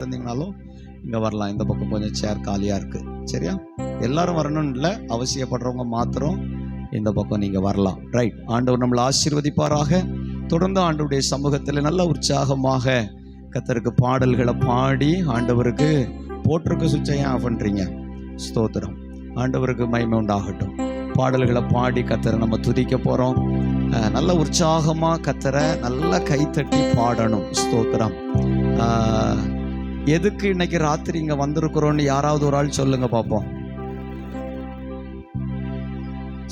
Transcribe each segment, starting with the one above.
இருந்தீங்கனாலும் இங்கே வரலாம். இந்த பக்கம் கொஞ்சம் சேர் காலியாக இருக்குது. சரியா? எல்லாரும் வரணும்னு இல்லை, அவசியப்படுறவங்க மாத்திரம் இந்த பக்கம் நீங்கள் வரலாம். ரைட். ஆண்டவர் நம்மளை ஆசீர்வதிப்பாராக. தொடர்ந்து ஆண்டவருடைய சமூகத்தில் நல்ல உற்சாகமாக கர்த்தருக்கு பாடல்களை பாடி ஆண்டவருக்கு போட்டிருக்க சுவிட்சை ஏன் ஆஃப் பண்ணுறீங்க? ஸ்தோத்திரம். ஆண்டவருக்கு மகிமை உண்டாகட்டும். பாடல்களை பாடி கர்த்தரை நம்ம துதிக்க போகிறோம். நல்ல உற்சாகமாக கர்த்தரை நல்லா கைத்தட்டி பாடணும். ஸ்தோத்திரம். எதுக்கு இன்னைக்கு ராத்திரி இங்கே வந்திருக்கிறோன்னு யாராவது ஒரு ஆள் சொல்லுங்க பார்ப்போம்.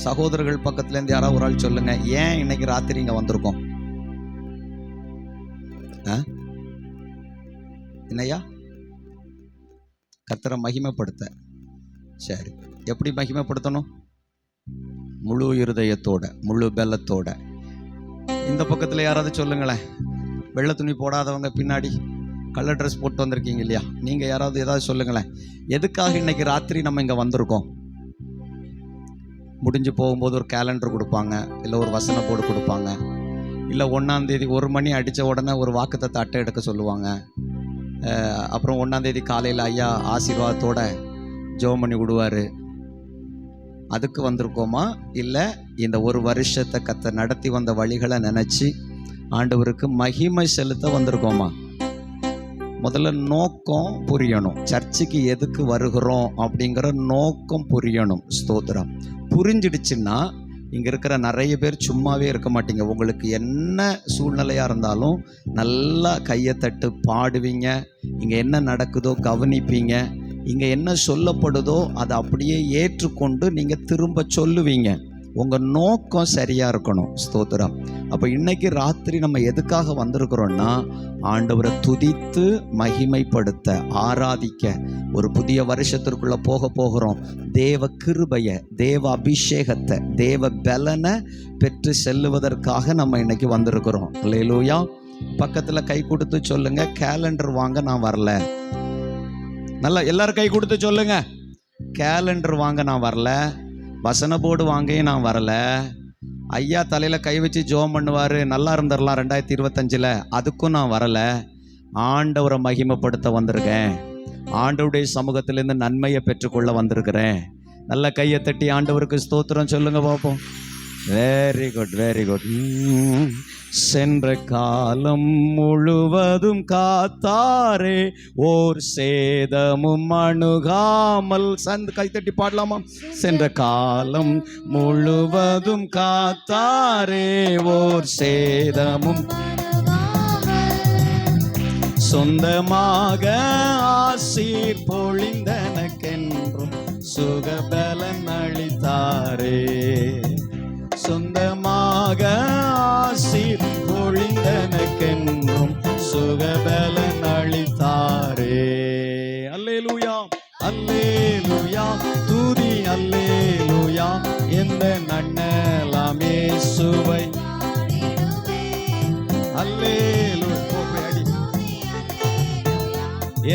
சகோதரர்கள் பக்கத்துலேருந்து யாராவது ஒரு ஆள் சொல்லுங்க, ஏன் இன்னைக்கு ராத்திரி இங்கே வந்திருக்கோம்? என்னையா? கர்த்தரை மகிமைப்படுத்த. சரி, எப்படி மகிமைப்படுத்தணும்? முழு இருதயத்தோட, முழு பெலத்தோட. இந்த பக்கத்தில் யாராவது சொல்லுங்களேன். வெள்ளை துணி போடாதவங்க பின்னாடி கலர் ட்ரெஸ் போட்டு வந்திருக்கீங்க இல்லையா? நீங்கள் யாராவது ஏதாவது சொல்லுங்களேன். எதுக்காக இன்னைக்கு ராத்திரி நம்ம இங்கே வந்திருக்கோம்? முடிஞ்சு போகும்போது ஒரு கேலண்டர் கொடுப்பாங்க, இல்லை ஒரு வசன போர்டு கொடுப்பாங்க, இல்லை 1ஆம் தேதி 1 மணி அடித்த உடனே ஒரு வாக்குத்தத்த அட்டை எடுக்க சொல்லுவாங்க. அப்புறம் 1ஆம் தேதி காலையில் ஐயா ஆசீர்வாதத்தோட ஜெபம் பண்ணி விடுவார். அதுக்கு வந்திருக்கோமா? இல்லை இந்த ஒரு வருஷத்தை கர்த்தர் நடத்தி வந்த வழிகளை நினச்சி ஆண்டவருக்கு மகிமை செலுத்த வந்திருக்கோமா? முதல்ல நோக்கம் புரியணும். சர்ச்சுக்கு எதுக்கு வருகிறோம் அப்படிங்கிற நோக்கம் புரியணும். ஸ்தோத்திரம். புரிஞ்சிடுச்சுன்னா இங்கே இருக்கிற நிறைய பேர் சும்மாவே இருக்க மாட்டீங்க. உங்களுக்கு என்ன சூழ்நிலையாக இருந்தாலும் நல்லா கையை தட்டு பாடுவீங்க. இங்கே என்ன நடக்குதோ கவனிப்பீங்க. இங்கே என்ன சொல்லப்படுதோ அதை அப்படியே ஏற்றுக்கொண்டு நீங்கள் திரும்ப சொல்லுவீங்க. உங்கள் நோக்கம் சரியாக இருக்கணும். ஸ்தோத்திரம். அப்போ இன்னைக்கு ராத்திரி நம்ம எதுக்காக வந்திருக்கிறோன்னா, ஆண்டவரை துதித்து மகிமைப்படுத்த, ஆராதிக்க, ஒரு புதிய வருஷத்திற்குள்ளே போகிறோம். தேவ கிருபையை, தேவ அபிஷேகத்தை, தேவ பலனை பெற்று செல்லுவதற்காக நம்ம இன்னைக்கு வந்திருக்கிறோம். அல்லேலூயா. பக்கத்தில் கை கொடுத்து சொல்லுங்க, கேலண்டர் வாங்க நான் வரல. நல்லா எல்லாரும் கை கொடுத்து சொல்லுங்க, கேலண்டர் வாங்க நான் வரல, வசன போர்டு வாங்கையும் நான் வரல. ஐயா தலையில் கை வச்சு ஜெபம் பண்ணுவார், நல்லா இருந்துடலாம் 2025, அதுக்கும் நான் வரலை. ஆண்டவரை மகிமைப்படுத்த வந்திருக்கேன். ஆண்டவருடைய சமூகத்திலேருந்து நன்மையை பெற்றுக்கொள்ள வந்திருக்கிறேன். நல்ல கையை தட்டி ஆண்டவருக்கு ஸ்தோத்திரம் சொல்லுங்க பார்ப்போம். Very good, very good. சென்ற காலம் முழுவதும் காத்தாரே, ஓர் சேதமும் அணுகாமல். கைத்தட்டி பாடலாமா? சென்ற காலம் முழுவதும் காத்தாரே, ஓர் சேதமும் சொந்தமாக ஆசீர் பொழிந்தனக்கென்றும் சுகபலன் அளித்தாரே. சொந்தமாக ஆசீர் பொழிந்தனக்கென்றும் சுகபலன் அளித்தாரே. அல்லேலூயா, அல்லேலூயா, துதி அல்லேலூயா. எந்த நன்னலாம் இயேசுவை அல்லேலூயா,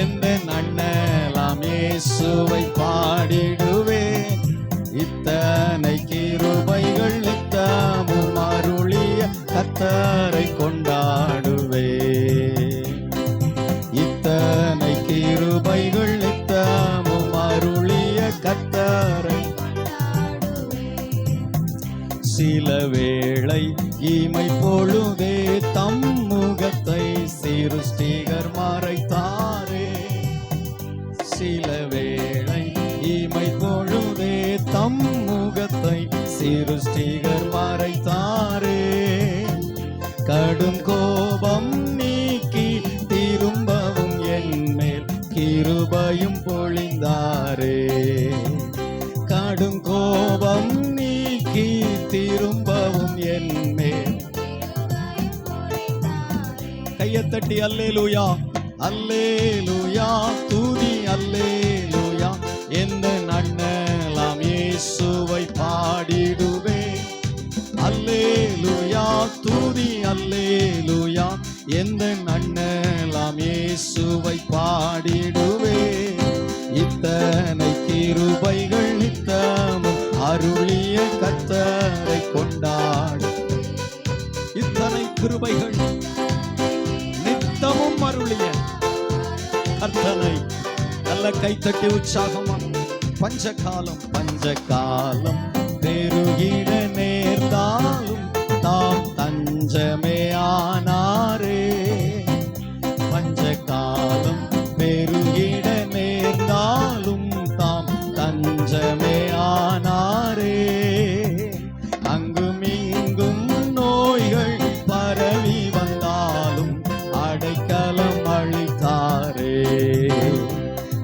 எந்த நன்னலாம் இயேசுவை பாடிடுவேன். இத்தனை கிருபைகள் நித்தமும் அருளிய கர்த்தரை கொண்டாடுவே. இத்தனை கிருபைகள் நித்தமும் அருளிய கர்த்தரை. சில வேளை இமை பொழுதே தம் முகத்தை சிருஷ்டிகர் மறைத்தாரே. சில வேளை இமை பொழுதே தம் முகத்தை சிருஷ்டிகர் மறைத்தாரே. கடும் கோபம் நீக்கி திரும்பவும் என்மேல் கிருபையும் பொழிந்தாரே. கடும் கோபம் நீக்கி திரும்பவும் என்மேல். கையத்தட்டி அல்லேலூயா, அல்லேலூயா, துதி அல்லேலூயா. எந்த நன்னலாம் இயேசுவை பாடிடுவே. அல்லேலூயா, துதி அல்லேலூயா. எந்த நன்னலாம் இயேசுவை பாடிடுவே. இத்தனை கிருபைகள் நித்தமும் அருளிய கர்த்தரை கொண்டாடு. இத்தனை கிருபைகள் நித்தமும் அருளிய கர்த்தனை நல்ல கைத்தட்டி உற்சாகமா. பஞ்சகாலம் பஞ்சகாலம் பெருகிட நேர்ந்தாலும் தாம் தஞ்சமே ஆனாரே. பஞ்சகாலம் பெருகிட நேர்ந்தாலும் தாம் தஞ்சமே ஆனாரே. அங்கும் இங்கும் நோய்கள் பரவி வந்தாலும் அடைக்கலம் அளித்தாரே.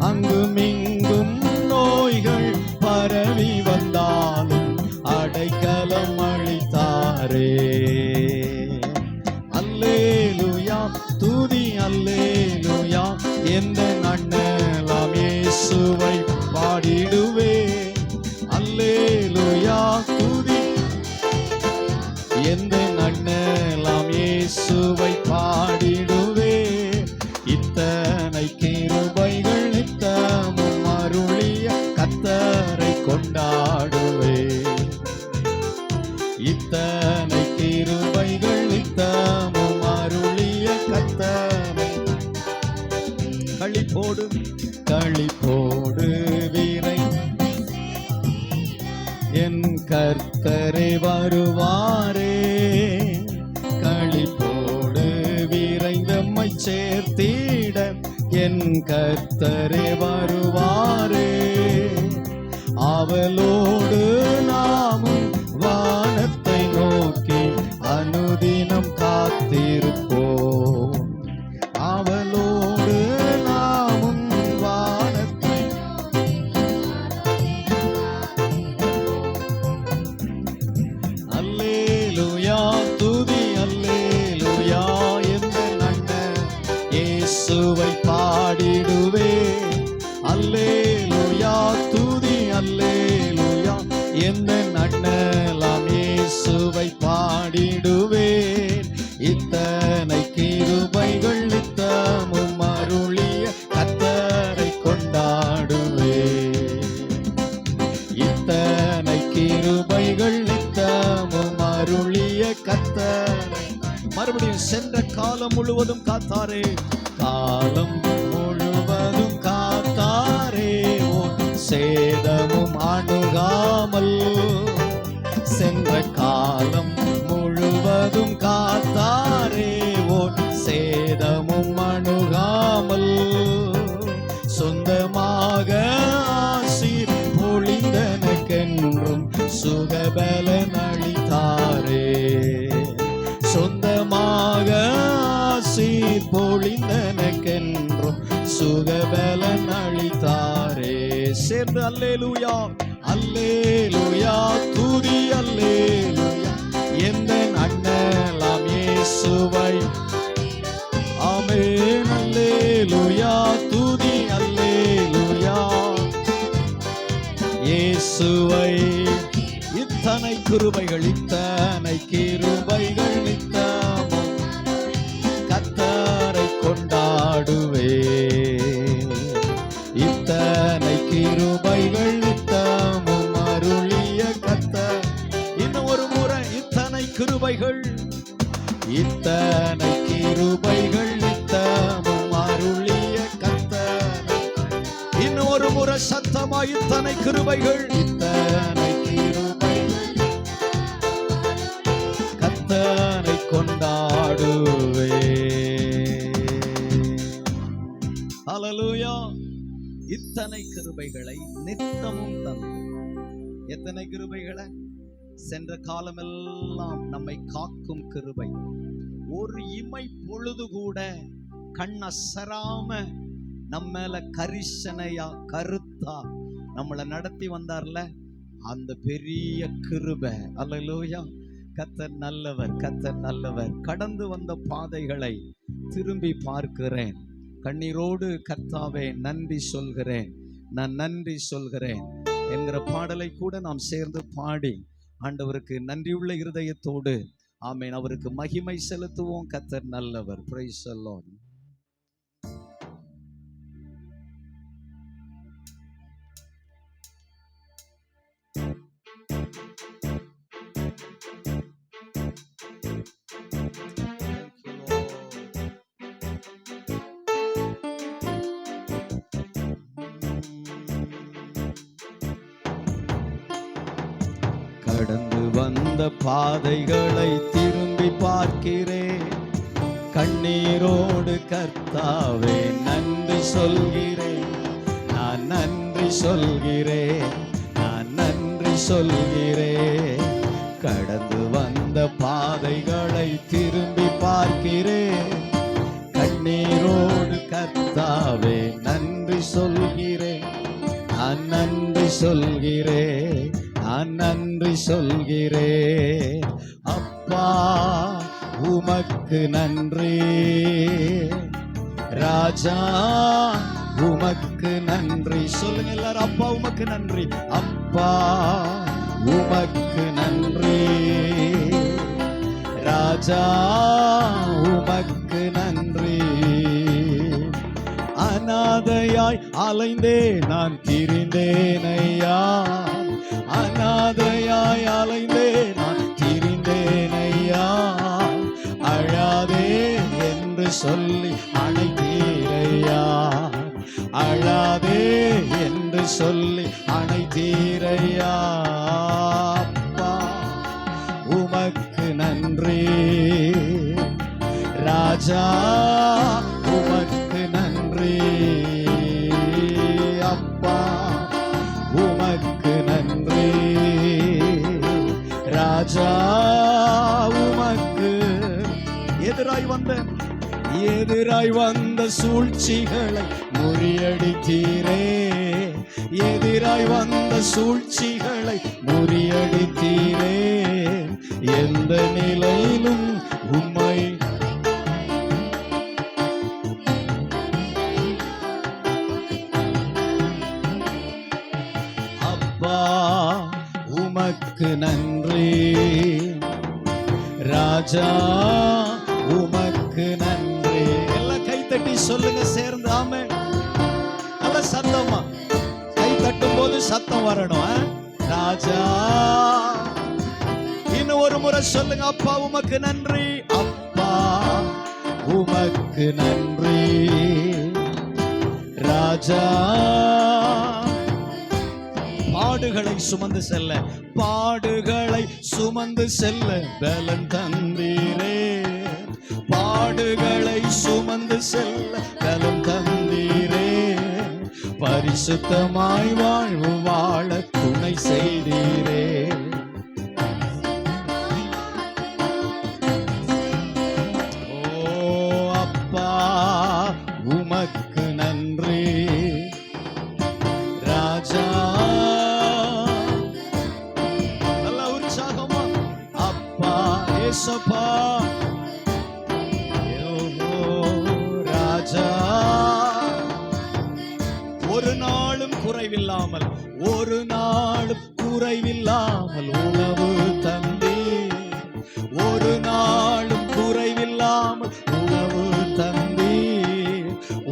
அங்கும் இங்கும் நோய்கள் பரவி வந்தாலும் அடைக்கலம் அளித்தாரே. அல்லேலூயா துதி அல்லேலூயா, எந்த அண்ணலாம் இயேசுவை பாடிடுவே. அல்லேலூயா துதி எந்த அண்ணலாம் இயேசுவை பாடிடுவே. இத்தனை கிருபைகள் நித்தமும் அருளிய கர்த்தரை கொண்டாடுவே. இத்தனை கிருபைகள் நித்தமும் அருளிய கர்த்தரை களிப்போடு களிப்போடு வீரை என் கர்த்தரே வருவாரே. களிப்போடு விரைந்தம்மை சேர்த்திட என் கர்த்தரே வருவாரே. அவளோடு நாமும் வானத்தை நோக்கி அனுதினம் காத்திருப்போம். அவளோடு நாமும் வானத்தை அல்லேலூயா துதி அல்லேலூயா, எந்த அண்ணன் இயேசுவை பாடிடுவே. அல்லேலூயா துதி அல்லேலூயா, எந்த அண்ணலாம் இயேசுவை பாடிடுவேன். இத்தனை கிருபைகள் நித்தமும் அருளிய கர்த்தரை கொண்டாடுவேன். இத்தனை கிருபைகள் நித்தமும் அருளிய கர்த்தரை. மறுபடியும் சென்ற காலம் முழுவதும் காத்தாரே. காலம் முழுவதும் காத்தாரே, சேதமும் அணுகாமல். சென்ற காலம் முழுவதும் காத்தாரே, சேதமும் அணுகாமல். சொந்தமாக ஆசீர் பொழிந்தனக்கென்றும் சுகபலன் அளித்தாரே. சொந்தமாக ஆசீர் பொழிந்தனக்கென்றும் சுகபலன் அளித்தாரே. சேர்ந்து அல்லேலூயா அல்லேலூயா துதி அல்லேலூயா, எந்த அண்ணலாம் இயேசுவை. ஆமென் அல்லேலூயா துதி அல்லேலூயா இயேசுவை. இத்தனை கிருபைகள் இத்தனை கிருபைகள் நித்தமும் கர்த்தரை கொண்டாடுவே. இத்தனை கிருபைகள் நித்தமும் அருளிய கர்த்தர். இன்னும் ஒரு முறை இத்தனை கிருபைகள் இத்தனை கிருபைகள் நித்தமும் அருளிய கர்த்தர். இன்னும் ஒரு முறை சத்தமா இத்தனை கிருபைகள் இத்தனை கிருபைகள் கர்த்தரை கொண்டாடுவே. ஹல்லேலூயா. இத்தனை கிருபைகளை நித்தமும் தந்து. எத்தனை கிருபைகளை? சென்ற காலமெல்லாம் நம்மை காக்கும் கிருபை. ஒரு இமை பொழுது கூட கண்ணசராம நம்ம மேல கரிசனையா கருத்தா நம்மளை நடத்தி வந்தார்ல, அந்த பெரிய கிருபை. அல்லேலூயா. கர்த்தர் நல்லவர், கர்த்தர் நல்லவர். கடந்து வந்த பாதைகளை திரும்பி பார்க்கிறேன். கண்ணீரோடு கர்த்தாவே நன்றி சொல்கிறேன், நான் நன்றி சொல்கிறேன் என்கிற பாடலை கூட நாம் சேர்ந்து பாடி ஆண்டவருக்கு நன்றியுள்ள இருதயத்தோடு ஆமென் அவருக்கு மகிமை செலுத்துவோம். கர்த்தர் நல்லவர். Praise the Lord. கடந்து வந்த பாதைகளை திரும்பி பார்க்கிறேன். கண்ணீரோடு கர்த்தாவே நன்றி சொல்கிறேன். நான் நன்றி சொல்கிறேன், நான் நன்றி சொல்கிறேன். கடந்து வந்த பாதைகளை திரும்பி பார்க்கிறேன். கண்ணீரோடு கர்த்தாவே நன்றி சொல்கிறேன். நான் நன்றி சொல்கிறேன், நான் நன்றி சொல்கிறேன். அப்பா உமக்கு நன்றி, ராஜா உமக்கு நன்றி. சொல்லுங்க எல்லாரும், அப்பா உமக்கு நன்றி. அப்பா உமக்கு நன்றி, ராஜா உமக்கு நன்றி. அநாதையாய் அலைந்தே நான் திரிந்தேன் ஐயா, அநாதையாய் அலைந்தே நான் திரிந்தேன் ஐயா. அழாதே என்று சொல்லி அணைத்தீரையா, அழாதே என்று சொல்லி அணைத்தீரையா. அப்பா உமக்கு நன்றி, ராஜா உமக்கு நன்றி. அப்பா உமக்கு நன்றி, ராஜா உமக்கு. எதிராய் வந்த சூழ்ச்சிகளை முறியடித்தீரே, எதிராய் வந்த சூழ்ச்சிகளை முறியடித்தீரே. எந்த நிலையிலும் உம்மை அப்பா உமக்கு நன்றி, ராஜா உமக்கு நன்றி. எல்லாம் கை தட்டி சொல்லுங்க சேர்ந்து. ஆமென். நல்ல சத்தமா கை தட்டும் போது சத்தம் வரணும். ராஜா இன்னும் ஒரு முறை சொல்லுங்க. அப்பா உமக்கு நன்றி, அப்பா உமக்கு நன்றி, ராஜா. பாடுகளை சுமந்து செல்ல, பாடுகளை சுமந்து செல்ல பலன் தந்தீரே, பாடுகளை சுமந்து செல்ல பலன் தந்தீரே. பரிசுத்தமாய் வாழ்வு வாழ துணை செய்தீரே. ஓ அப்பா உமக்கு நன்றி, ராஜா. நல்ல உற்சாகமா அப்பா ஏசப்பா, ராஜா. ஒரு நாளும் குறைவில்லாமல், ஒரு நாளும் குறைவில்லாமல் உணவு தந்தி, ஒரு நாளும் குறைவில்லாமல் உணவு தந்தி.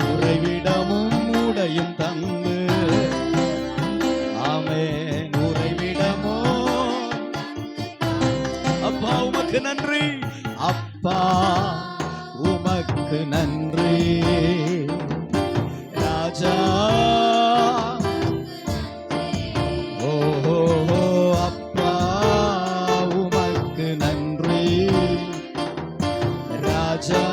உறைவிடமும் உடையும் தந்து, ஆமென். உறைவிடமோ அப்பா உமக்கு நன்றி, அப்பா உமக்கு நன்றி, ராஜா. ஓஹோ அப்பா உமக்கு நன்றி, ராஜா.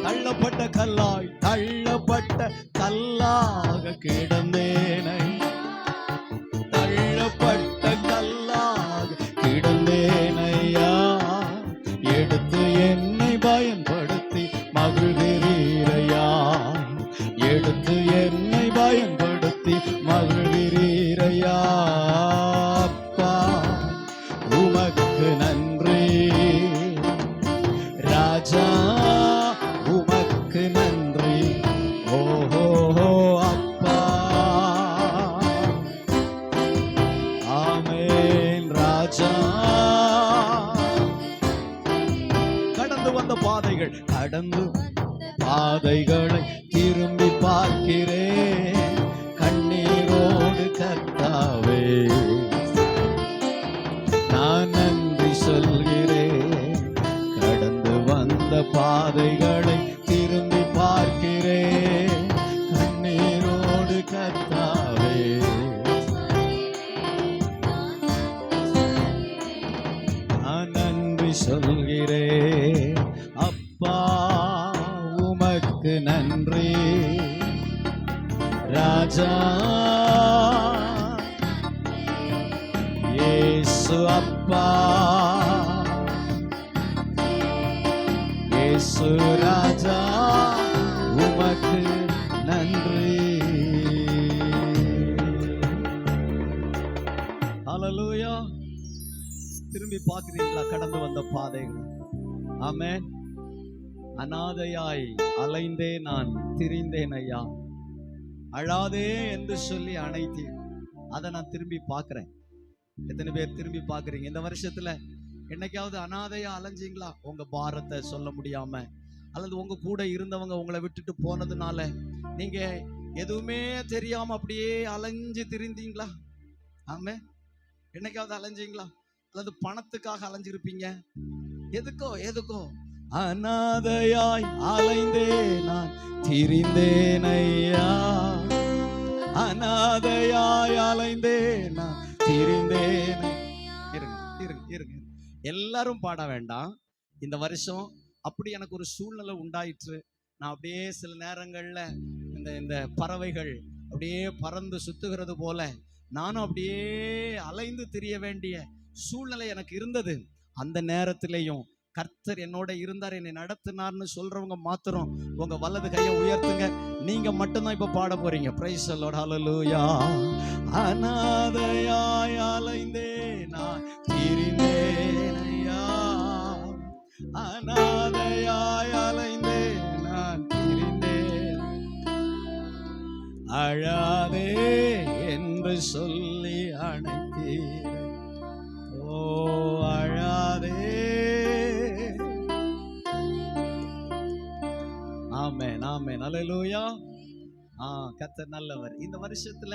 தள்ளப்பட்ட கல்லாய், தள்ளப்பட்ட கல்லாக கிடந்தேனை, தள்ளப்பட்ட கல்லாக கிடந்தேனையா. எடுத்து என்னை பயன்படுத்தி மகிழ்கிறீரையா, எடுத்து என்னை பயன்படுத்தி மகிழ்கிறீரையா. அப்பா உமக்கு நன்றி, ராஜா உமக்கு நன்றி. ஓஹோ அப்பா, ஆமென். ராஜா கடந்து வந்த பாதைகள், கடந்து பாதைகளை திரும்பி பார்க்கிறேன். கண்ணீரோடு கர்த்தாவே நான் நன்றி சொல்கிறேன். கடந்து வந்த பாதைகளை திரும்பி பார்க்கிறேன். கண்ணீரோடு கர்த்தாவே உமக்கு நன்றி ராஜா. இயேசு அப்பா, இயேசு ராஜா, உமக்கு நன்றி. ஹல்லேலூயா. திரும்பி பார்க்கிறீங்களா கடந்து வந்த பாதைகள்? ஆமென். அநாதையாய் அலைந்தே நான் திரிந்தேன் ஐயா, அழாதே என்று சொல்லி அணைத்தேன். அதை நான் திரும்பி பார்க்கிறேன். எத்தனை பேர் திரும்பி பார்க்குறீங்க? இந்த வருஷத்துல என்னைக்காவது அனாதையா அலைஞ்சிங்களா? உங்க பாரத்தை சொல்ல முடியாம, அல்லது உங்க கூட இருந்தவங்க உங்களை விட்டுட்டு போனதுனால நீங்க எதுவுமே தெரியாம அப்படியே அலைஞ்சு திரிந்தீங்களா? ஆமே. என்னைக்காவது அலைஞ்சிங்களா? அல்லது பணத்துக்காக அலைஞ்சிருப்பீங்க. எதுக்கோ அனாதையாய் அலைந்தே நான் திரிந்தேன் ஐயா, அனாதையாய் அலைந்தே நான் திரிந்தேன். இருங்க, எல்லாரும் பாட வேண்டாம். இந்த வருஷம் அப்படி எனக்கு ஒரு சூழ்நிலை உண்டாயிற்று. நான் அப்படியே சில நேரங்கள்ல இந்த பறவைகள் அப்படியே பறந்து சுத்துகிறது போல நானும் அப்படியே அலைந்து திரிய வேண்டிய சூழ்நிலை எனக்கு இருந்தது. அந்த நேரத்திலையும் கர்த்தர் என்னோட இருந்தார், என்னை நடத்தினார்னு சொல்றவங்க மாத்திரம் உங்க வலது கையை உயர்த்துங்க. நீங்க மட்டும்தான் இப்ப பாட போறீங்க. Price the lord. ஹல்லேலூயா. அநாதையாய் அலைந்தே நான் திரிந்தேன் ஐயா, அநாதையாய் அலைந்தே நான் திரிந்தேன், அழாதே என்று சொல்லி அணைத்தீர். ஓ அழாதே. ஆமென், ஆமென், ஹல்லேலூயா. கர்த்தர் நல்லவர். இந்த வருஷத்துல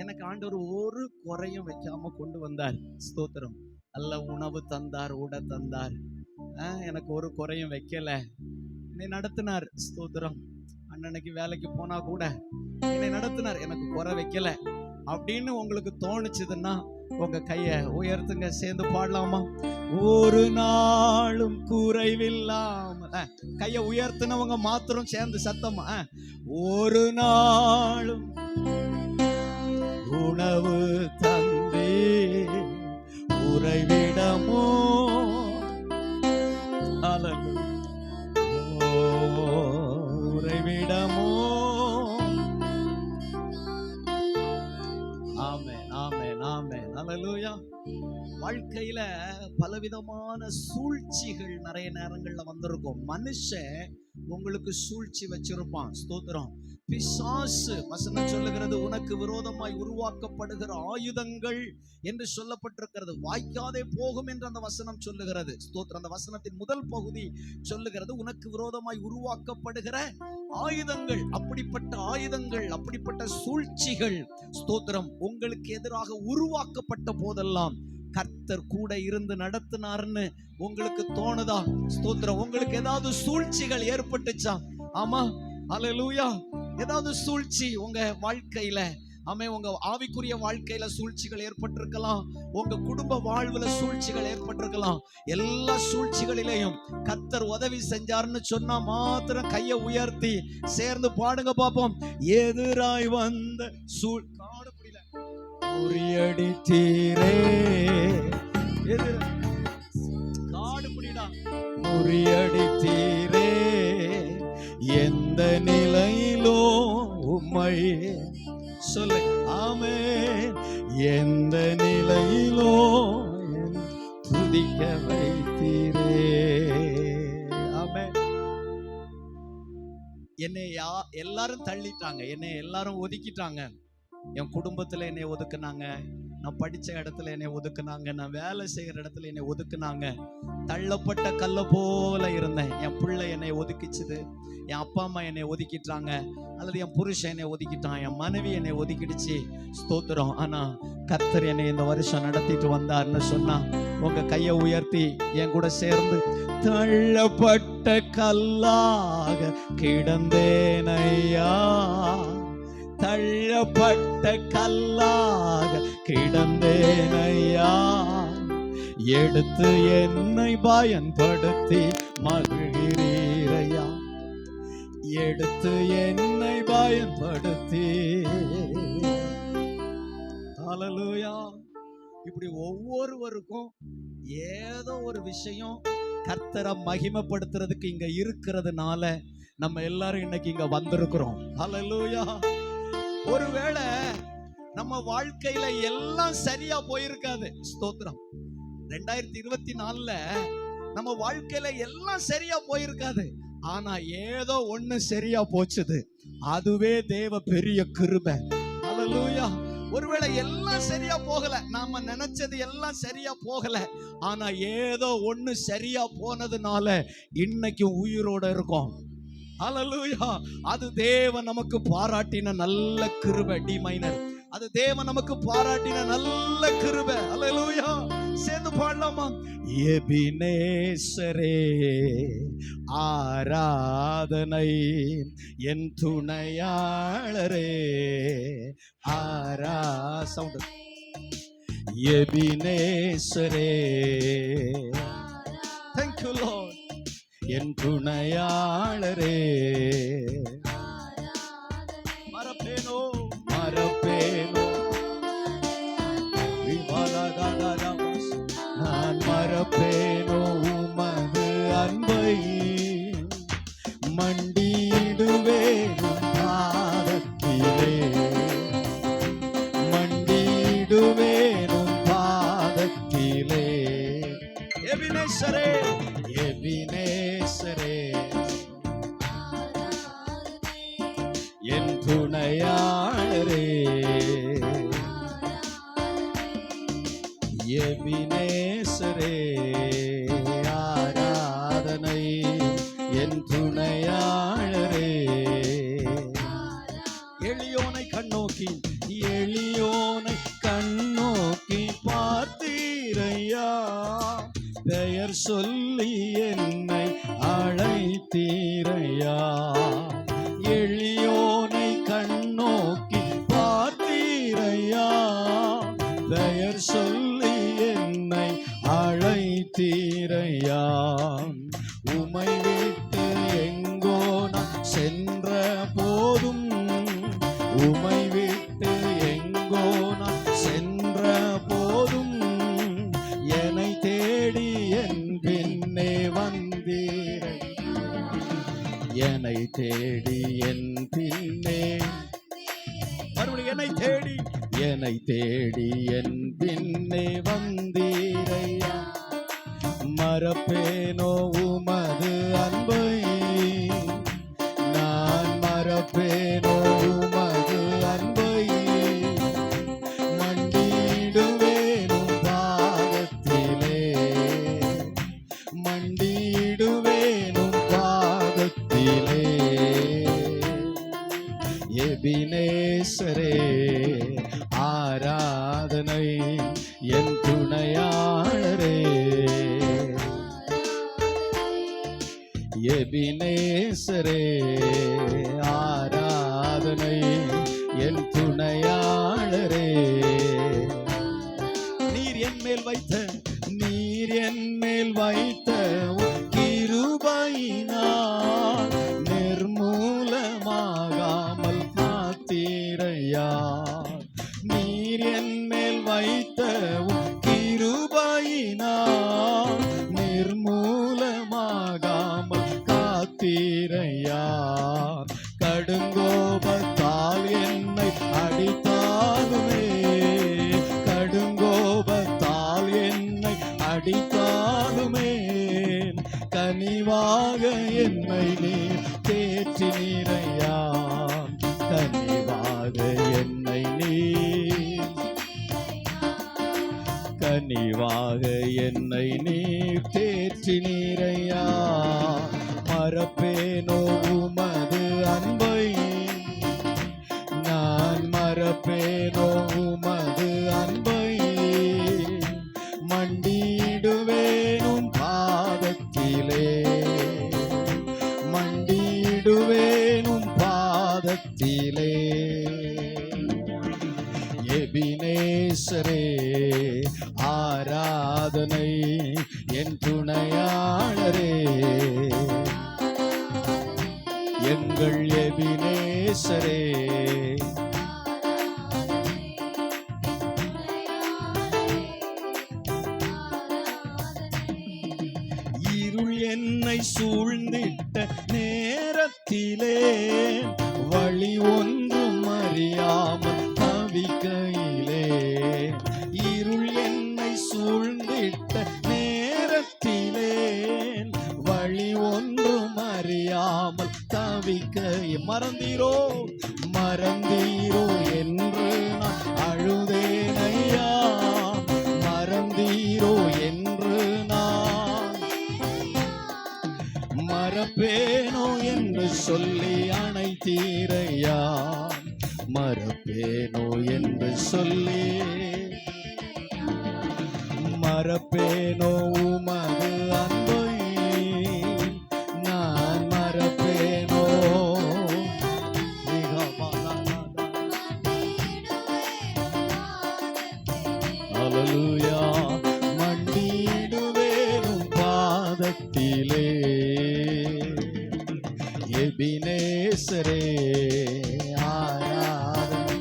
எனக்கு ஆண்டவர் ஒரு குறையும் வைக்காம கொண்டு வந்தார். ஸ்தோத்திரம். நல்ல உணவு தந்தார், உடை தந்தார். எனக்கு ஒரு குறையும் வைக்கல. என்னை நடத்தினார். ஸ்தோத்திரம். அண்ணனுக்கு வேலைக்கு போனா கூட என்னை நடத்தினார், எனக்கு குறை வைக்கல அப்படின்னு உங்களுக்கு தோணுச்சுதுன்னா உங்க கைய உயர்த்துங்க. சேர்ந்து பாடலாமா? ஒரு நாளும் குறைவில்லாம. கைய உயர்த்தினவங்க மாத்திரம் சேர்ந்து சத்தமா. ஒரு நாளும் உணவு தந்தே உறைவிடமோ, உறைவிடமோ. ஆமென், ஆமென், ஆமென், ஹல்லேலூயா. வாழ்க்கையில பலவிதமான சூழ்ச்சிகள் நிறைய நேரங்கள்ல வந்திருக்கும். மனுஷன் உங்களுக்கு சூழ்ச்சி வச்சிருப்பான். ஸ்தோத்திரம். பிசாசு வசனம் சொல்லுகிறது, உனக்கு விரோதமாய் உருவாக்கப்படுகிற ஆயுதங்கள் என்று சொல்லப்பட்டிருக்கிறது வாய்க்காதே போகும் என்று அந்த வசனம் சொல்லுகிறது. ஸ்தோத்திரம். அந்த வசனத்தின் முதல் பகுதி சொல்லுகிறது, உனக்கு விரோதமாய் உருவாக்கப்படுகிற ஆயுதங்கள். அப்படிப்பட்ட ஆயுதங்கள், அப்படிப்பட்ட சூழ்ச்சிகள், ஸ்தோத்திரம், உங்களுக்கு எதிராக உருவாக்கப்பட்ட போதெல்லாம் கர்த்தர் கூட இருந்து நடத்தினார்னு உங்களுக்கு தோணுதா? ஸ்தோத்திரம். உங்களுக்கு ஏதாவது சூழ்ச்சிகள் ஏற்பட்டுச்சா? ஆமா, ஹல்லேலூயா. ஏதாவது சூழ்ச்சி உங்க வாழ்க்கையில, உங்க ஆவிக்குரிய வாழ்க்கையில சூழ்ச்சிகள் ஏற்பட்டிருக்கலாம், உங்க குடும்ப வாழ்வுல சூழ்ச்சிகள் ஏற்பட்டிருக்கலாம். எல்லா சூழ்ச்சிகளிலையும் கர்த்தர் உதவி செஞ்சார்னு சொன்னா மாத்திரம் கையை உயர்த்தி சேர்ந்து பாடுங்க பாப்போம். எதிராய் வந்த முறியடித்தீரே, காடு புடிடா, முறியடித்தீரே, எந்த நிலையிலோ உம்மை சொல்லு. ஆமென். எந்த நிலையிலோ துதிக்க வைத்தீரே. ஆமென். என்னை எல்லாரும் தள்ளிட்டாங்க, என்னை எல்லாரும் ஒதுக்கிட்டாங்க. என் குடும்பத்துல என்னை ஒதுக்குனாங்க, நான் படிச்ச இடத்துல என்னை ஒதுக்குனாங்க, நான் வேலை செய்யற இடத்துல என்னை ஒதுக்குனாங்க. தள்ளப்பட்ட கல்ல போல இருந்தேன். என் பிள்ளை என்னை ஒதுக்கிச்சுது, என் அப்பா அம்மா என்னை ஒதுக்கிட்டாங்க, அல்லது என் புருஷன் என்னை ஒதுக்கிட்டான், என் மனைவி என்னை ஒதுக்கிடுச்சு. ஸ்தோத்திரம். ஆனா கர்த்தர் என்னை இந்த வருஷம் நடத்திட்டு வந்தார்னு சொன்னா உங்க கையை உயர்த்தி என் கூட சேர்ந்து, தள்ளப்பட்ட கல்லாக கிடந்தேன் ஐயா, தள்ளப்பட்ட கல்லாக கிடந்தேன் ஐயா, எடுத்து என்னை பயன்படுத்தி மகிழ்கிறீரையா, எடுத்து என்னை பயன்படுத்தி. ஹல்லேலூயா. இப்படி ஒவ்வொருவருக்கும் ஏதோ ஒரு விஷயம் கர்த்தரை மகிமைப்படுத்துறதுக்கு இங்க இருக்கிறதுனால நம்ம எல்லாரும் இன்னைக்கு இங்க வந்திருக்கிறோம். ஹல்லேலூயா. ஒருவேளை நம்ம வாழ்க்கையில எல்லாம் சரியா போயிருக்காது. ஸ்தோத்திரம். 2024 நம்ம வாழ்க்கையில எல்லாம் சரியா போயிருக்காது. ஆனா ஏதோ ஒண்ணு சரியா போச்சுது. அதுவே தேவ பெரிய கிருபை. ஹல்லேலூயா. ஒருவேளை எல்லாம் சரியா போகல, நாம நினைச்சது எல்லாம் சரியா போகல, ஆனா ஏதோ ஒண்ணு சரியா போனதுனால இன்னைக்கு உயிரோட இருக்கோம். ஹல்லேலூயா. அது தேவன் நமக்கு பாராட்டின நல்ல கிருபை. D minor. அது தேவன் நமக்கு பாராட்டின நல்ல கிருபை. ஹல்லேலூயா. சேர்ந்து பாடலாமா? எபினேசரே ஆராதனை, என் துணையாளரே சவுண்ட். எபினேசரே, thank you Lord, என் துணையாளரே. மறப்பேனோ மறப்பேனோ, நான் மறப்பேனோ உமது அன்பை, மண்டிடுவேனும் பாதத்திலே, மண்டிடுவேனும் பாதத்திலே. எபினேசரே, எபினேசரே, என் துணையாளரே. எபினேசரே ஆராதனை, என் துணையாளரே. எளியோனை கண்ணோக்கி, எளியோனை கண்ணோக்கி பார்த்தீரையா, பெயர் சொல்லி என்னை அழைத்தீரையா. எளியோனை கண்ணோக்கி பார்த்தீரையா, பெயர் சொல்லி என்னை அழைத்தீரையா. உமை விட்டு எங்கோ நான் சென்ற போதும், உமை விட்டு எங்கோ நான் சென்ற போதும், என்னை தேடி என் பின்னே வந்தீரை, என்னை தேடி என் பின்னே, மறுபடியும் என்னை தேடி, என்னை தேடி என் பின்னே வந்தீரையா. மறப்பேனோ உமது அன்பை, நான் மறப்பேனோ உமது அன்பை, மண்டிடுவேனும் பாதத்திலே, மண்டிடுவேனும் பாதத்திலே. எபினேசரே ஆராதனை, என் துணையாளரே. எபினேசரே ஆராதனை, என் துணையாளரே. நீர் என் மேல் வைத்த, நீர் என் மேல் வைத்த கிருபையினால் நிர்மூலமாகாமல் காத்தீரையா. நீர் என் மேல் வைத்த கிருபையினால் நிர்மூலமாகாமல் காத்தீரையா. கடுங்கோபத்தால் என்னை அடித்தாலுமே, கடுங்கோபத்தால் என்னை அடித்தாலுமே, கனிவாக என்னை நீர் தேற்றினீரையா. கனிவாக என்னை நீர், கனிவாக என்னை நீர் தேற்றினீரையா. மறப்பேனோ உமது அன்பை, நான் மறப்பேனோ உமது அன்பை, மண்டிடுவேனும் பாதத்திலே, மண்டிடுவேனும் பாதத்திலே. எபினேசரே ஆராதனை, என் துணையாளரே. எங்கள் எபினேசரே. இருள் என்னை சூழ்ந்திட்ட நேரத்திலே வழி ஒன்றும் அறியாமல் தவிக்கையிலே, இருள் என்னை சூழ்ந்திட்ட நேரத்திலே வழி ஒன்றும் அறியாமல் தவிக்க, மறந்தீரோ மறந்தீரோ என்று நான் அழுதேன் ஐயா, மறந்தீரோ என்று நான் மறப்பேனோ என்று சொல்லி அணைத்தீரையா, மறப்பேனோ என்று சொல்லி மறப்பேனோ உமது அன்பை நான் மறப்பேனோ. அல்லேலூயா. மண்டிடுவேனும் பாதத்திலே எபினேசரே, ஆராதனை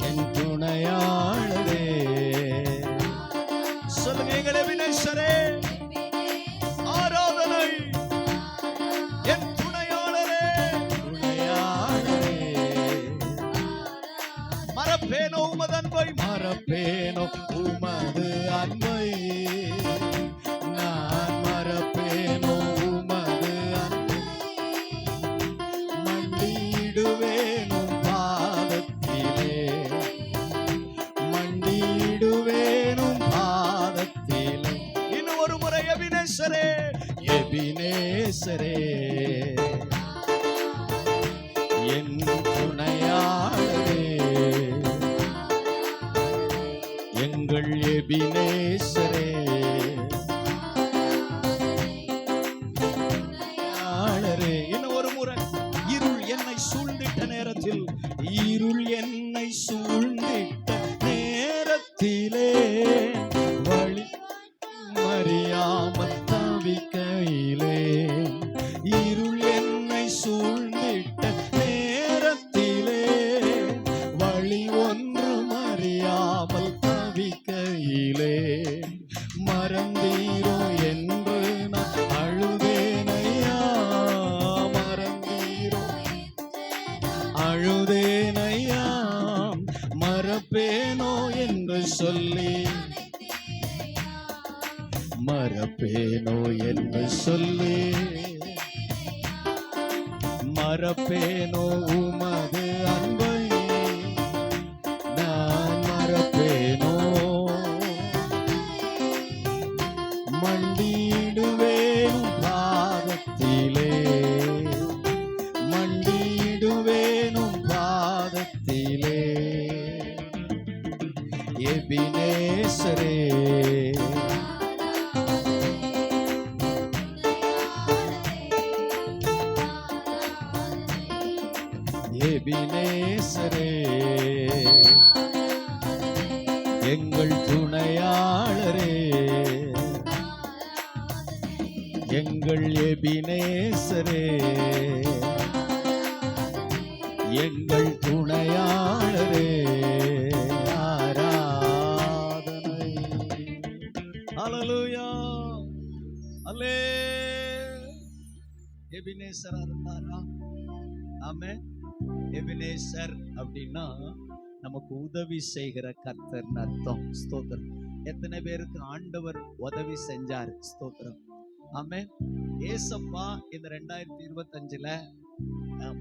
என் துணையாளரே. சொல்லுங்க எங்கள் எபினேசரே, ஆராதனை என் துணையாளரே, துணையாளரே. மறப்பேனோ உமது அன்பை, மறப்பேனோ உமது அன்பை, நான் மறப்பேனோ உமது அன்பை. மண்டிடுவேனும் பாதத்திலே, மண்டிடுவேனும் பாதத்திலே. இன்னும் ஒரு முறை எபினேசரே, எபினேசரே என் துணையாளரே, எங்கள் எபினேசரே. இன்னும் ஒரு முறை, இருள் என்னை சூழ்ந்திட்ட நேரத்தில், இருள் என்னை சூழ்ந்திட்ட நேரத்திலே வழி அறியாமல் தவிக்கையிலே, இருள் என்னை சூழ்ந்திட்ட நேரத்திலே வழி ஒன்றும் அறியாமல் தவிக்கையிலே, மறந்தீரோ என்று நான் அழுதேனையா, மறந்தீரோ அழுதேனையா, மறப்பேனோ என்று சொல்லி மறப்பேனோ என்று சொல்லி மறப்பேனோ உமது அன்பை, நான் மறப்பேனோ. மண்டிடுவேனும் பாதத்திலே, மண்டிடுவேனும் பாதத்திலே எபினேசரே, எபினேசரே எங்கள் துணையாளரே, எங்கள் எபினேசரே, எங்கள் துணையாளரே. ஆராதனை. அல்லேலூயா. அல்லே எபினேசரா இருந்தாரா? ஆமென். எபினேசர் அப்படின்னா நமக்கு உதவி செய்கிற கர்த்தர்னு அர்த்தம். ஸ்தோத்திரம். எத்தனை பேருக்கு ஆண்டவர் உதவி செஞ்சார்? ஸ்தோத்திரம். ஆமென். ஏசப்பா இந்த 2025ல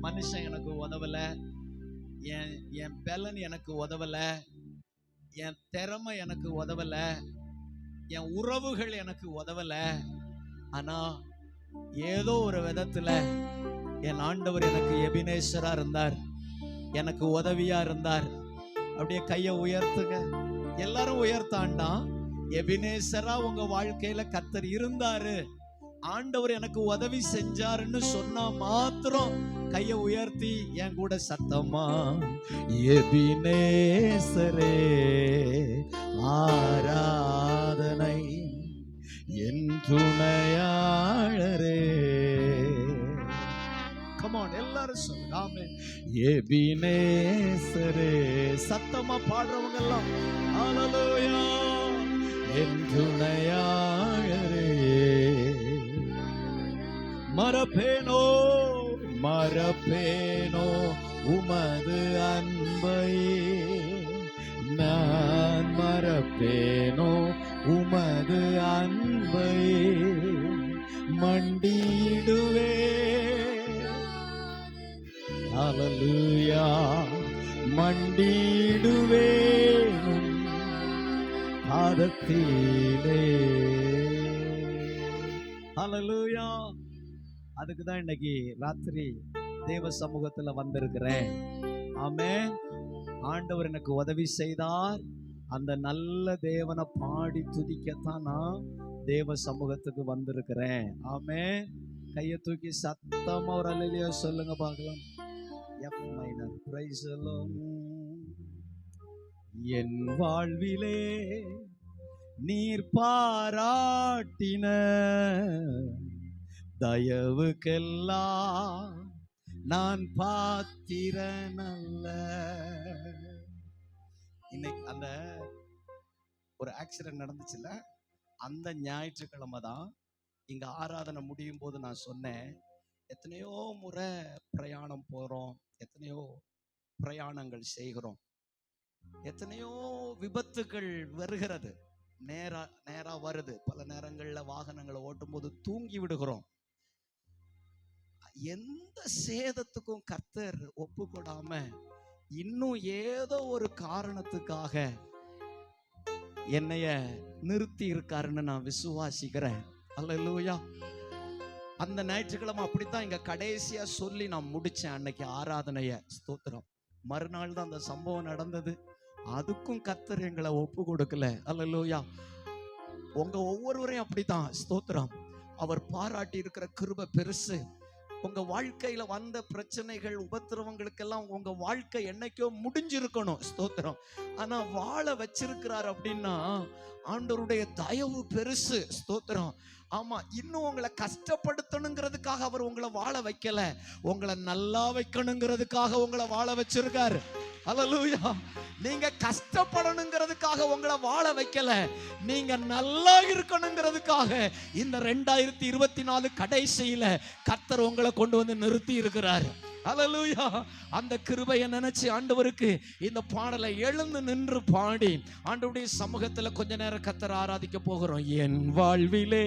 மனுஷன் எனக்கு உதவல, என் பலன் எனக்கு உதவல, என் திறமை எனக்கு உதவல, என் உறவுகள் எனக்கு உதவல, ஆனா ஏதோ ஒரு விதத்துல என் ஆண்டவர் எனக்கு எபினேசரா இருந்தார், எனக்கு உதவியா இருந்தார். அப்படியே கையை உயர்த்துங்க. எல்லாரும் உயர்த்தாண்டாம். எபினேசரா உங்க வாழ்க்கையில கர்த்தர் இருந்தாரு, ஆண்டவர் எனக்கு உதவி செஞ்சாருன்னு சொன்னா மாத்திரம் கையை உயர்த்தி என் கூட சத்தமா எபினேசரே ஆராதனை என் துணையாளரே. கமான் எல்லாரும் சொல்லுங்க ஆமென். எபினேசரே சத்தமா பாடுறவங்க எல்லாம் ஹalleluya. என் துணையாளரே மறப்பேனோ மறப்பேனோ உமது அன்பை, நான் மறப்பேனோ உமது அன்பை, மண்டிடுவே ஹalleluya மண்டிடுவே பாதத்திலே ஹalleluya. அதுக்கு தான் இன்னைக்கு ராத்திரி தேவ சமூகத்துல வந்திருக்கிறேன். ஆமென். ஆண்டவர் எனக்கு உதவி செய்தார். அந்த நல்ல தேவனை பாடி துதிக்கத்தான் நான் தேவ சமூகத்துக்கு வந்திருக்கிறேன். ஆமென். கையை தூக்கி சத்தமா ஒரு அல்லேலூயா சொல்லுங்க பார்க்கலாம். F minor praise the Lord. என் வாழ்விலே நீர் பாராட்டின தயவுக்கெல்லாம் நான் பாத்திரன் அல்ல. இன்னைக்கு அந்த ஒரு ஆக்சிடென்ட் நடந்துச்சுல்ல, அந்த ஞாயிற்றுக்கிழமை தான் இங்க ஆராதனை முடியும் போது நான் சொன்னேன், எத்தனையோ முறை பிரயாணம் போறோம், எத்தனையோ பிரயாணங்கள் செய்கிறோம், எத்தனையோ விபத்துகள் வருகிறது, நேரா வருது. பல நேரங்கள்ல வாகனங்களை ஓட்டும் போது தூங்கி விடுகிறோம். எந்த சேதத்துக்கும் கர்த்தர் ஒப்பு கொடாம இன்னும் ஏதோ ஒரு காரணத்துக்காக என்னைய நிறுத்தி இருக்காருன்னு நான் விசுவாசிக்கிறேன். அல்லேலூயா. அந்த ஞாயிற்றுக்கிழமை அப்படித்தான் இங்க கடைசியா சொல்லி நான் முடிச்சேன் அன்னைக்கு ஆராதனைய. ஸ்தோத்திரம். மறுநாள் தான் அந்த சம்பவம் நடந்தது. அதுக்கும் கர்த்தர் எங்களை ஒப்பு கொடுக்கல. அல்லேலூயா. உங்க ஒவ்வொருவரையும் அப்படித்தான். ஸ்தோத்திரம். அவர் பாராட்டி இருக்கிற கிருபை பெருசு. உங்க வாழ்க்கையில வந்த பிரச்சனைகள் உபத்திரவங்களுக்கெல்லாம் உங்க வாழ்க்கை என்னைக்கோ முடிஞ்சிருக்கணும். ஸ்தோத்திரம். ஆனா வாழ வச்சிருக்கிறார் அப்படின்னா ஆண்டவருடைய தயவு பெருசு. ஸ்தோத்திரம். ஆமா, இன்னும் உங்களை கஷ்டப்படுத்தணுங்கிறதுக்காக அவர் உங்களை வாழ வைக்கல, உங்களை நல்லா வைக்கணுங்கிறதுக்காக உங்களை வாழ வச்சிருக்காரு. ஹல்லேலூயா. நீங்க கஷ்டப்படணுங்கிறதுக்காக உங்களை வாழ வைக்கல, நீங்க நல்லா இருக்கணுங்கிறதுக்காக இந்த 2024 கடைசியில கர்த்தர் உங்களை கொண்டு வந்து நிறுத்தி இருக்கிறார். ஹல்லேலூயா. அந்த கிருபையை நினைச்சு ஆண்டவருக்கு இந்த பாடலை எழுந்து நின்று பாடி ஆண்டவருடைய சமூகத்துல கொஞ்ச நேரம் கர்த்தர் ஆராதிக்க போகிறோம். என் வாழ்விலே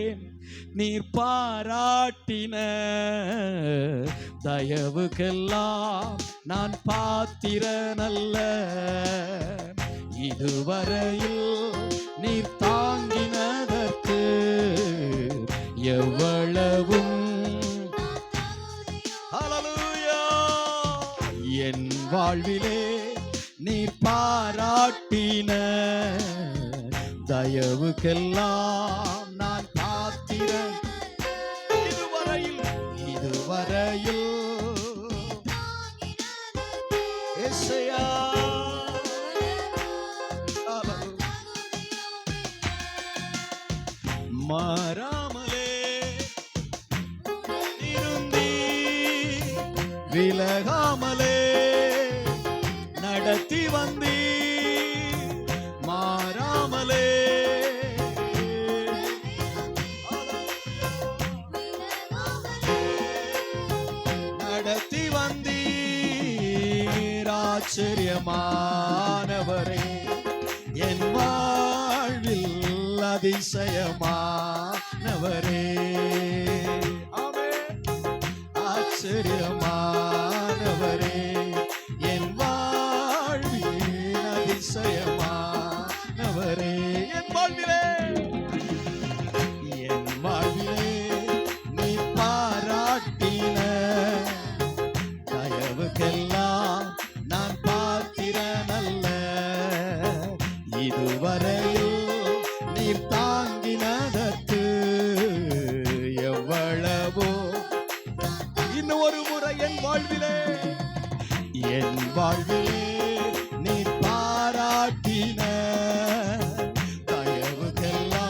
நீர் பாராட்டின தயவுக்கெல்லாம் நான் பாத்திரன் அல்ல, இதுவரையில் நீர் தாங்கினதற்கு எவ்வளவும். என் வாழ்விலே நீர் பாராட்டின தயவுக்கெல்லாம் நான் பாத்திரன், இதுவரையில் ஏசையா மாறாமலே இருந்தீ, விலகாமலே நடத்தி வந்தீ, மாறாமலே நடத்தி வந்தீர். ஆச்சரியமானவரே, என் வாழ்வில் அதிசயமானவரே. ஆமென். ஆச்சரியமானவரே, என் வாழ்வில் அதிசயமானவரே. என் வாழ்விலே நீ பாராட்டின தயவுக்கெல்லாம் நான் பாத்திரன் அல்ல, இதுவரையில் நீர் தாங்கினதற்கு எவ்வளவோ. இன்னும் ஒரு முறை என் வாழ்விலே நீர் பாராட்டின தயவுக்கெல்லாம்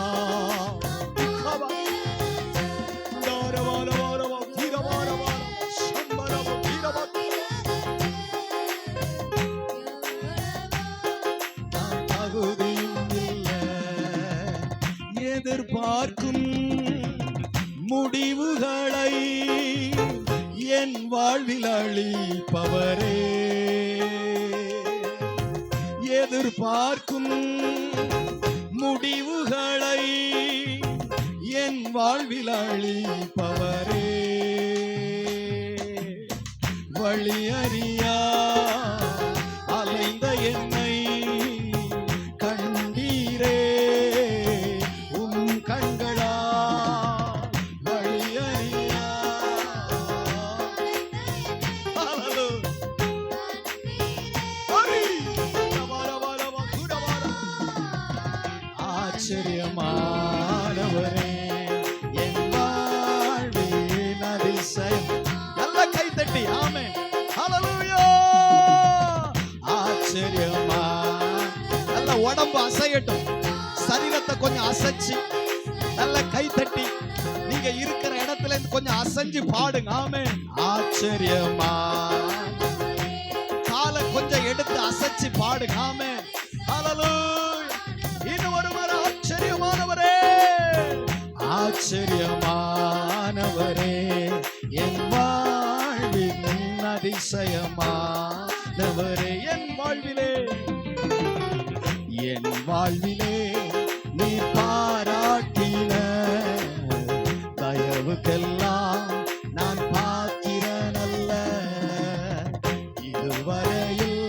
எதிர்பார்க்கும் முடிவுகளை என் வாழ்வில் அளிப்பவரே, எதிர்பார்க்கும் முடிவுகளை என் வாழ்வில் அளிப்பவரே, வழி அறியா அலைந்த என்னை கண்டீரே, உம் கண்களா வழி அறியா ஆச்சரியமானவரே, என் வாழ்வின் அதிசயம். நல்ல கைத்தட்டி ஆமென், ஹல்லேலூயா. ஆச்சரியமா. நல்ல உடம்பு அசையட்டும், சரீரத்தை கொஞ்சம் அசைச்சு நல்ல கைத்தட்டி நீங்க இருக்கிற இடத்துல இருந்து கொஞ்சம் அசைஞ்சு பாடுங்க. ஆமென். ஆச்சரியமா. காலை கொஞ்சம் எடுத்து அசைச்சு பாடுங்க. ஆமென், ஹல்லேலூயா. இன்னும் ஒரு முறை ஆச்சரியமானவரே, ஆச்சரியமானவரே, என் வாழ்வின் அதிசயமானவரே, என் வாழ்விலே, என் வாழ்விலே நீ பாராட்டின தயவுக்கெல்லாம் நான் பாத்திரனல்ல, இதுவரையில்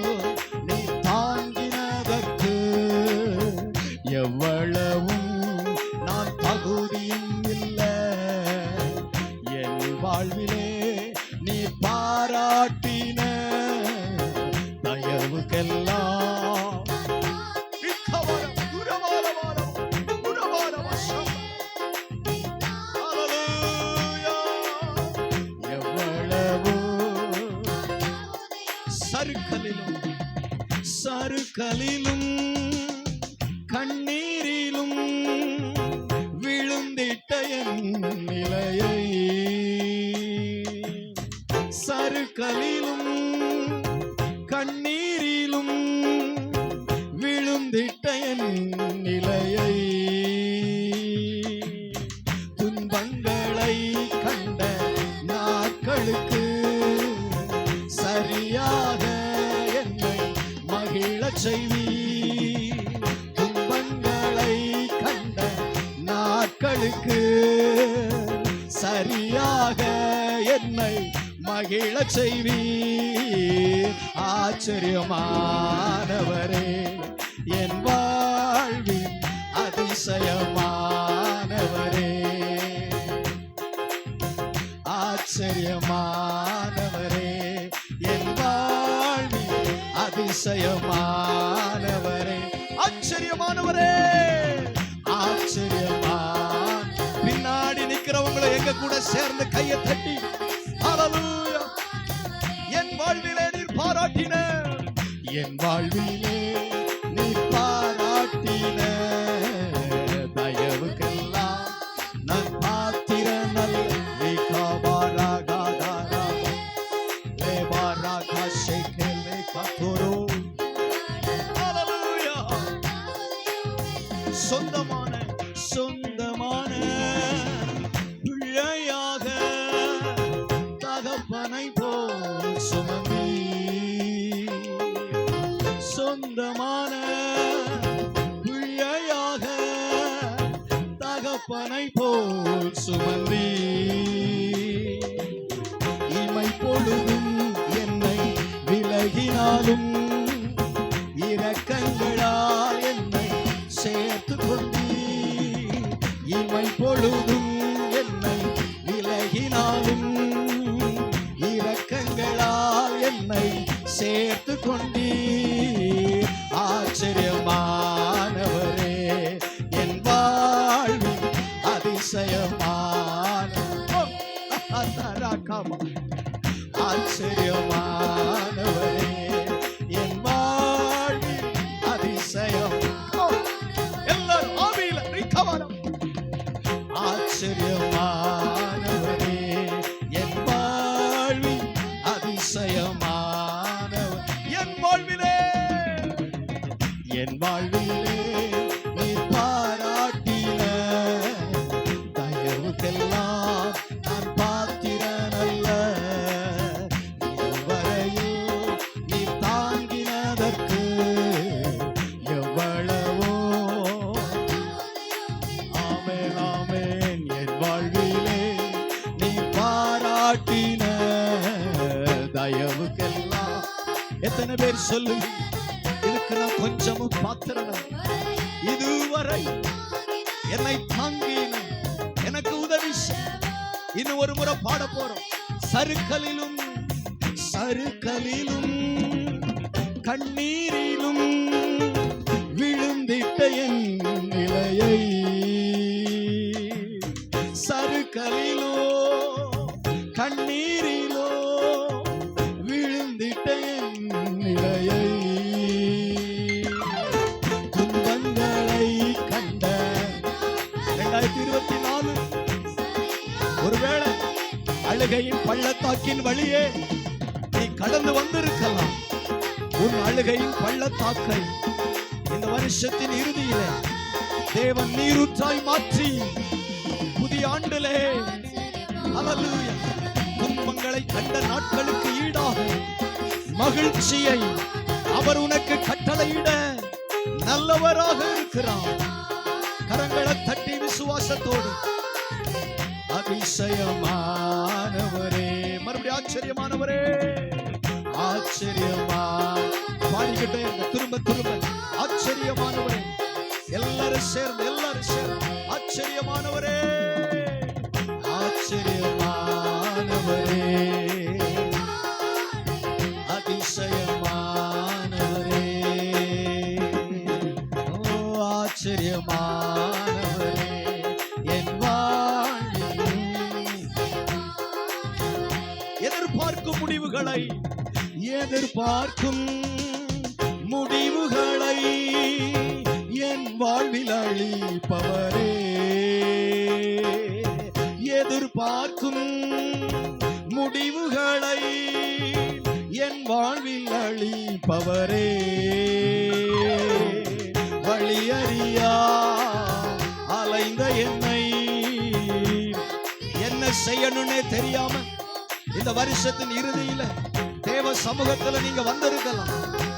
நீ தாங்கினதற்கு எவ்வளவும் நான் தகுதியும் இல்லை. என் வாழ்விலே நீ பாராட்டின தயவுக்கெல்லாம் சறுக்கலிலும் கண்ணீரிலும் விழுந்திட்ட என் நிலையை, சறுக்கலிலும் கண்ணீரிலும் விழுந்திட்ட என் நிலையை, துன்பங்களை கண்ட நாட்களுக்கு சரியாக என்னை மகிழச் செய்வி, துன்பங்களை கண்ட நாட்களுக்கு சரியாக என்னை மகிழச் செய்வி. ஆச்சரியமானவரே, என் வாழ்வின் அதிசயமானவரே, ஆச்சரியமானவரே, என் வாழ்வின் அதிசயமானவரே, ஆச்சரியமானவரே, ஆச்சரியமான. பின்னாடி நிக்கிறவங்களை எங்க கூட சேர்ந்து கையை தட்டி ஹல்லேலூயா. என் வாழ்விலே நீர் பாராட்டின, என் வாழ்விலே நீர் பாராட்டின தயவுக்கெல்லாம் நான் பாத்திரனல்ல. சொந்தமான சொந்தமான பிள்ளையாக தகப்பனை போல் சுமந்தி, சொந்தமான பிள்ளையாக தகப்பனை போல் சுமந்தி, இமை பொழுதும் என்னை விலகினாலும் இரக்கங்களால் என்னை சேர்த்து கொண்டு, இமை பொழுதும் என்னை விலகினாலும் இரக்கங்களால் என்னை சேர்த்து கொண்டு. ஆச்சரியமானவரே, என் வாழ்வின் அதிசயமான, ஆச்சரியமானவரே, என் வாழ்வின் அதிசயம். எல்லாரும் ஆவியில ரிகவரம். ஆச்சரியமானவரே, என் வாழ்வின் அதிசயமானவர், என் வாழ்விலே, என் வாழ்விலே நீ பாராட்டின நாட்களுக்கெல்லாம். எத்தனை பேர் சொல்லுங்க, இதுக்கு நான் கொஞ்சமும் பாத்திரம், இதுவரை என்னை தாங்கின, எனக்கு உதவி செய். இன்னும் ஒரு முறை பாட போறோம். சறுக்கலிலும் சறுக்கலிலும் கண்ணீரிலும் விழுந்திட்ட என் நிலையை, சறுக்கலிலோ கண்ணீரிலோ விழுந்திட்ட என் நிலையை, துன்பங்களை கண்ட 2024 ஒருவேளை அழுகையின் பள்ளத்தாக்கின் வழியே நீ கடந்து வந்திருக்கலாம். உன் அழுகையின் பள்ளத்தாக்கை இந்த வருஷத்தின் இறுதியிலே தேவன் நீரூற்றாய் மாற்றி புதிய ஆண்டிலே ஹல்லேலூயா துன்பங்களை கண்ட நாட்களுக்கு ஈடாக மகிழ்ச்சியை அவர் உனக்கு கட்டளையிட நல்லவராக இருக்கிறார். கரங்களை தட்டி விசுவாசத்தோடு அதிசயமானவரே, மறுபடியும் ஆச்சரியமானவரே, ஆச்சரியமா பாடிக்கிட்டே திரும்ப திரும்ப ஆச்சரியமானவரே, எல்லாரும் சேர்ந்து ஆச்சரியமானவரே, ஆச்சரியமானவரே, அதிசயமானவரே, ஓ ஆச்சரியமானவரே, என் வாழ்வில் எதிர்பார்க்கும் முடிவுகளை என் வாழ்வில் அளிப்பவரே, எதிர்பார்க்கும் முடிவுகளை என் வாழ்வில் அளிப்பவரே, வழியறியா அலைந்த என்னை என்ன செய்யணும்னே தெரியாம இந்த வருஷத்தின் இறுதியில தேவ சமூகத்துல நீங்க வந்திருக்கலாம்.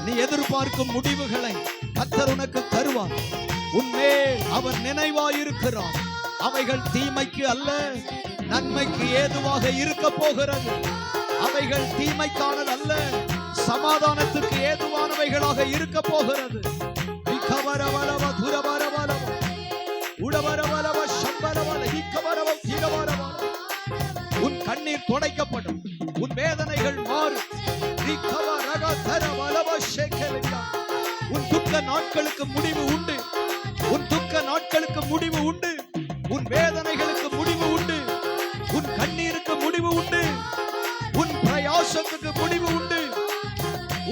நீ எதிர்பார்க்கும் முடிவுகளை கர்த்தர் உனக்கு தருவார். உன்மேல் அவர் நினைவாயிருக்கிறார். அவைகள் தீமைக்கு அல்ல, நன்மைக்கு ஏதுவாக இருக்க போகிறது. அவைகள் தீமைக்கானது அல்ல, சமாதானத்துக்கு ஏதுவானவைகளாக இருக்க போகிறது. உன் கண்ணீர் துடைக்கப்படும், உன் வேதனைகள் மாறும். உன் துக்க நாட்களுக்கு முடிவு உண்டு, உன் துக்க நாட்களுக்கு முடிவு உண்டு, உன் வேதனைகளுக்கு முடிவு உண்டு, உன் கண்ணீருக்கு முடிவு உண்டு, உன் பிரயாசத்துக்கு முடிவு உண்டு.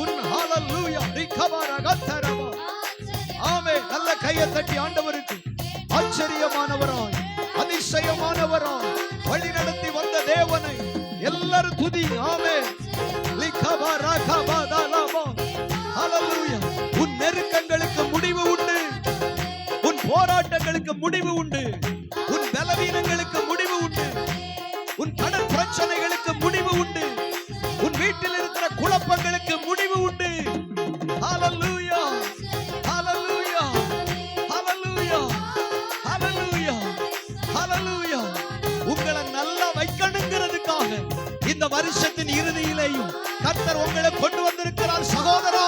உன் ஹல்லேலூயா ரிகவரகதரவா. ஆமென். நல்ல கையை தட்டி ஆண்டவருக்கு ஆச்சரியமானவராய் அதிசயமானவராய் வழி நடத்தி வந்த தேவனை எல்லாரும் துதி. ஆமென். ஹல்லேலூயா. உன் நெருக்கங்களுக்கு முடிவு உண்டு, உன் போராட்டங்களுக்கு முடிவு உண்டு, உன் பலவீனங்களுக்கு முடிவு உண்டு, உன் கடன் பிரச்சனைகளுக்கு முடிவு உண்டு, உன் வீட்டில் இருக்கிற குழப்பங்களுக்கு முடிவு உண்டு. ஹல்லேலூயா ஹல்லேலூயா ஹல்லேலூயா ஹல்லேலூயா ஹல்லேலூயா. உங்களை நல்லா வைக்கணுங்கிறதுக்காக இந்த வருஷத்தின் இறுதியிலேயும் கர்த்தர் உங்களை கொண்டு வந்திருக்கிறார். சகோதரா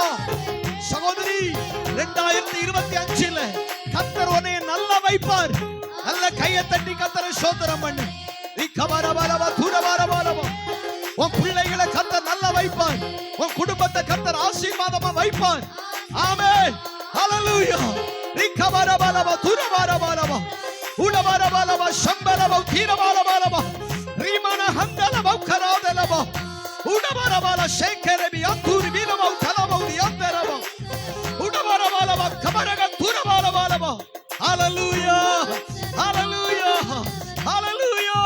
சகோதரி, 2025 கர்த்தர் உன்னை நல்லா வைப்பார். நல்ல கையை தட்டி கர்த்தரை ஸ்தோத்திரம் பண்ணு. உன் பிள்ளைகளை கர்த்தர் நல்லா வைப்பார். உன் குடும்பத்தை கர்த்தர் ஆசீர்வாதமா வைப்பார். ஆமென். ஹல்லேலூயா. ரிகவரபலவ துரவரபலவ உலவரபலவ சம்பலவ தீரவரபலவ ரிமன ஹந்தலவ கராதலவ உடவரபல ஷேக்கரபி அந்தூரி விலவ தலவ தியந்தரவ உடவரபலவ கபரக துரவரபலவ. ஹல்லேலூயா ஹல்லேலூயா ஹல்லேலூயா.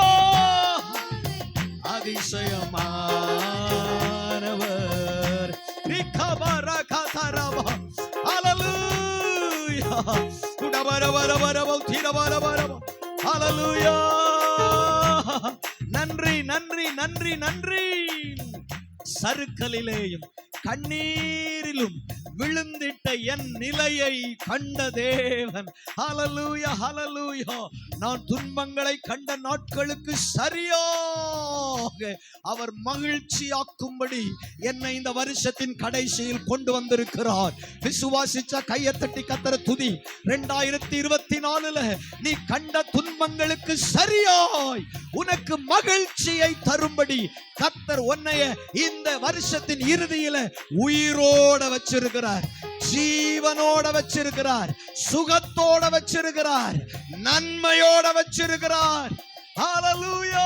அதிசயமானவர் ரிகவரகதரவ. ஹல்லேலூயா. உடவரவரவரவ தீரவரவரவ. ஹல்லேலூயா. நன்றி நன்றி நன்றி நன்றி. சறுக்கலிலேயும் கண்ணீரிலும் விழுந்திட்ட என் நிலையை கண்ட தேவன். ஹல்லேலூயா, ஹல்லேலூயா. நான் துன்பங்களை கண்ட நாட்களுக்கு சரியாக அவர் மகிழ்ச்சியாக்கும்படி என்னை இந்த வருஷத்தின் கடைசியில் கொண்டு வந்திருக்கிறார். விசுவாசிச்ச கையை தட்டி கர்த்தரை துதி. 2024 நீ கண்ட துன்பங்களுக்கு சரியாய் உனக்கு மகிழ்ச்சியை தரும்படி கர்த்தர் உன்னைய இந்த வருஷத்தின் இறுதியில உயிரோட வச்சிருக்கிறார், ஜீவனோட வச்சிருக்கிறார், சுகத்தோட வச்சிருக்கிறார், நன்மையோட வச்சிருக்கிறார். ஹல்லேலூயா.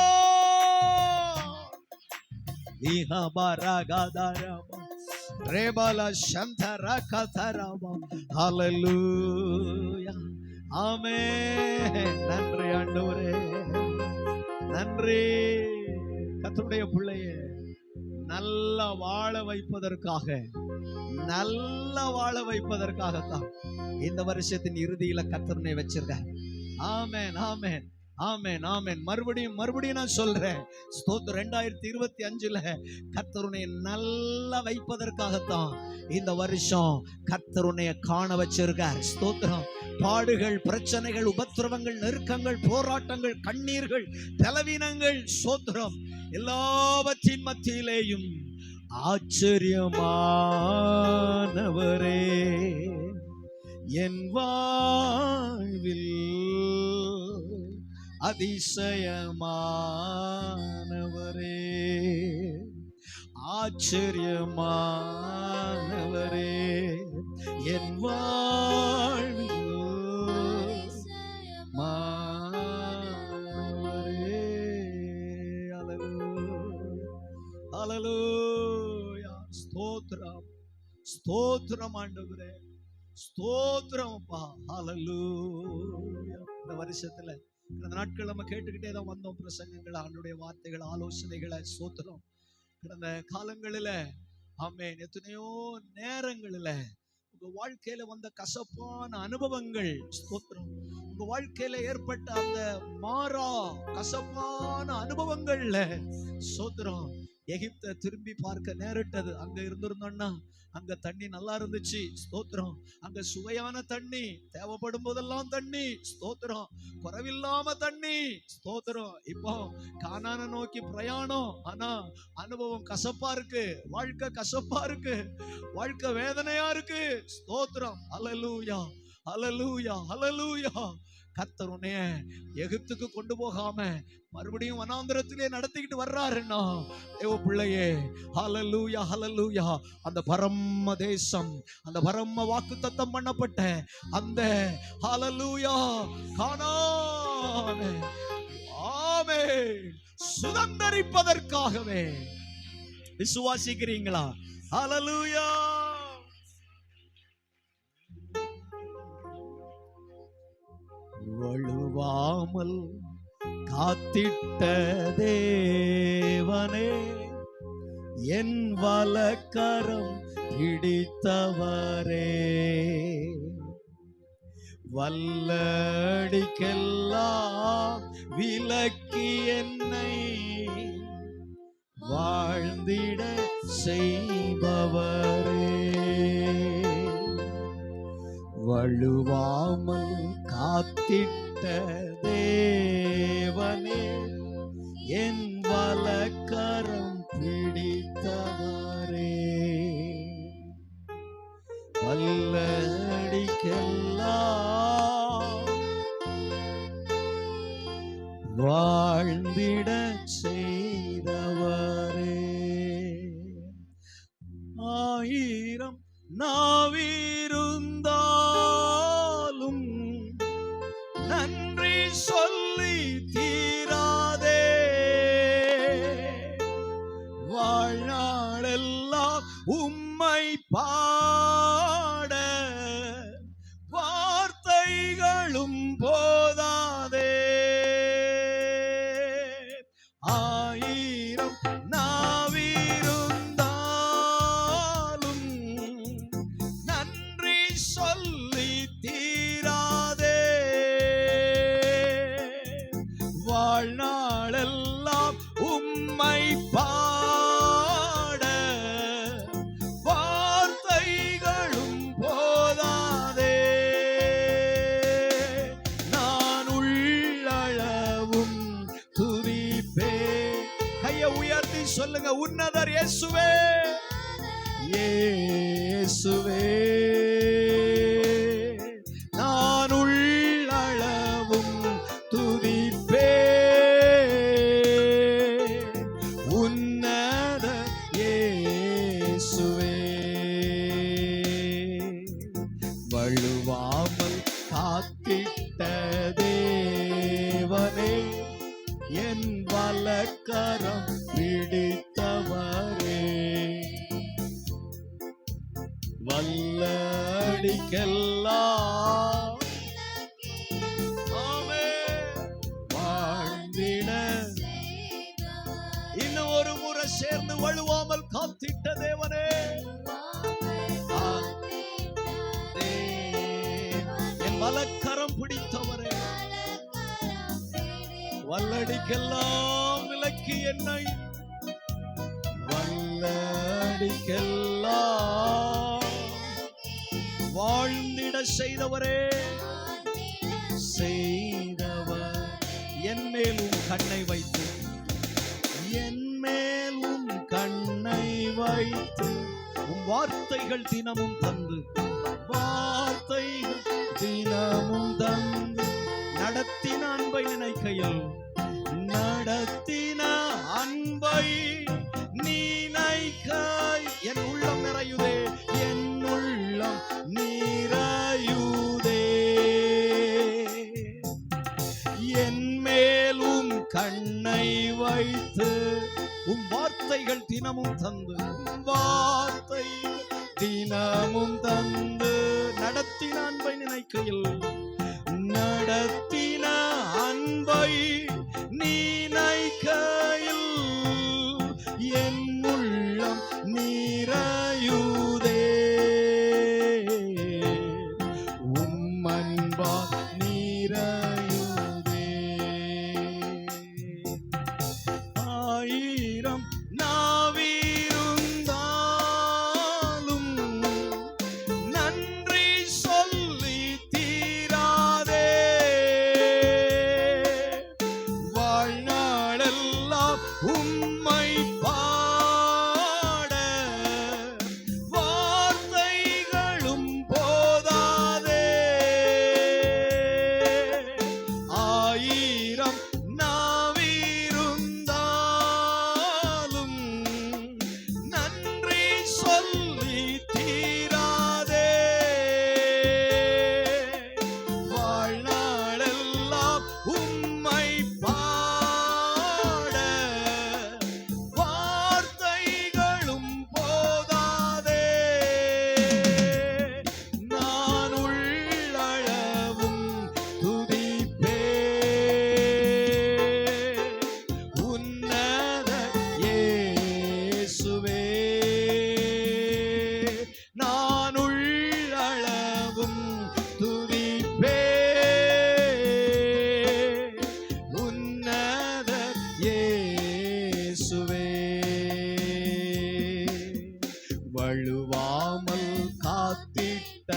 ஹல்லேலூயா. ஆமென். நன்றி ஆண்டவரே, நன்றி. கர்த்தருடைய பிள்ளையே, நல்ல வாழ வைப்பதற்காக, நல்ல வாழ வைப்பதற்காகத்தான் இந்த வருஷத்தின் இறுதியில கர்த்தர் வச்சிருக்கார். ஆமென், ஆமென், ஆமென், ஆமென். மறுபடியும் நான் சொல்றேன், ஸ்தோத்திரம். 2025 கர்த்தருனை நல்லா வைப்பதற்காகத்தான் இந்த வருஷம் கர்த்தருனை காண வச்சிருக்கார். ஸ்தோத்திரம். பாடுகள், பிரச்சனைகள், உபத்திரவங்கள், நெருக்கங்கள், போராட்டங்கள், கண்ணீர்கள், பலவீனங்கள், ஸ்தோத்திரம், எல்லாவற்றின் மத்தியிலேயும் ஆச்சரியமானவரே என் வாழ்வில் அதிசயமானவரே, ஆச்சரியமானவரே என் வாழ்வில் மானவரே. ஹல்லேலூயா. ஸ்தோத்திரம், ஸ்தோத்திரம் ஆண்டவரே, ஸ்தோத்திரம் அப்பா. ஹல்லேலூயா. இந்த வருஷத்துல கடந்த நாட்கள் நம்ம கேட்டுக்கிட்டே தான் வந்தோம் பிரசங்கங்கள், ஆண்டவருடைய வார்த்தைகள், ஆலோசனைகளை. ஸ்தோத்திரம். கடந்த காலங்களில ஆமென், எத்தனையோ நேரங்களில உங்க வாழ்க்கையில வந்த கசப்பான அனுபவங்கள், ஸ்தோத்திரம், உங்க வாழ்க்கையில ஏற்பட்ட அந்த மாறா கசப்பான அனுபவங்கள்ல, ஸ்தோத்திரம், எகிப்தை திரும்பி பார்க்க நேரிட்டது. அங்க இருந்திருந்தோம்னா அங்க தண்ணி நல்லா இருந்துச்சு. ஸ்தோத்திரம். அங்க சுவையான தண்ணி, தேவைப்படும் போதெல்லாம் தண்ணி. ஸ்தோத்திரம். குறைவில்லாம தண்ணி. ஸ்தோத்திரம். இப்போ கானான நோக்கி பிரயாணம். ஆனா அனுபவம் கசப்பா இருக்கு, வாழ்க்கை கசப்பா இருக்கு, வாழ்க்கை வேதனையா இருக்கு. ஸ்தோத்திரம். ஹல்லேலூயா, ஹல்லேலூயா, ஹல்லேலூயா. கர்த்தர் உன்னைய எகிப்துக்கு கொண்டு போகாம மறுபடியும் வனாந்திரத்திலே நடத்திக்கிட்டு வர்றாருன்னா தேவ பிள்ளையே, ஹல்லேலூயா, ஹல்லேலூயா. அந்த பரம தேசம், அந்த பரம வாக்குத்தத்தம் பண்ணப்பட்ட அந்த ஹல்லேலூயா கானான் ஆமென் சுதந்தரிப்பதற்காகவே விசுவாசிக்கிறீங்களா? ஹல்லேலூயா. வழுவாமல் காத்திட்ட தேவனே, என் வலக்கரம் பிடித்தவரே, வல்லடிக்கெல்லாம் விலக்கி என்னை வாழ்ந்திட செய்பவரே, வழுவாமல் காத்திட்ட தேவனே, என் வலக்கரம் பிடித்தவரே, வல்லடிக்கெல்லாம் வாழ்ந்திட செய்தவரே. ஆயிரம் நாவிருந்தாலும் நன்றி சொல்லி தீராதே, வாழ்நாளெல்லாம் உம்மை பாட வார்த்தைகளும் போதாதே. ஆயிரம் நாவிருந்தாலும் நன்றி சொல்லி தீராதே, வாழ்நாளெல்லாம் உம்மை பாட வார்த்தைகளும் இயேசுவே நான் உள்ளளவும் துதிப்பே உன்னத இயேசுவே வழுவாமல் காத்திட்ட தேவனே என் வலக்கரம் பிடித்தவரே வல்லடிக்கெல்லாம் வாழ்ந்திட இன்னும் ஒரு முறை சேர்ந்து வழுவாமல் காத்திட்ட தேவனே என் வலக்கரம் பிடித்தவரே வல்லடிக்கெல்லாம் விலக்கி என்னை வல்லடிக்கெல்லாம் வாழ்ந்திட செய்தவரே செய்தவர் என் மேலும் கண்ணை வைத்து என் மேலும் கண்ணை வைத்து உம் வார்த்தைகள் தினமும் தந்து வார்த்தைகள் தினமும் தந்து நடத்தின அன்பை நினைக்கையில் நடத்தின அன்பை நினைக்காய் என் உள்ளம் நிறையுதே என் உள்ளம் நிறையுதே என் மேலும் கண்ணை வைத்து உம் வார்த்தைகள் தினமும் தந்து வார்த்தை தினமும் தந்து நடத்தின அன்பை நினைக்கையில் நடத்தின அன்பை நினைக்கையில் என் உள்ளம் நிறையுதே உம் அன்பா நிறையுதே ஆயிரம் நாவிருந்தாலும் நன்றி சொல்லி தீராதே வாழ்நாளெல்லாம் உம்மை பாட வார்த்தைகளும் போதாதே ஆயிரம் நாவிருந்தாலும் நன்றி சொல்லி தீராதே வாழ்நாளெல்லாம் உம்மை பாட வார்த்தைகளும் போதாதே நான் உள்ளளவும் துதிப்பே உன்னத இயேசுவே நான் உள்ளளவும் துதிப்பே உன்னத இயேசுவே வழுவாமல் காத்திட்ட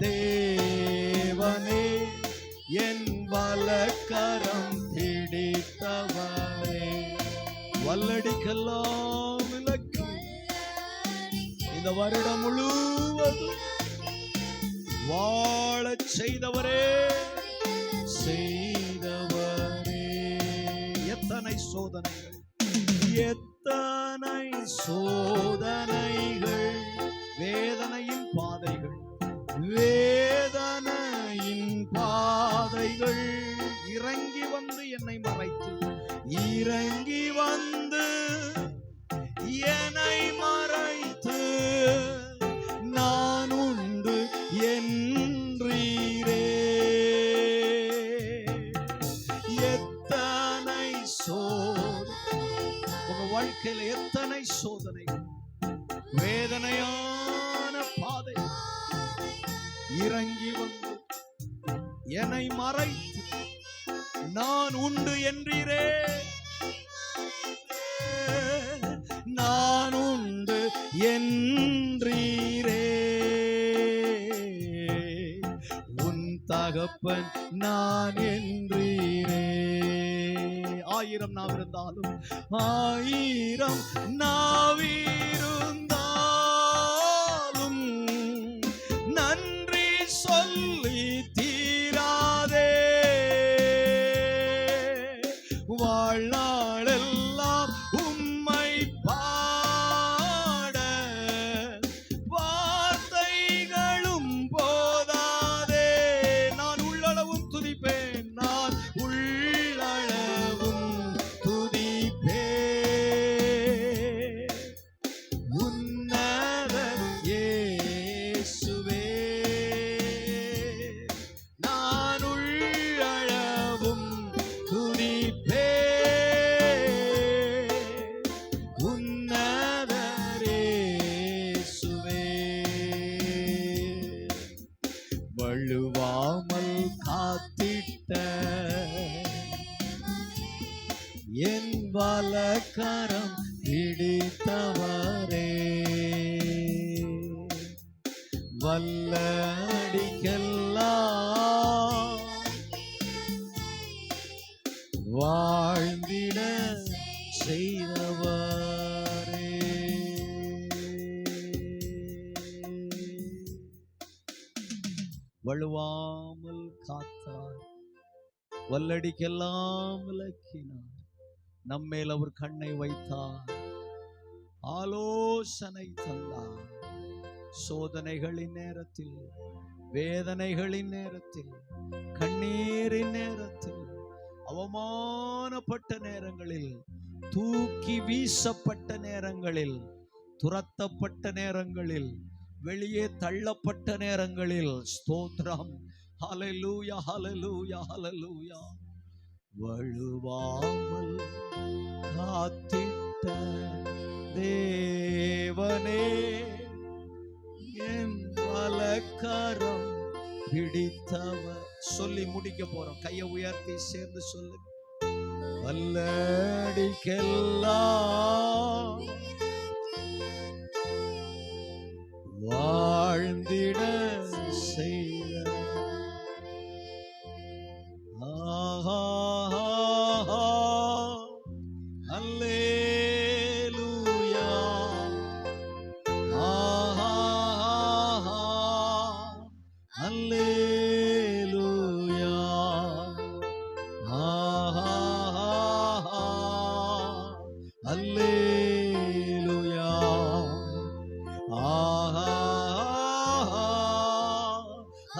தேவனே என் வலக்கரம் பிடித்தவரே வல்லடிக்கெல்லாம் விலக்கி இந்த வருடம் முழுவதும் வாழச் செய்தவரே செய்தவரே எத்தனை சோதனைகள் எத்தனை சோதனைகள் வேதனையின் பாதைகள் வேதனையின் பாதைகள் இறங்கி வந்து என்னை மறைத்து இறங்கி வந்து என்னை மறைத்து நான் உண்டு என்றீரே எத்தனை உங்க வாழ்க்கையில எத்தனை சோதனைகள் வேதனையான பாதை இறங்கி வந்து என்னை மறைத்து நான் உண்டு என்றீரே நான் உண்டு என்றீரே உன் தகப்பன் நான் என்றீரே ஆயிரம் நாவிருந்தாலும் ஆயிரம் நாவிருந்தாலும் வல்லடிக்கெல்லாம் வாழ்ந்திட செய்தவரே. வழுவாமல் காத்தார், வல்லடிக்கெல்லாம் விலக்கினார், நம்மேல் அவர் கண்ணை வைத்தார், ஆலோசனை தந்தார். சோதனைகளின் நேரத்தில், வேதனைகளின் நேரத்தில், கண்ணீரின் நேரத்தில், அவமானப்பட்ட நேரங்களில், தூக்கி வீசப்பட்ட நேரங்களில், துரத்தப்பட்ட நேரங்களில், வெளியே தள்ளப்பட்ட நேரங்களில், ஸ்தோத்திரம், ஹல்லேலூயா ஹல்லேலூயா ஹல்லேலூயா. வழுவாமல் காத்திட்ட தேவனே, என் வலக்கரம் பிடித்தவர். சொல்லி முடிக்க போறோம். கையை உயர்த்தி சேர்ந்து சொல்லு. வல்லடிக்கெல்லாம் வாழ்ந்திட செய்த அல்லேலூயா அல்லேலூயா அல்லேலூயா அல்லேலூயா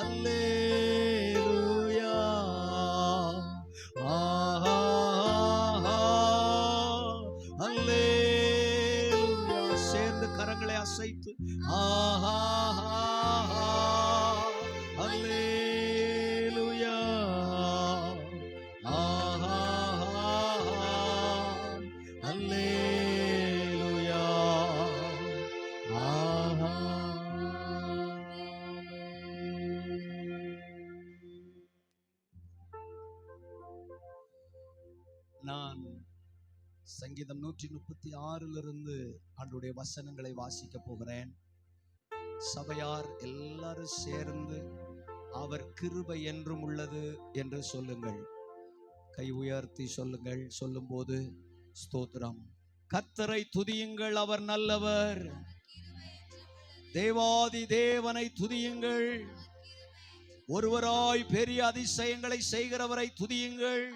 அல்லேலூயா. சேர்ந்து கரங்களை அசைத்து அல்லேலூயா அல்லேலூயா. நான் சங்கீதம் 136 ஆண்டுடைய வசனங்களை வாசிக்க போகிறேன். சபையார் எல்லாரும் சேர்ந்து அவர் கிருபை என்றும் உள்ளது என்று சொல்லுங்கள். கை உயர்த்தி சொல்லுங்கள். சொல்லும்போது ஸ்தோத்திரம். கர்த்தரை துதியுங்கள், அவர் நல்லவர். தேவாதி தேவனை துதியுங்கள். ஒருவராய் பெரிய அதிசயங்களை செய்கிறவரை துதியுங்கள்.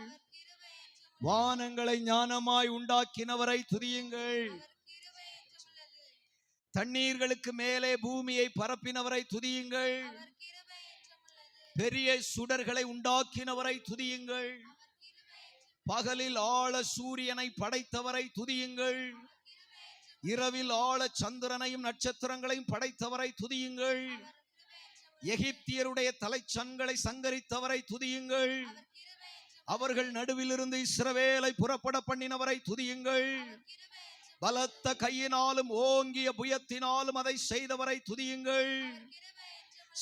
வானங்களை ஞானமாய் உண்டாக்கினவரை துதியுங்கள். தண்ணீர்களுக்கு மேலே பூமியை பரப்பினவரை துதியுங்கள். பெரிய சுடர்களை உண்டாக்கினவரை துதியுங்கள். பகலில் ஆழ சூரியனை படைத்தவரை துதியுங்கள். இரவில் ஆழ சந்திரனையும் நட்சத்திரங்களையும் படைத்தவரை துதியுங்கள். எகிப்தியருடைய தலைச்சன்களை சங்கரித்தவரை துதியுங்கள். அவர்கள் நடுவிலிருந்து இஸ்ரவேலை புறப்பட பண்ணினவரை துதியுங்கள். பலத்த கையினாலும் ஓங்கிய புயத்தினாலும் அதை செய்தவரை துதியுங்கள்.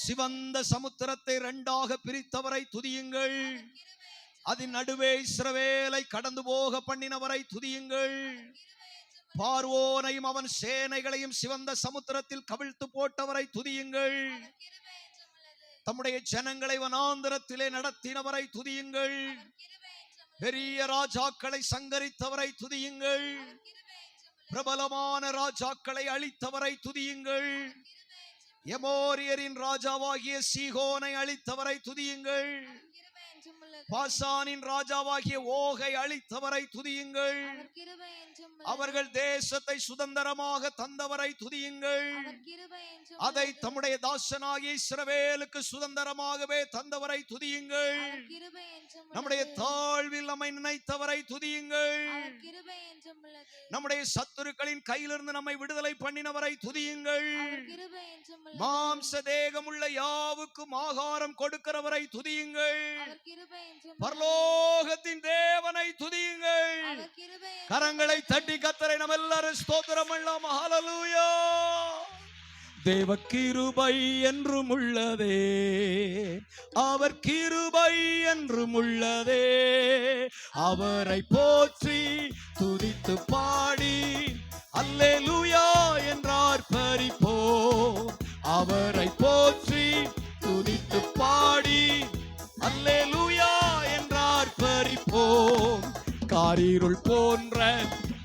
சிவந்த சமுத்திரத்தை இரண்டாக பிரித்தவரை துதியுங்கள். அதன் நடுவே இஸ்ரவேலை கடந்து போக பண்ணினவரை துதியுங்கள். பார்வோனையும் அவன் சேனைகளையும் சிவந்த சமுத்திரத்தில் கவிழ்த்து போட்டவரை துதியுங்கள். தம்முடைய ஜனங்களை வனாந்தரத்திலே நடத்தினவரை துதியுங்கள். பெரிய ராஜாக்களை சங்கரித்தவரை துதியுங்கள். பிரபலமான ராஜாக்களை அழித்தவரை துதியுங்கள். எமோரியரின் ராஜாவாகிய சீகோனை அழித்தவரை துதியுங்கள். பாசானின் ராஜாவாகிய ஓகை அழித்தவரை துதியுங்கள். அவர்கள் தேசத்தை சுதந்திரமாக தந்தவரை துதியுங்கள். அதை தம்முடைய தாசனாகிய இஸ்ரவேலுக்கு சுதந்திரமாகவே தந்தவரை துதியுங்கள். நம்முடைய தாழ்வில் நம்மை நினைத்தவரை துதியுங்கள். நம்முடைய சத்துருக்களின் கையிலிருந்து நம்மை விடுதலை பண்ணினவரை துதியுங்கள். மாம்ச தேகமுள்ள யாவுக்கும் ஆகாரம் கொடுக்கிறவரை துதியுங்கள். பரலோகத்தின் தேவனை துதியுங்கள். கரங்களை தட்டி கர்த்தரை நாம் எல்லாரும் ஸ்தோத்திரம் பண்ணலாம். ஹல்லேலூயா. தேவ கிருபை என்றும் உள்ளதே, அவர் கிருபை என்றும் உள்ளதே. அவரை போற்றி துதித்து பாடி அல்லேலூயா என்றார் பரிப்போம். அவரை போற்றி காரிருள் போன்ற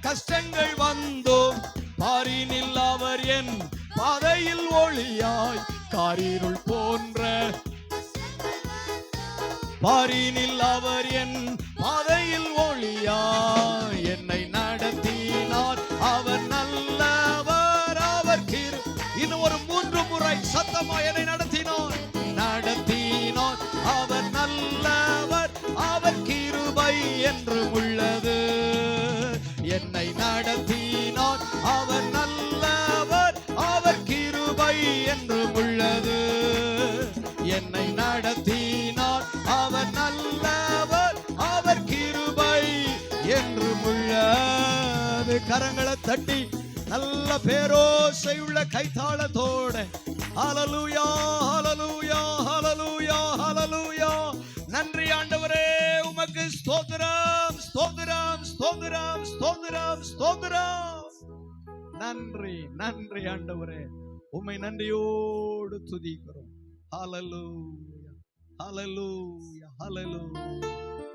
கஷ்டங்கள் வந்தோம், பாரினில் அவர் என் பாதையில் ஒளியாய். காரிருள் போன்ற பாரினில் அவர் என் பாதையில் ஒளியாய். என்னை நடத்தினார் அவர் நல்லவர், அவர் கிரு. இன்னும் ஒரு 3 முறை சத்தமா என்னை நடத்தினார், நடத்தினார் அவர் நல்லவர், அவர் கிருபை என்றும் உள்ளது. என்னை நடத்தினார் அவர் நல்லவர், அவர் கிருபை என்றும் உள்ளது. என்னை நடத்தினார் அவர் நல்லவர், அவர் கிருபை என்றும் உள்ளது. கரங்களை தட்டி நல்ல பேரோசை உள்ள கைத்தாளத்தோட ஹல்லேலூயா ஹல்லேலூயா ஹல்லேலூயா ஹல்லேலூயா. நன்றி ஆண்டவரே, உமக்கு ஸ்தோத்திரம் ஸ்தோத்திரம் ஸ்தோத்திரம் ஸ்தோத்திரம் ஸ்தோத்திரம். நன்றி நன்றி ஆண்டவரே, உம்மை நன்றியோடு துதிக்கிறோம். ஹல்லேலூயா ஹல்லேலூயா ஹல்லேலூயா.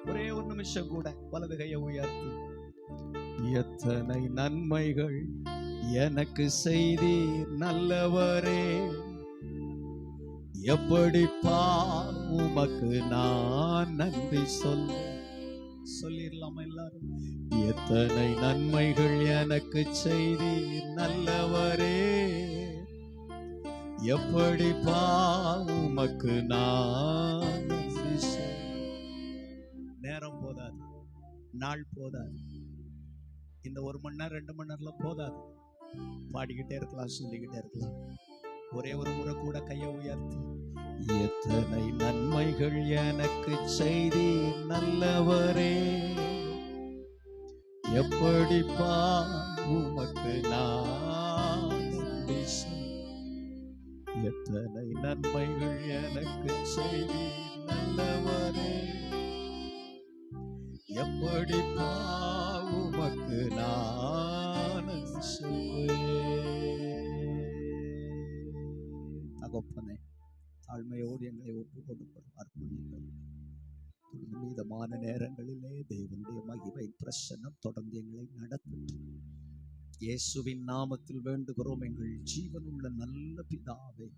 ஒரே ஒரு நிமிஷம் கூட வலது கையை உயர்த்தி, எத்தனை நன்மைகள் எனக்கு செய்தீர் நல்லவரே, எப்படிப்பா உமக்கு நான் நன்றி சொல்லிடலாமா எல்லாரும்? எத்தனை நன்மைகள் எனக்கு செய்தீர் நல்லவரே, எப்படிப்பா உமக்கு நான் நன்றி நேரம் போதாது, நாள் போதாது, இந்த 1 மணி நேரம் 2 மணி நேரம்லாம் போதாது. பாடிக்கிட்டே இருக்கலாம், சொல்லிக்கிட்டே இருக்கலாம். ஒரே ஒரு முறை கூட கையை உயர்த்தி, எத்தனை நன்மைகள் எனக்கு செய்தீர் நல்லவரே, எப்படிப்பா உமக்கு நான் நன்றி எத்தனை நன்மைகள் எனக்கு செய்தீர் நல்லவரே, எப்படிப்பா உமக்கு நான் தகப்பனே, தாழ்மையோடு எங்களை ஒப்பு கொடுக்கிறோம், அர்ப்பணிக்கிறோம். மீதமான நேரங்களிலே தேவனுடைய மகிமை பிரசன்னம் தொடர்ந்து எங்களை நடத்தும். இயேசுவின் நாமத்தில் வேண்டுகிறோம் எங்கள் ஜீவனுள்ள நல்ல பிதாவே,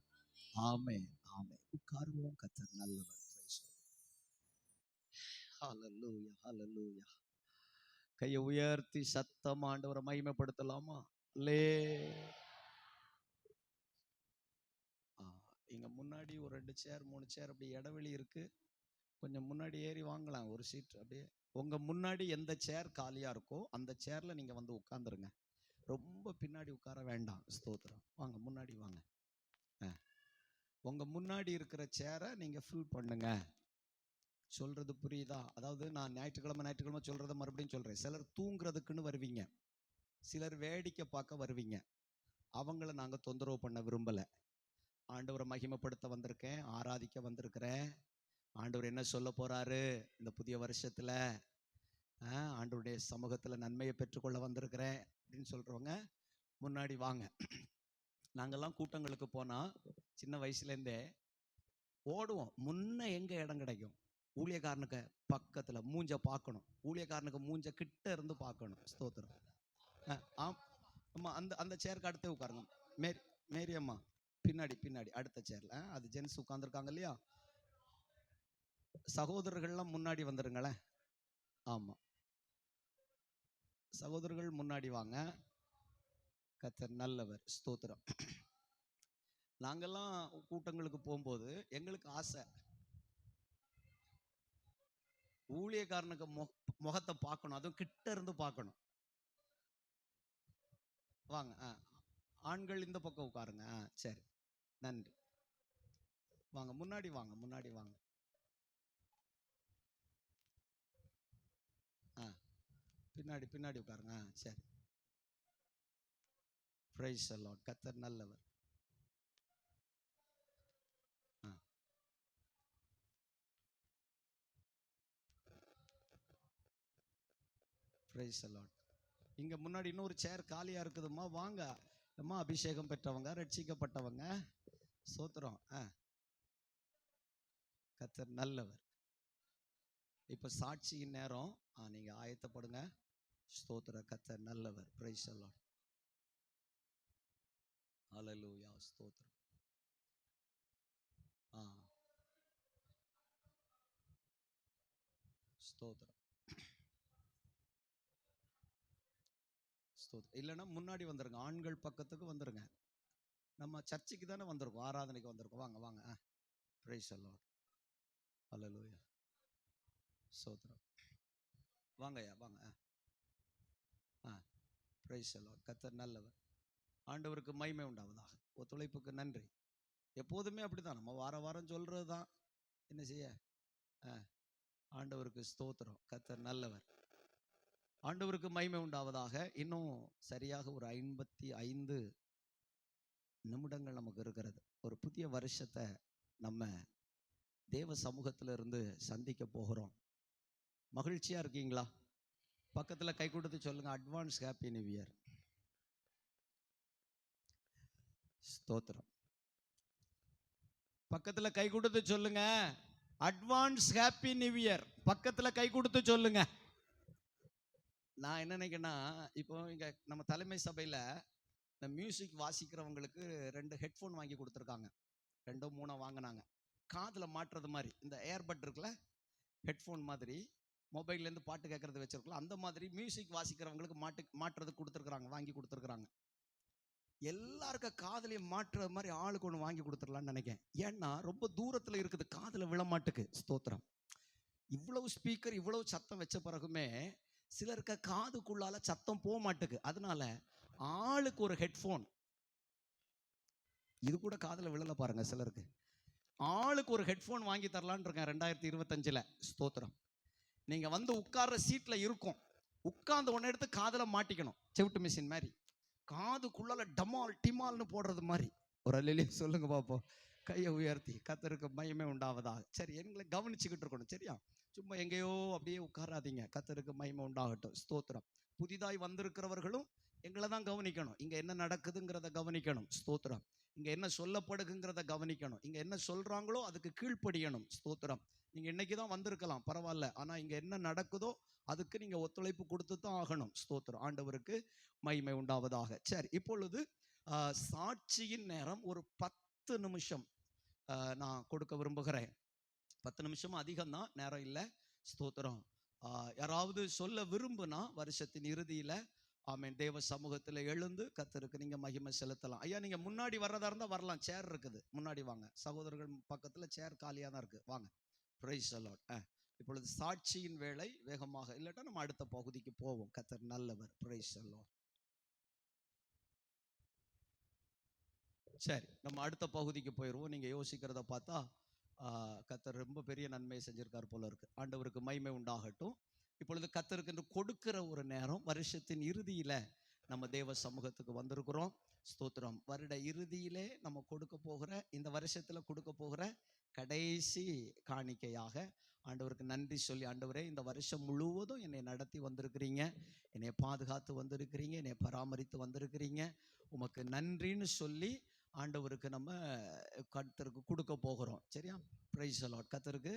ஆமென் ஆமென். உட்காருவோம். கர்த்தர் நல்லவர். ஹல்லேலூயா ஹல்லேலூயா. கையை உயர்த்தி சத்தம் ஆண்டவரை மகிமைப்படுத்தலாமா? இங்க முன்னாடி ஒரு 2 சேர் 3 சேர் அப்படி இடைவெளி இருக்கு, கொஞ்சம் முன்னாடி ஏறி வாங்கலாம் ஒரு சீட். அப்படியே உங்க முன்னாடி எந்த சேர் காலியா இருக்கோ அந்த சேர்ல நீங்க வந்து உட்கார்ந்துருங்க, ரொம்ப பின்னாடி உட்கார வேண்டாம். ஸ்தோத்திரம். வாங்க முன்னாடி வாங்க. உங்க முன்னாடி இருக்கிற சேரை நீங்க ஃபில் பண்ணுங்க. சொல்றது புரியுதா? அதாவது நான் ஞாயிற்றுக்கிழமை சொல்றதை மறுபடியும் சொல்றேன். சிலர் தூங்குறதுக்குன்னு வருவீங்க, சிலர் வேடிக்கை பார்க்க வருவீங்க. அவங்கள நாங்க தொந்தரவு பண்ண விரும்பல. ஆண்டவரை மகிமைப்படுத்த வந்திருக்கேன், ஆராதிக்க வந்திருக்கிறேன். ஆண்டவர் என்ன சொல்ல போறாரு இந்த புதிய வருஷத்துல, ஆண்டவருடைய சமூகத்துல நன்மையை பெற்றுக்கொள்ள வந்திருக்கிறேன் அப்படின்னு சொல்றவங்க முன்னாடி வாங்க. நாங்கெல்லாம் கூட்டங்களுக்கு போனா சின்ன வயசுல இருந்தே ஓடுவோம். முன்ன எங்க இடம் கிடைக்கும்? ஊழியக்காரனுக்கு பக்கத்துல மூஞ்ச பார்க்கணும், ஊழியக்காரனுக்கு மூஞ்ச கிட்ட இருந்து பார்க்கணும். ஸ்தோத்திரம். ஆமா, அந்த சேருக்கு அடுத்தே உட்காருங்க. மேரி அம்மா பின்னாடி அடுத்த சேர்ல, அது ஜென்ஸ் உட்கார்ந்துருக்காங்க இல்லையா? சகோதரர்கள்லாம் முன்னாடி வந்துருங்களேன். ஆமா, சகோதரர்கள் முன்னாடி வாங்க. கர்த்தர் நல்லவர். ஸ்தோத்திரம். நாங்கெல்லாம் கூட்டங்களுக்கு போகும்போது எங்களுக்கு ஆசை, ஊழியக்காரனுக்கு முகத்தை பார்க்கணும், அதுவும் கிட்ட இருந்து பார்க்கணும். வாங்க. ஆண்கள் இந்த பக்கம் உட்காருங்க. சரி, நன்றி. வாங்க முன்னாடி வாங்க. பின்னாடி உட்காருங்க. சரி. Price the lord. கர்த்தர் நல்லவர். Praise the Lord. இங்க முன்னாடி இன்னொரு சேர் காலியா இருக்குதுமா, வாங்க. அம்மா அபிஷேகம் பெற்றவங்க, ரட்சிக்கப்பட்டவங்க. ஸ்தோத்திரம். கர்த்தர் நல்லவர். இப்ப சாட்சியின் நேரம். நீங்க ஆயத்தப்படுங்க. ஸ்தோத்திர. கர்த்தர் நல்லவர். Praise the lord. ஹல்லேலூயா. ஸ்தோத்திரம். ஸ்தோத்திரம். ஸ்தோத்திரம். இல்லைன்னா முன்னாடி வந்துருங்க, ஆண்கள் பக்கத்துக்கு வந்துருங்க. நம்ம சர்ச்சுக்கு தானே வந்திருக்கோம், ஆராதனைக்கு வந்திருக்கோம். வாங்க வாங்க. Praise the lord. ஹல்லேலூயா. ஸ்தோத்திரம். வாங்கய்யா வாங்க. Praise the lord. கர்த்தர் நல்லவர். ஆண்டவருக்கு மகிமை உண்டாவதாக. ஒத்துழைப்புக்கு நன்றி. எப்போதுமே அப்படிதான், நம்ம வார வாரம் சொல்றது தான். என்ன செய்ய? ஆண்டவருக்கு ஸ்தோத்திரம். கர்த்தர் நல்லவர். ஆண்டவருக்கு மகிமை உண்டாவதாக. இன்னும் சரியாக ஒரு 55 நிமிடங்கள் நமக்கு இருக்கிறது. ஒரு புதிய வருஷத்தை நம்ம தேவ சமூகத்திலிருந்து சந்திக்க போகிறோம். மகிழ்ச்சியா இருக்கீங்களா? பக்கத்தில் கை கொடுத்து சொல்லுங்க, அட்வான்ஸ் ஹாப்பி நியூ இயர். ஸ்தோத்திரம். பக்கத்தில் கை கொடுத்து சொல்லுங்க, அட்வான்ஸ் ஹாப்பி நியூ இயர். பக்கத்தில் கை கொடுத்து சொல்லுங்க. நான் என்ன நினைக்கிறேன்னா, இப்போ இங்க நம்ம தலைமை சபையில் இந்த மியூசிக் வாசிக்கிறவங்களுக்கு 2 ஹெட்ஃபோன் வாங்கி கொடுத்துருக்காங்க. 2 3 வாங்கினாங்க. காதில் மாட்டுறது மாதிரி, இந்த ஏர்பட் இருக்குல்ல, ஹெட்ஃபோன் மாதிரி, மொபைல்லேருந்து பாட்டு கேட்கறது வச்சிருக்கலாம், அந்த மாதிரி மியூசிக் வாசிக்கிறவங்களுக்கு மாட்டுறது கொடுத்துருக்குறாங்க, வாங்கி கொடுத்துருக்குறாங்க. எல்லாருக்கும் காதலையும் மாற்றுற மாதிரி ஆளுக்கு ஒன்று வாங்கி கொடுத்துடலான்னு நினைக்கிறேன். ஏன்னா ரொம்ப தூரத்தில் இருக்குது, காதில் விழமாட்டுக்கு. ஸ்தோத்திரம். இவ்வளவு ஸ்பீக்கர், இவ்வளவு சத்தம் வச்ச பிறகுமே சிலருக்கு காதுக்குள்ளால சத்தம் போக மாட்டுக்கு. அதனால ஆளுக்கு ஒரு ஹெட்ஃபோன். இது கூட காதில் விழல பாருங்க சிலருக்கு. ஆளுக்கு ஒரு ஹெட்ஃபோன் வாங்கி தரலான்னு இருக்கேன் 2025. ஸ்தோத்திரம். நீங்க வந்து உட்கார்ற சீட்ல இருக்கும், உட்கார்ந்த உடனே எடுத்து காதில் மாட்டிக்கணும். செவிட்டு மிஷின் மாதிரி காதுக்குள்ளால டமால் டிமால்னு போடுறது மாதிரி. ஒரு அல்லேலூயா சொல்லுங்க பாப்போம். கையை உயர்த்தி. கர்த்தருக்கு மகிமை உண்டாவதாக. சரி, எங்களை கவனிச்சுக்கிட்டு இருக்கணும். சரியா? சும்மா எங்கேயோ அப்படியே உட்காராதீங்க. கர்த்தருக்கு மகிமை உண்டாகட்டும். ஸ்தோத்திரம். புதிதாய் வந்திருக்கிறவர்களும் எங்களை தான் கவனிக்கணும். இங்க என்ன நடக்குதுங்கிறத கவனிக்கணும். ஸ்தோத்திரம். இங்க என்ன சொல்லப்படுதுங்கிறத கவனிக்கணும். இங்க என்ன சொல்றாங்களோ அதுக்கு கீழ்ப்படியணும். ஸ்தோத்திரம். நீங்க இன்னைக்கு தான் வந்திருக்கலாம், பரவாயில்ல. ஆனா இங்க என்ன நடக்குதோ அதுக்கு நீங்க ஒத்துழைப்பு கொடுத்து தான் ஆகணும். ஸ்தோத்திரம். ஆண்டவருக்கு மகிமை உண்டாவதாக. சரி, இப்பொழுது சாட்சியின் நேரம் ஒரு 10 நிமிஷம் நான் கொடுக்க விரும்புகிறேன். 10 நிமிஷம் அதிகம்தான், நேரம் இல்லை. ஸ்தோத்திரம். யாராவது சொல்ல விரும்புனா வருஷத்தின் இறுதியில் ஆமென் தேவ சமூகத்தில் எழுந்து கர்த்தருக்கு நீங்க மகிமை செலுத்தலாம். ஐயா, நீங்க முன்னாடி வர்றதா இருந்தா வரலாம், சேர் இருக்குது, முன்னாடி வாங்க. சகோதரர்கள் பக்கத்தில் சேர் காலியாக தான் இருக்கு, வாங்க. Praise the Lord. இப்பொழுது சாட்சியின் வேளை. வேகமாக, இல்லாட்டா நம்ம அடுத்த பகுதிக்கு போவோம். கர்த்தர் நல்லவர். Praise the Lord. சரி, நம்ம அடுத்த பகுதிக்கு போயிடுவோம். நீங்க யோசிக்கிறத பார்த்தா கர்த்தர் ரொம்ப பெரிய நன்மையை செஞ்சிருக்கார் போல இருக்கு. ஆண்டவருக்கு மகிமை உண்டாகட்டும். இப்பொழுது கர்த்தருக்கு என்று கொடுக்கிற ஒரு நேரம். வருஷத்தின் இறுதியில நம்ம தேவ சமூகத்துக்கு வந்திருக்கிறோம். ஸ்தோத்திரம். வருட இறுதியிலே நம்ம கொடுக்க போகிற, இந்த வருஷத்துல கொடுக்க போகிற கடைசி காணிக்கையாக ஆண்டவருக்கு நன்றி சொல்லி, ஆண்டவரே இந்த வருஷம் முழுவதும் என்னை நடத்தி வந்திருக்கிறீங்க, என்னை பாதுகாத்து வந்திருக்கிறீங்க, என்னை பராமரித்து வந்திருக்கிறீங்க, உமக்கு நன்றின்னு சொல்லி ஆண்டவருக்கு நம்ம கர்த்தருக்கு கொடுக்க போகிறோம். சரியா? Price the Lord. கர்த்தருக்கு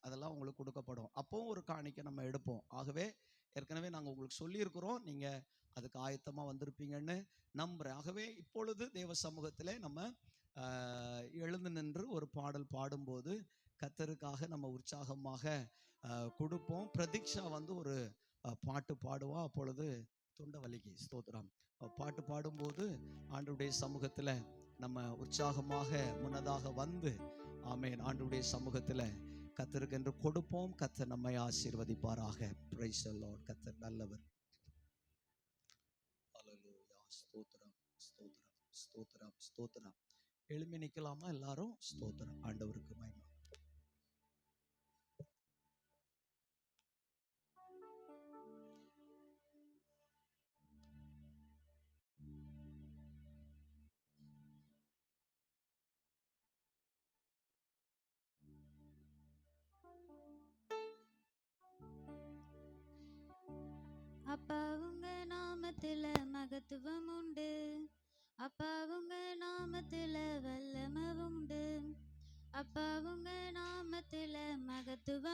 அதெல்லாம் உங்களுக்கு கொடுக்கப்படும். அப்பவும் ஒரு காணிக்கை நம்ம எடுப்போம். ஆகவே ஏற்கனவே நாங்கள் உங்களுக்கு சொல்லியிருக்கிறோம், நீங்கள் அதுக்கு ஆயத்தமாக வந்திருப்பீங்கன்னு நம்புகிறேன். ஆகவே இப்பொழுது தேவ சமூகத்தில் நம்ம எழுந்து நின்று ஒரு பாடல் பாடும்போது கர்த்தருக்காக நம்ம உற்சாகமாக கொடுப்போம். பிரதீக்ஷா வந்து ஒரு பாட்டு பாடுவா. அப்பொழுது தொண்டை வலிக்கு. ஸ்தோத்திரம். பாட்டு பாடும்போது ஆண்டவருடைய சமூகத்தில் நம்ம உற்சாகமாக முன்னதாக வந்து ஆமென் ஆண்டவருடைய சமூகத்தில் கர்த்தருக்கு என்று கொடுப்போம். கர்த்தர் நம்மை ஆசீர்வதிப்பாராக. Price the lord. கர்த்தர் நல்லவர். ஹல்லேலூயா. ஸ்தோத்திரம், ஸ்தோத்திரம், ஸ்தோத்திரம், ஸ்தோத்திரம். எழும்பி நிற்கலாமா எல்லாரும்? ஸ்தோத்திரம். ஆண்டவருக்கு மகிமை. அப்பா உங்க நாமத்துல மகத்துவம் உண்டு, அப்பா உங்க நாமத்துல வல்லமை உண்டு, அப்பா உங்க நாமத்துல மகத்துவம்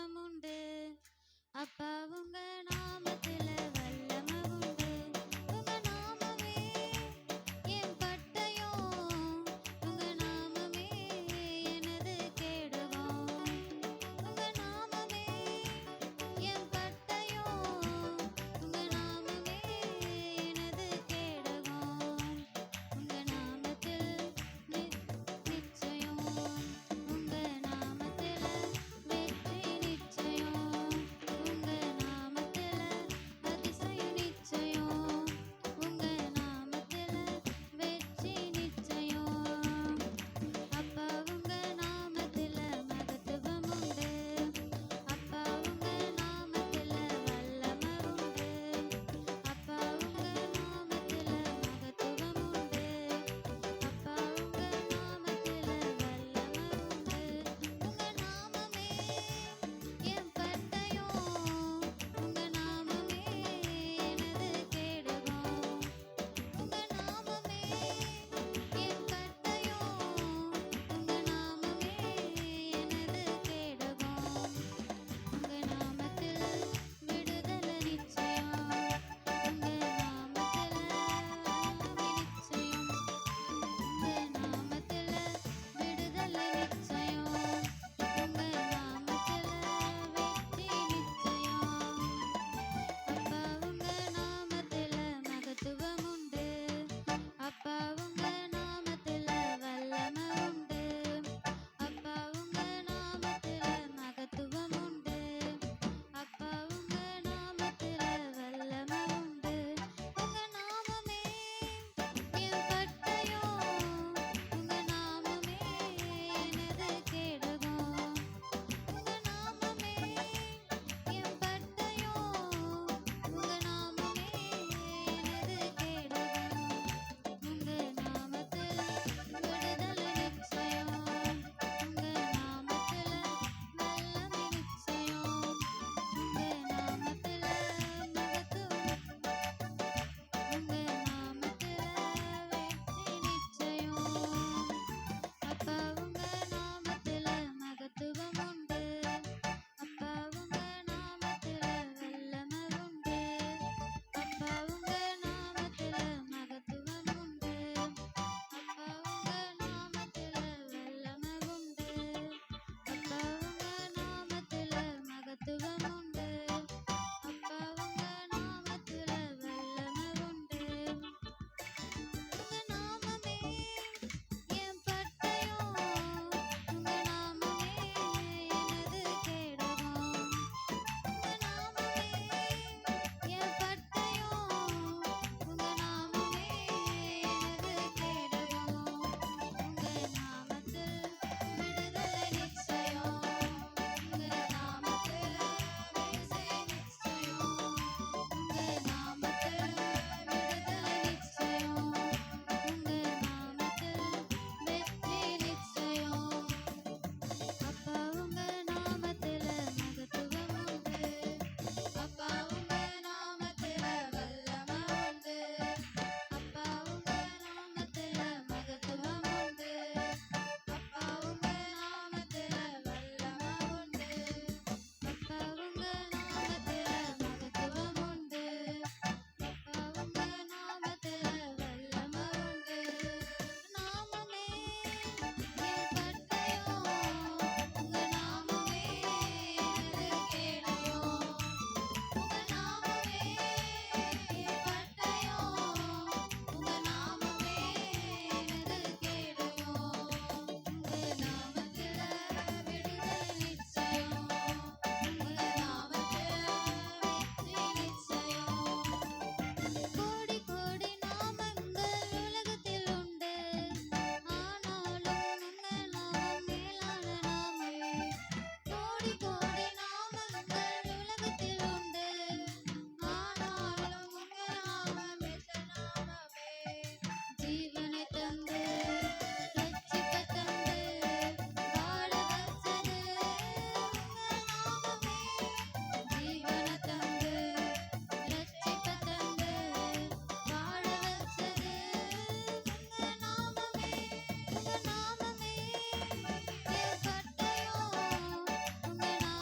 கோடி கோடி நாமங்கள் உலகத்தில் உண்டு, ஆனாலும் உங்க நாமம் எந்த நாமமே. ஜீவனை தந்து ரட்சிப்பை தந்து வாழ வச்சது உங்க நாமமே. ஜீவனை தந்து ரட்சிப்பை தந்து வாழ வச்சது உங்க நாமமே. உங்க நாமமே என் பட்டயம், உங்க நாமமே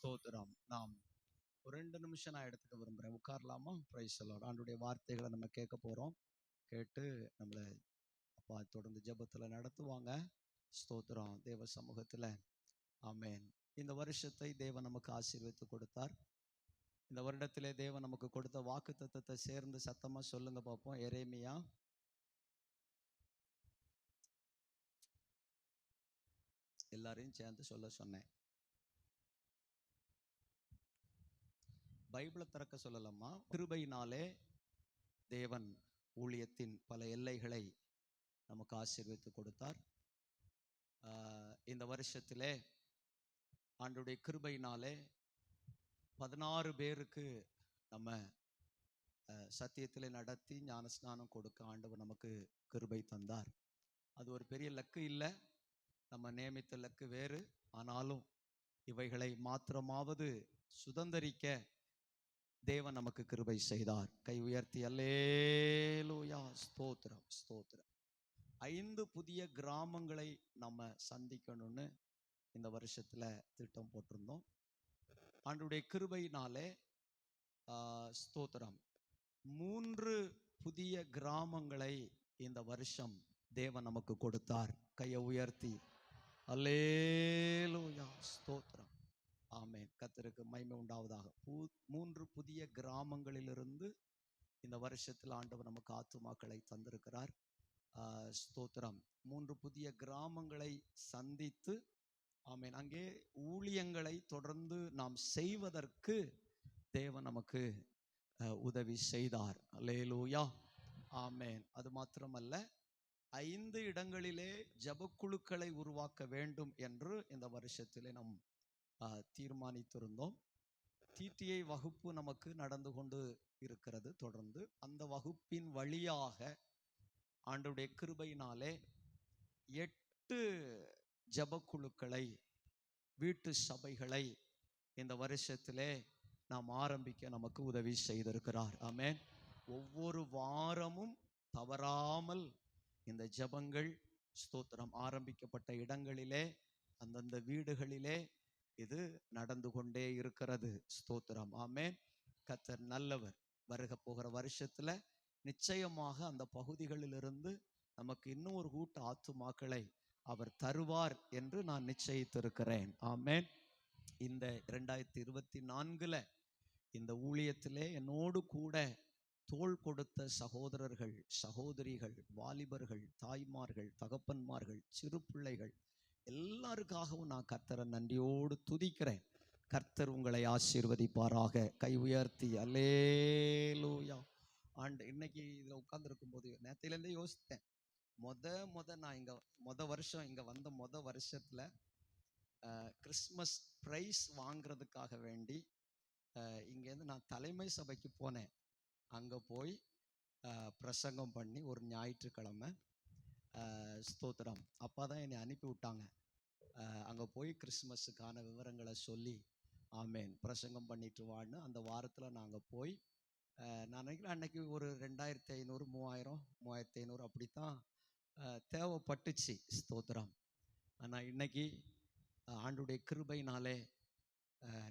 ஸ்தோத்திரம். நாம் ஒரு 2 நிமிஷம் நான் எடுத்துக்க விரும்புகிறேன். உட்காரலாமா? Praise the lord. ஆண்டவருடைய வார்த்தைகளை நம்ம கேட்க போகிறோம். கேட்டு நம்மளை அப்பா தொடர்ந்து ஜெபத்தில் நடத்துவாங்க. ஸ்தோத்திரம். தேவ சமூகத்தில் ஆமென். இந்த வருஷத்தை தேவன் நமக்கு ஆசீர்வதித்து கொடுத்தார். இந்த வருடத்திலே தேவன் நமக்கு கொடுத்த வாக்குத்தத்தத்தை சேர்ந்து சத்தமாக சொல்லுங்க பார்ப்போம். எரேமியா எல்லாரையும் சேர்ந்து சொல்ல சொன்னேன். பைபிளை திறக்க சொல்லலாமா? கிருபையினாலே தேவன் ஊழியத்தின் பல எல்லைகளை நமக்கு ஆசீர்வதித்து கொடுத்தார். இந்த வருஷத்திலே ஆண்டவருடைய கிருபையினாலே 16 பேருக்கு நம்ம சத்தியத்திலே நடத்தி ஞானஸ்நானம் கொடுக்க ஆண்டவர் நமக்கு கிருபை தந்தார். அது ஒரு பெரிய லக்கு இல்லை, நம்ம நியமித்த லக்கு வேறு. ஆனாலும் இவைகளை மாத்திரமாவது சுதந்தரிக்க தேவன் நமக்கு கிருபை செய்தார். கை உயர்த்தி அல்லேலூயா, ஸ்தோத்திரம் ஸ்தோத்திரம். 5 புதிய கிராமங்களை நம்ம சந்திக்கணும்னு இந்த வருஷத்துல திட்டம் போட்டிருந்தோம். ஆண்டவருடைய கிருபையினாலே ஸ்தோத்திரம் 3 புதிய கிராமங்களை இந்த வருஷம் தேவன் நமக்கு கொடுத்தார். கையை உயர்த்தி அல்லேலூயா, ஸ்தோத்திரம். ஆமென். கர்த்தருக்கு மகிமை உண்டாவதாக. 3 புதிய கிராமங்களிலிருந்து இந்த வருஷத்தில் ஆண்டவர் நமக்கு ஆத்துமாக்களை தந்திருக்கிறார். ஸ்தோத்திரம். 3 புதிய கிராமங்களை சந்தித்து ஆமென் அங்கே ஊழியங்களை தொடர்ந்து நாம் செய்வதற்கு தேவன் நமக்கு உதவி செய்தார். அல்லேலூயா, ஆமென். அது மாத்திரமல்ல, 5 இடங்களிலே ஜெபக்குழுக்களை உருவாக்க வேண்டும் என்று இந்த வருஷத்திலே நாம் தீர்மானித்திருந்தோம். டிடிஐ வகுப்பு நமக்கு நடந்து கொண்டு இருக்கிறது தொடர்ந்து. அந்த வகுப்பின் வழியாக ஆண்டவருடைய கிருபையினாலே 8 ஜெபக்குழுக்களை, வீட்டு சபைகளை இந்த வருஷத்திலே நாம் ஆரம்பிக்க நமக்கு உதவி செய்திருக்கிறார். ஆமென். ஒவ்வொரு வாரமும் தவறாமல் இந்த ஜெபங்கள் ஸ்தோத்திரம் ஆரம்பிக்கப்பட்ட இடங்களிலே, அந்தந்த வீடுகளிலே இது நடந்து கொண்டே இருக்கிறது. ஸ்தோத்திரம். ஆமென். கர்த்தர் நல்லவர். வருக போகிற வருஷத்துல நிச்சயமாக அந்த பகுதிகளிலிருந்து நமக்கு இன்னும் ஒரு கூட்ட ஆத்துமாக்களை அவர் தருவார் என்று நான் நிச்சயித்திருக்கிறேன். ஆமென். இந்த 2024 இந்த ஊழியத்திலே என்னோடு கூட தோள் கொடுத்த சகோதரர்கள், சகோதரிகள், வாலிபர்கள், தாய்மார்கள், தகப்பன்மார்கள், சிறு பிள்ளைகள் எல்லாருக்காகவும் நான் கர்த்தரை நன்றியோடு துதிக்கிறேன். கர்த்தர் உங்களை ஆசீர்வதிப்பாராக. கை உயர்த்தி அல்லேலூயா. இன்னைக்கு இதில் உட்கார்ந்துருக்கும் போது நேரத்திலேருந்தே யோசித்தேன். நான் இங்கே வருஷம் இங்கே வந்த வருஷத்தில் கிறிஸ்மஸ் ப்ரைஸ் வாங்கிறதுக்காக வேண்டி இங்கேருந்து நான் தலைமை சபைக்கு போனேன். அங்கே போய் பிரசங்கம் பண்ணி ஒரு ஞாயிற்றுக்கிழமை ஸ்தோத்திரம் அப்பா தான் என்னை அனுப்பி விட்டாங்க. அங்கே போய் கிறிஸ்மஸுக்கான விவரங்களை சொல்லி ஆமேன் பிரசங்கம் பண்ணிட்டு வான்னு அந்த வாரத்தில் நாங்கள் போய் நான் நினைக்கிறேன் அன்னைக்கு ஒரு 2500 3500 அப்படித்தான் தேவைப்பட்டுச்சு. ஸ்தோத்திரம். ஆனால் இன்னைக்கு ஆண்டுடைய கிருபையினாலே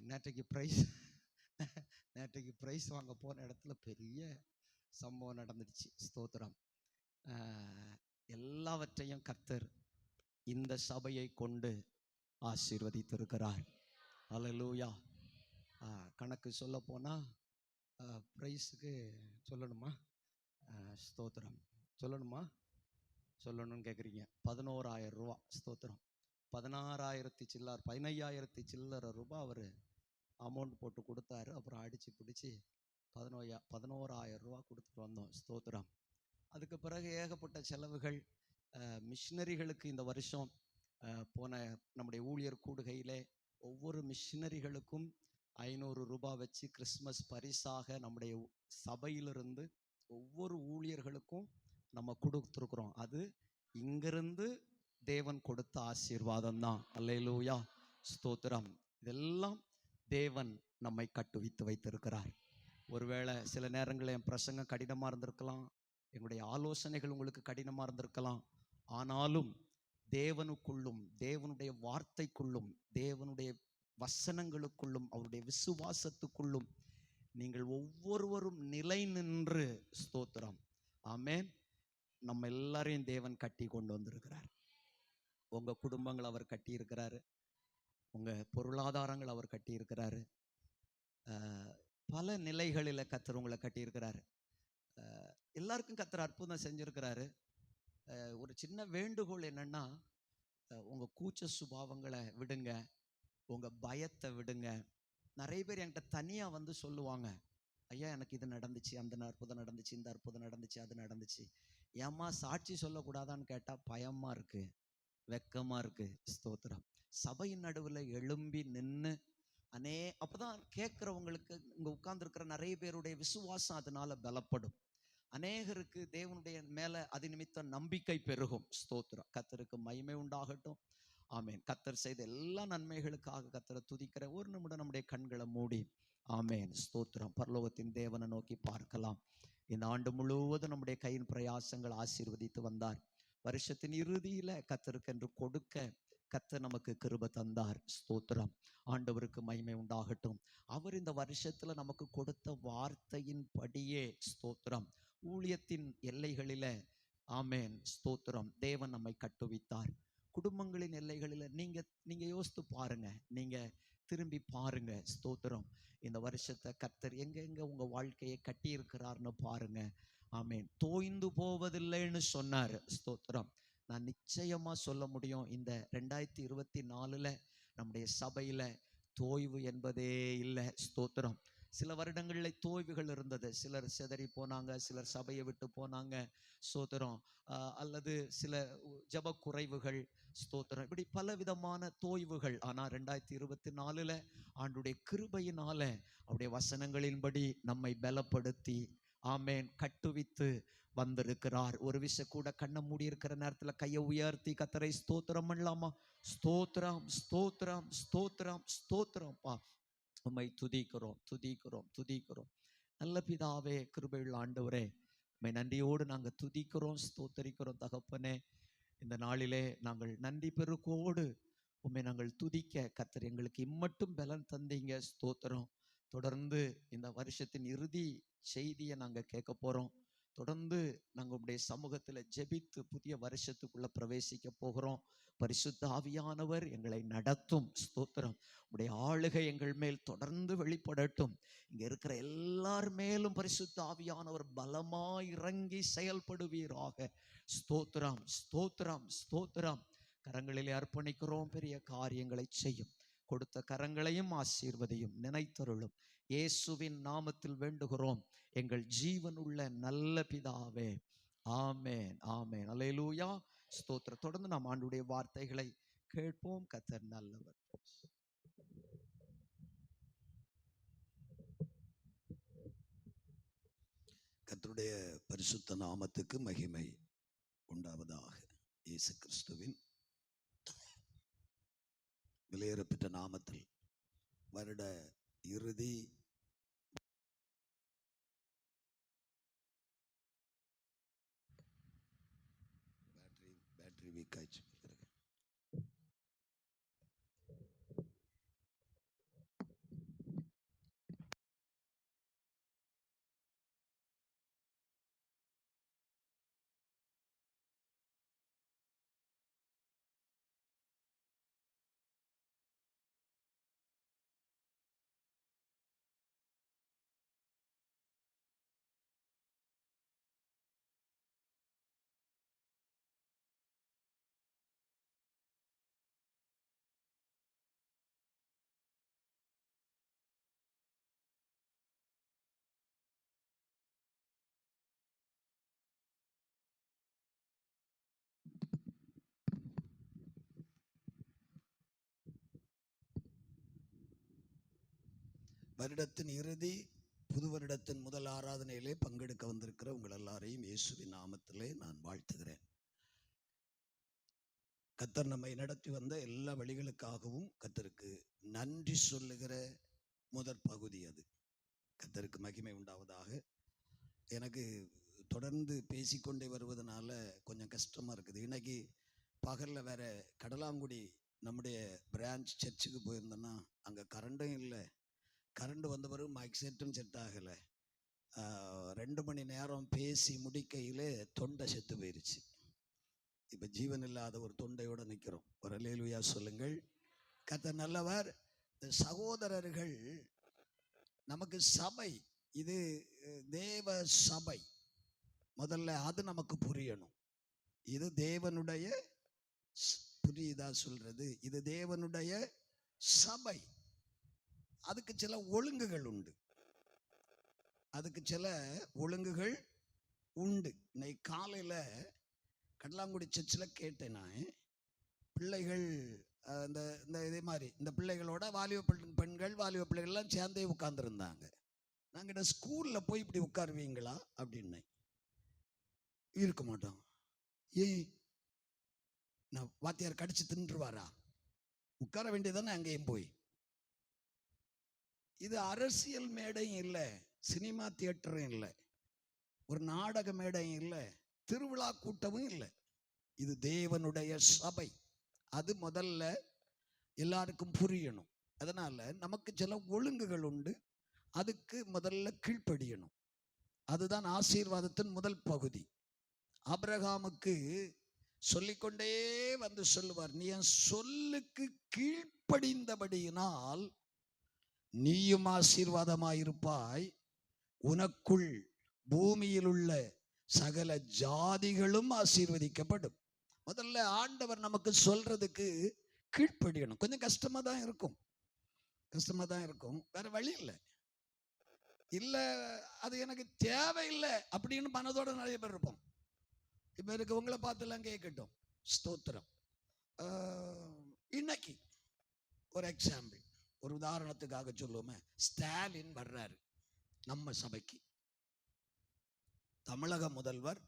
நேற்றைக்கு ப்ரைஸ் வாங்க போன இடத்துல பெரிய சம்பவம் நடந்துடுச்சு. ஸ்தோத்திரம். எல்லாவற்றையும் கர்த்தர் இந்த சபையை கொண்டு ஆசீர்வதித்திருக்கிறார். அல்லேலூயா. கணக்கு சொல்ல போனால் ப்ரைஸுக்கு சொல்லணுமா? ஸ்தோத்திரம். சொல்லணும்னு கேட்குறீங்க. 11,000 ரூபா. ஸ்தோத்திரம். 15,000 சில்லறை ரூபாய் அவர் அமௌண்ட் போட்டு கொடுத்தாரு. அப்புறம் அடித்து பிடிச்சி 11,000 ரூபா கொடுத்துட்டு வந்தோம். ஸ்தோத்திரம். அதுக்கு பிறகு ஏகப்பட்ட செலவுகள். மிஷினரிகளுக்கு இந்த வருஷம் போன நம்முடைய ஊழியர் கூடுகையிலே ஒவ்வொரு மிஷினரிகளுக்கும் 500 ரூபாய் வச்சு கிறிஸ்மஸ் பரிசாக நம்முடைய சபையிலிருந்து ஒவ்வொரு ஊழியர்களுக்கும் நம்ம கொடுத்துருக்குறோம். அது இங்கிருந்து தேவன் கொடுத்த ஆசீர்வாதம் தான். அல்லேலூயா, ஸ்தோத்திரம். இதெல்லாம் தேவன் நம்மை கட்டுவித்து வைத்திருக்கிறார். ஒருவேளை சில நேரங்களில் என் பிரசங்கம் கடினமாக இருந்திருக்கலாம், எங்களுடைய ஆலோசனைகள் உங்களுக்கு கடினமாக இருந்திருக்கலாம். ஆனாலும் தேவனுக்குள்ளும் தேவனுடைய வார்த்தைக்குள்ளும் தேவனுடைய வசனங்களுக்குள்ளும் அவருடைய விசுவாசத்துக்குள்ளும் நீங்கள் ஒவ்வொருவரும் நிலை நின்று, ஸ்தோத்திரம், ஆமென், நம்ம எல்லாரையும் தேவன் கட்டி கொண்டு வந்திருக்கிறார். உங்க குடும்பங்கள் அவர் கட்டி இருக்கிறாரு, உங்க பொருளாதாரங்கள் அவர் கட்டி இருக்கிறாரு, பல நிலைகளில் கர்த்தர் உங்களை கட்டி இருக்கிறாரு. எல்லாருக்கும் கர்த்தர் அற்புதம் செஞ்சிருக்கிறாரு. ஒரு சின்ன வேண்டுகோள் என்னன்னா, உங்க கூச்ச சுபாவங்களை விடுங்க, உங்க பயத்தை விடுங்க. நிறைய பேர் என்கிட்ட தனியா வந்து சொல்லுவாங்க, ஐயா எனக்கு இது நடந்துச்சு, அந்த அற்புதம் நடந்துச்சு, இந்த அற்புதம் நடந்துச்சு, அது நடந்துச்சு. ஏம்மா சாட்சி சொல்லக்கூடாதான்னு கேட்டா பயமா இருக்கு, வெக்கமா இருக்கு. ஸ்தோத்திரம். சபையின் நடுவில் எழும்பி நின்று அப்பதான் கேட்கிறவங்களுக்கு, இங்க உட்கார்ந்து இருக்கிற நிறைய பேருடைய விசுவாசம் அதனால பலப்படும். அநேகருக்கு தேவனுடைய மேல அது நிமித்தம் நம்பிக்கை பெருகும். ஸ்தோத்திரம். கர்த்தருக்கு மகிமை உண்டாகட்டும். ஆமேன். கர்த்தர் செய்த எல்லா நன்மைகளுக்காக கர்த்தரை துதிக்கிற ஒரு நிமிடம் நம்முடைய கண்களை மூடி, ஆமேன், ஸ்தோத்திரம், பரலோகத்தின் தேவனை நோக்கி பார்க்கலாம். இந்த ஆண்டு முழுவதும் நம்முடைய கையின் பிரயாசங்கள் ஆசீர்வதித்து வந்தார். வருஷத்தின் இறுதியில கர்த்தருக்கு என்று கொடுக்க கர்த்தர் நமக்கு கிருபை தந்தார். ஸ்தோத்திரம். ஆண்டவருக்கு மகிமை உண்டாகட்டும். அவர் இந்த வருஷத்துல நமக்கு கொடுத்த வார்த்தையின் படியே, ஸ்தோத்திரம், ஊழியத்தின் எல்லைகளில, ஆமேன், ஸ்தோத்திரம், தேவன் நம்மை கட்டுவித்தார். குடும்பங்களின் எல்லைகளில் நீங்க யோசித்து பாருங்க, நீங்க திரும்பி பாருங்க. ஸ்தோத்திரம். இந்த வருஷத்தை கர்த்தர் எங்க உங்க வாழ்க்கையை கட்டி இருக்கிறார்னு பாருங்க. ஆமேன். தோய்ந்து போவதில்லைன்னு சொன்னார். ஸ்தோத்திரம். நான் நிச்சயமா சொல்ல முடியும், இந்த 2024 நம்முடைய சபையில தோய்வு என்பதே இல்லை. ஸ்தோத்திரம். சில வருடங்களில் தோய்வுகள் இருந்தது. சிலர் சிதறி போனாங்க, சிலர் சபையை விட்டு போனாங்க. ஸ்தோத்திரம். அல்லது சில ஜப குறைவுகள், ஸ்தோத்திரம், இப்படி பல விதமான தோய்வுகள். ஆனால் 2024 ஆண்டுடைய கிருபையினால அவருடைய வசனங்களின்படி நம்மை பலப்படுத்தி, ஆமேன், கட்டுவித்து வந்திருக்கிறார். ஒரு விஷயம் கூட கண்ணை மூடி இருக்கிற நேரத்தில் கையை உயர்த்தி கர்த்தரை ஸ்தோத்திரம் பண்ணலாமா? ஸ்தோத்திரம், ஸ்தோத்திரம், ஸ்தோத்திரம், ஸ்தோத்திரம்ப்பா, உம்மை துதிக்கிறோம், துதிக்கிறோம், துதிக்கிறோம். நல்ல பிதாவே, கிருபையுள்ள ஆண்டவரே, உம்மை நன்றியோடு நாங்கள் துதிக்கிறோம், ஸ்தோத்தரிக்கிறோம். தகப்பனே, இந்த நாளிலே நாங்கள் நன்றி பெருக்கோடு உம்மை நாங்கள் துதிக்க கர்த்தர் எங்களுக்கு இம்மட்டும் பலன் தந்தீங்க. ஸ்தோத்திரம். தொடர்ந்து இந்த வருஷத்தின் இறுதி செய்தியை நாங்கள் கேட்க போகிறோம். தொடர்ந்து நாங்கள் உடைய சமூகத்தில் ஜெபித்து புதிய வருஷத்துக்குள்ள பிரவேசிக்க போகிறோம். பரிசுத்த ஆவியானவர் எங்களை நடத்தும். ஸ்தோத்திரம். உடைய ஆளுகை எங்கள் மேல் தொடர்ந்து வெளிப்படட்டும். இங்க இருக்கிற எல்லார் மேலும் பரிசுத்த ஆவியானவர் பலமாய் இறங்கி செயல்படுவீராக. ஸ்தோத்திரம், ஸ்தோத்திரம், ஸ்தோத்திரம். கரங்களிலே அர்ப்பணிக்கிறோம். பெரிய காரியங்களை செய்யும். கொடுத்த கரங்களையும் ஆசீர்வதியும், நினைத்தருளும். இயேசுவின் நாமத்தில் வேண்டுகிறோம் எங்கள் ஜீவனுள்ள நல்ல பிதாவே. ஆமேன், ஆமேன். அல்லேலூயா, ஸ்தோத்திரம். தொடர்ந்து நாம் ஆண்டுடைய வார்த்தைகளை கேட்போம். கர்த்தர் நல்லவர். கர்த்தருடைய பரிசுத்த நாமத்துக்கு மகிமை உண்டாவதாக. இயேசு கிறிஸ்துவின் விலையேறப்பெற்ற நாமத்தில் வருட இறுதி பேட்டரி வீக் ஆயிடுச்சு. வருடத்தின் இறுதி புது வருடத்தின் முதல் ஆராதனையிலே பங்கெடுக்க வந்திருக்கிற உங்கள் எல்லாரையும் இயேசுவின் நாமத்திலே நான் வாழ்த்துகிறேன். கர்த்தர் நம்மை நடத்தி வந்த எல்லா வழிகளுக்காகவும் கர்த்தருக்கு நன்றி சொல்லுகிற முதற் பகுதி அது. கர்த்தருக்கு மகிமை உண்டாவதாக. எனக்கு தொடர்ந்து பேசிக்கொண்டே வருவதனால கொஞ்சம் கஷ்டமா இருக்குது. இன்னைக்கு பகலில் வேற கடலாங்குடி நம்முடைய பிரான்ச் சர்ச்சுக்கு போயிருந்தோன்னா அங்கே கரண்டும் இல்லை. கரண்ட் வந்த பிறகு மைக் செட்டும் செட் ஆகலை. 2 மணி நேரம் பேசி முடிக்கையிலே தொண்டை செத்து போயிருச்சு. இப்போ ஜீவன் இல்லாத ஒரு தொண்டையோடு நிற்கிறோம். ஒரு அல்லேலூயா சொல்லுங்கள். கர்த்தர் நல்லவர். இந்த சகோதரர்கள் நமக்கு சபை, இது தேவ சபை. முதல்ல அது நமக்கு புரியணும். இது தேவனுடைய புரியுதா சொல்றது? இது தேவனுடைய சபை. அதுக்கு சில ஒழுங்குகள் உண்டு. இன்னைக்கு காலையில் கடலாங்குடி சர்ச்சில் கேட்டேன் நான். பிள்ளைகள் இந்த இதே மாதிரி இந்த பிள்ளைகளோட வாலிப பெண்கள் வாலிப பிள்ளைகள்லாம் சேர்ந்தே உட்கார்ந்துருந்தாங்க. நாங்கள் ஸ்கூலில் போய் இப்படி உட்காருவீங்களா அப்படின்னேன். இருக்க மாட்டோம். ஏன்? நான் வாத்தியார் கடிச்சு தின்றுவாரா? உட்கார வேண்டியதானே அங்கேயும் போய். இது அரசியல் மேடையும் இல்லை, சினிமா தியேட்டரும் இல்லை, ஒரு நாடக மேடையும் இல்லை, திருவிழா கூட்டமும் இல்லை. இது தேவனுடைய சபை. அது முதல்ல எல்லாருக்கும் புரியணும். அதனால நமக்கு சில ஒழுங்குகள் உண்டு. அதுக்கு முதல்ல கீழ்ப்படியணும். அதுதான் ஆசீர்வாதத்தின் முதல் பகுதி. ஆபிரகாமுக்கு சொல்லிக்கொண்டே வந்து சொல்லுவார், நீ என் சொல்லுக்கு கீழ்ப்படிந்தபடியினால் நீயும் ஆசீர்வாதமாயிருப்பாய், உனக்குள் பூமியில் உள்ள சகல ஜாதிகளும் ஆசீர்வதிக்கப்படும். முதல்ல ஆண்டவர் நமக்கு சொல்றதுக்கு கீழ்ப்படியணும். கொஞ்சம் கஷ்டமா தான் இருக்கும், வேற வழி இல்ல அது எனக்கு தேவையில்லை அப்படின்னு மனதோட நிறைய பேர் இருப்போம். இப்ப இருக்கு உங்களை பார்த்துலாம் கேட்கட்டும். ஸ்தோத்திரம். இன்னைக்கு ஒரு எக்ஸாம்பிள், ஒரு உதாரணத்துக்காக சொல்லுவோமே, ஸ்டாலின் வர்றாரு நம்ம சபைக்கு. தமிழக முதல்வர்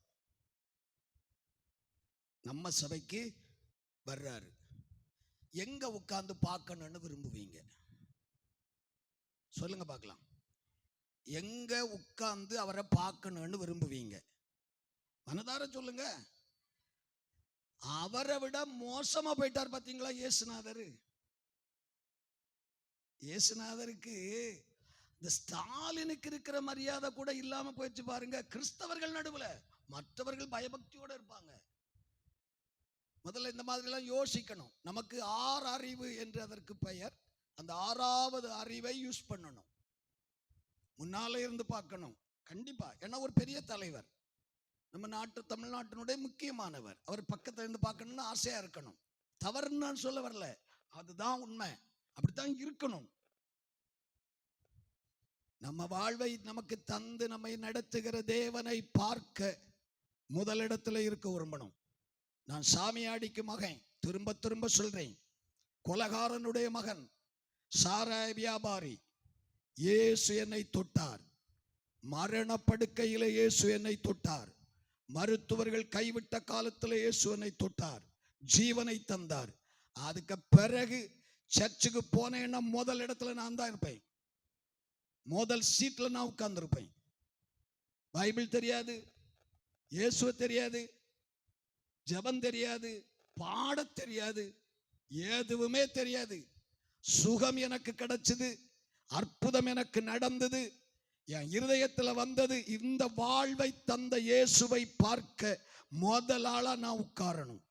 நம்ம சபைக்கு வர்றாரு. எங்க உட்கார்ந்து பார்க்கணும்னு விரும்புவீங்க? சொல்லுங்க பார்க்கலாம். எங்க உட்கார்ந்து அவரை பார்க்கணும்னு விரும்புவீங்க? மனதார சொல்லுங்க. அவரை விட மோசமா போயிட்டார் பாத்தீங்களா இயேசுநாதருக்கு இந்த ஸ்டாலினுக்கு இருக்கிற மரியாதை கூட இல்லாம போயிடுச்சு பாருங்க. கிறிஸ்தவர்கள் நடுவுல மற்றவர்கள் பயபக்தியோட இருப்பாங்க. முதல்ல இந்த மாதிரி எல்லாம் யோசிக்கணும். நமக்கு 6 அறிவு என்று அதற்கு பெயர். அந்த 6வது அறிவை யூஸ் பண்ணணும். முன்னால இருந்து பார்க்கணும் கண்டிப்பா. ஏன்னா ஒரு பெரிய தலைவர், நம்ம தமிழ்நாட்டினுடைய முக்கியமானவர். அவர் பக்கத்துல இருந்து பார்க்கணும்னு ஆசையா இருக்கணும். தவறுன்னு நான் சொல்ல வரல, அதுதான் உண்மை. அப்படித்தான் இருக்கணும். நம்ம வாழ்வை நமக்கு தந்து நம்மை நடத்துகிற தேவனை பார்க்க முதலிடத்துல இருக்க விரும்பணும். நான் சாமியாடிக்கு மகன், திரும்ப திரும்ப சொல்றேன், கொலகாரனுடைய மகன், சாராய வியாபாரி. இயேசு என்னை தொட்டார். மரணப்படுக்கையில இயேசு என்னை தொட்டார். மருத்துவர்கள் கைவிட்ட காலத்தில் இயேசு என்னை தொட்டார், ஜீவனை தந்தார். அதுக்கு பிறகு சர்ச்சுக்கு போனேன்னா முதல் இடத்துல நான் தான் இருப்பேன். முதல் சீட்ல நான் உட்கார்ந்து இருப்பேன். பைபிள் தெரியாது, இயேசுவை தெரியாது, ஜெபம் தெரியாது, பாட தெரியாது, எதுவுமே தெரியாது. சுகம் எனக்கு கிடைச்சது, அற்புதம் எனக்கு நடந்தது, என் இருதயத்தில் வந்தது. இந்த வாழ்வை தந்த இயேசுவை பார்க்க முதலாளா நான் உட்காரணும்.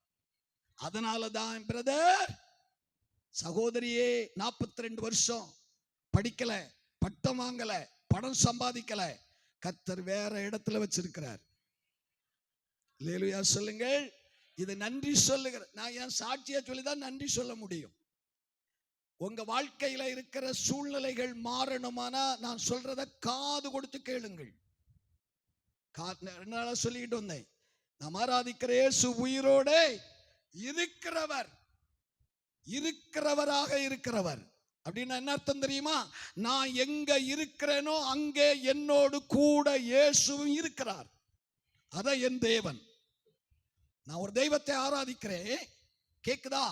அதனாலதான் பிரதர், சகோதரியே 42 வருஷம் படிக்கல, பட்டம் வாங்கல, பணம் சம்பாதிக்கல, கர்த்தர் வேற இடத்துல வச்சிருக்கிறார். அல்லேலூயா சொல்லுங்கள். இது நன்றி சொல்லுகிற, நான் என் சாட்சியா சொல்லிதான் நன்றி சொல்ல முடியும். உங்க வாழ்க்கையில இருக்கிற சூழ்நிலைகள் மாறணுமானா நான் சொல்றத காது கொடுத்து கேளுங்கள். சொல்லிட்டு வந்தேன், நாம் ஆராதிக்கிற இயேசு உயிரோட இருக்கிறவராக இருக்கிறவர். அப்படின்னா என்ன அர்த்தம் தெரியுமா? நான் எங்க இருக்கிறேனோ அங்கே என்னோடு கூட இயேசுவும் இருக்கிறார். அத என் தேவன். நான் ஒரு தெய்வத்தை ஆராதிக்கிறேன், கேக்குதா?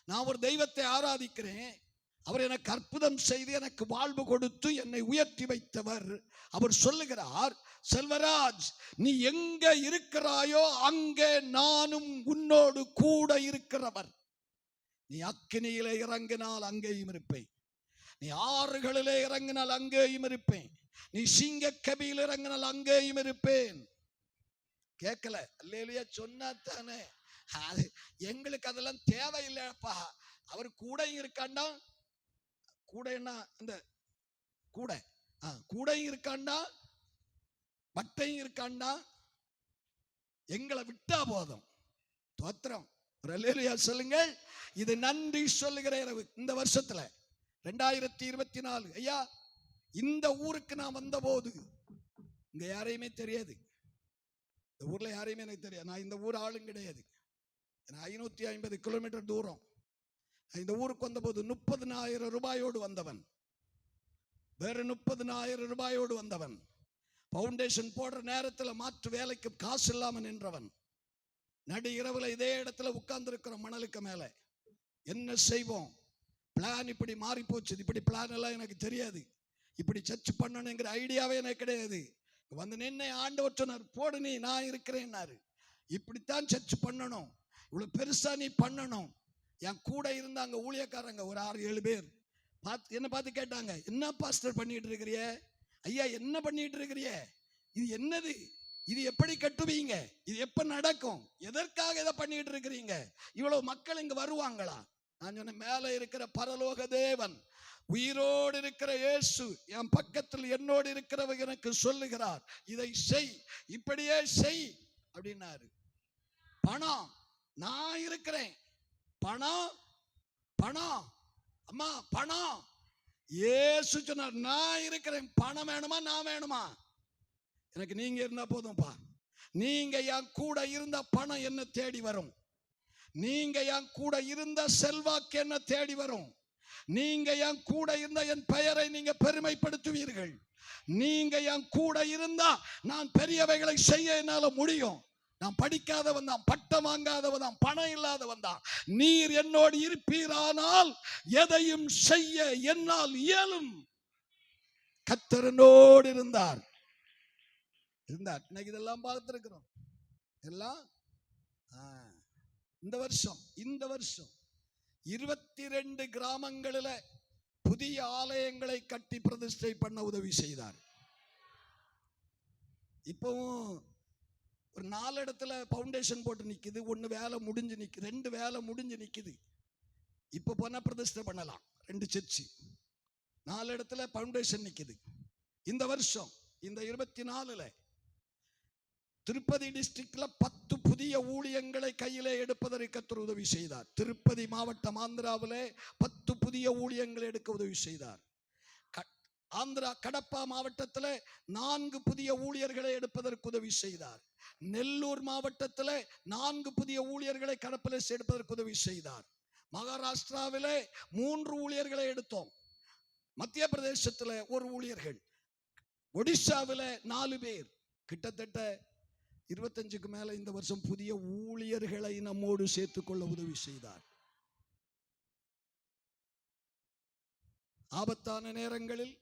நான் ஒரு தெய்வத்தை ஆராதிக்கிறேன். அவர் எனக்கு அற்புதம் செய்து எனக்கு வாழ்வு கொடுத்து என்னை உயர்த்தி வைத்தவர். அவர் சொல்லுகிறார், செல்வராஜ், நீ எங்க இருக்கிறாயோ அங்கே நானும் உன்னோடு கூட இருக்கிறவர். நீ அக்கினியிலே இறங்கினால் அங்கேயும் இருப்பேன், நீ ஆறுகளிலே இறங்கினால் அங்கேயும் இருப்பேன், நீ சிங்க கபியில் இறங்கினால் அங்கேயும் இருப்பேன். கேட்கல? அல்லேலூயா சொன்னா தானே. எங்களுக்கு அதெல்லாம் தேவையில்லைப்பா. அவர் கூட இருக்காண்டா, கூடைன்னா அந்த கூடை, கூடையும் இருக்காண்டா, பட்டையும் இருக்காண்டா, எங்களை விட்டா போதும். தோத்திரம். அல்லேலூயா சொல்லுங்கள். இது நன்றி சொல்லுகிற இரவு. இந்த வருஷத்துல 2024 ஐயா, இந்த ஊருக்கு நான் வந்த போது இங்க யாரையுமே தெரியாது. இந்த ஊர்ல யாரையுமே எனக்கு தெரியாது. நான் இந்த ஊர் ஆளும் கிடையாது. 550 கிலோமீட்டர் தூரம். இந்த ஊருக்கு வந்த போது 30,000 ரூபாயோடு வந்தவன், வேற 30,000 ரூபாயோடு வந்தவன், பவுண்டேஷன் போடுற நேரத்தில் மாற்று வேலைக்கு காசு இல்லாம நின்றவன், நடு இரவுல இதே இடத்துல உட்கார்ந்து இருக்கிற மணலுக்கு மேல என்ன செய்வோம், பிளான் இப்படி மாறி போச்சு. இப்படி பிளான் எல்லாம் எனக்கு தெரியாது, இப்படி சர்ச் பண்ணணுங்கிற ஐடியாவே எனக்கு கிடையாது. வந்து நின்ன ஆண்டவர் சொன்னார், போடு நீ, நான் இருக்கிறேன்னாரு. இப்படித்தான் சர்ச் பண்ணணும், இவ்வளவு பெருசா நீ பண்ணணும். என் கூட இருந்த அங்க ஊழியக்காரங்க ஒரு 6-7 பேர் என்ன பார்த்து கேட்டாங்க, என்ன பாஸ்டர் பண்ணிட்டு இருக்கிறிய ஐயா, என்ன பண்ணிட்டு இருக்கிறிய, இது என்னது, இது எப்படி கட்டுவீங்க, இது எப்ப நடக்கும், எதற்காக இதை பண்ணிட்டு இருக்கிறீங்க, இவ்வளவு மக்கள் இங்க வருவாங்களா? நான் சொன்ன, மேல இருக்கிற பரலோக தேவன், உயிரோடு இருக்கிற இயேசு என் பக்கத்தில் என்னோடு இருக்கிறவர் எனக்கு சொல்லுகிறார், இதை செய், இப்படியே செய் அப்படின்னாரு. பணம் நான் இருக்கிறேன், பணம் பணம் அம்மா பணம், இயேசு சொன்னார் நான் இருக்கிறேன். பணம் வேணுமா நான் வேணுமா? எனக்கு நீங்க இருந்தா போதும்பா. நீங்க என் கூட இருந்த பணம் என்ன தேடி வரும், நீங்க என் கூட இருந்த செல்வாக்கு என்ன தேடி வரும், நீங்க என் கூட இருந்த என் பெயரை நீங்க பெருமைப்படுத்துவீர்கள். நீங்க என் கூட இருந்தா நான் பெரியவைகளை செய்ய என்னால முடியும். நான் படிக்காதவன் தான், பட்டம் வாங்காதவன் தான், பணம் இல்லாதவன் தான். நீர் என்னோடு இருப்பீரானால் எதையும் செய்ய என்னால் இயலும். கர்த்தரோடு இருந்தார். இன்னைக்கு இதெல்லாம் பார்த்திருக்கிறோம். எல்லாம் இந்த வருஷம் 22 கிராமங்களில் புதிய ஆலயங்களை கட்டி பிரதிஷ்டை பண்ண உதவி செய்தார். இப்பவும் ஒரு 4 இடத்துல பவுண்டேஷன் போட்டு நிக்குது, 1 வேலை முடிஞ்சு நிக்குது, 2 வேலை முடிஞ்சு நிக்குது. இப்ப போனா பிரதிஷ்டை பண்ணலாம். 2 சர்ச்சு 4 இடத்துல பவுண்டேஷன் நிக்குது. இந்த வருஷம் இந்த 24ல திருப்பதி டிஸ்ட்ரிக்ட்ல 10 புதிய ஊழியங்களை கையிலே எடுப்பதற்கு கர்த்தர் உதவி செய்தார். திருப்பதி மாவட்டம் ஆந்திராவிலே 10 புதிய ஊழியங்களை எடுக்க உதவி செய்தார். ஆந்திரா கடப்பா மாவட்டத்தில் 4 புதிய ஊழியர்களை எடுப்பதற்கு உதவி செய்தார். நெல்லூர் மாவட்டத்தில் 4 புதிய ஊழியர்களை கடப்பில் எடுப்பதற்கு உதவி செய்தார். மகாராஷ்டிராவிலே 3 ஊழியர்களை எடுத்தோம். மத்திய பிரதேசத்தில் 1 ஊழியர்கள், ஒடிசாவில் 4 பேர். கிட்டத்தட்ட 25க்கு மேல இந்த வருஷம் புதிய ஊழியர்களை நம்மோடு சேர்த்துக்கொள்ள உதவி செய்தார். ஆபத்தான நேரங்களில்,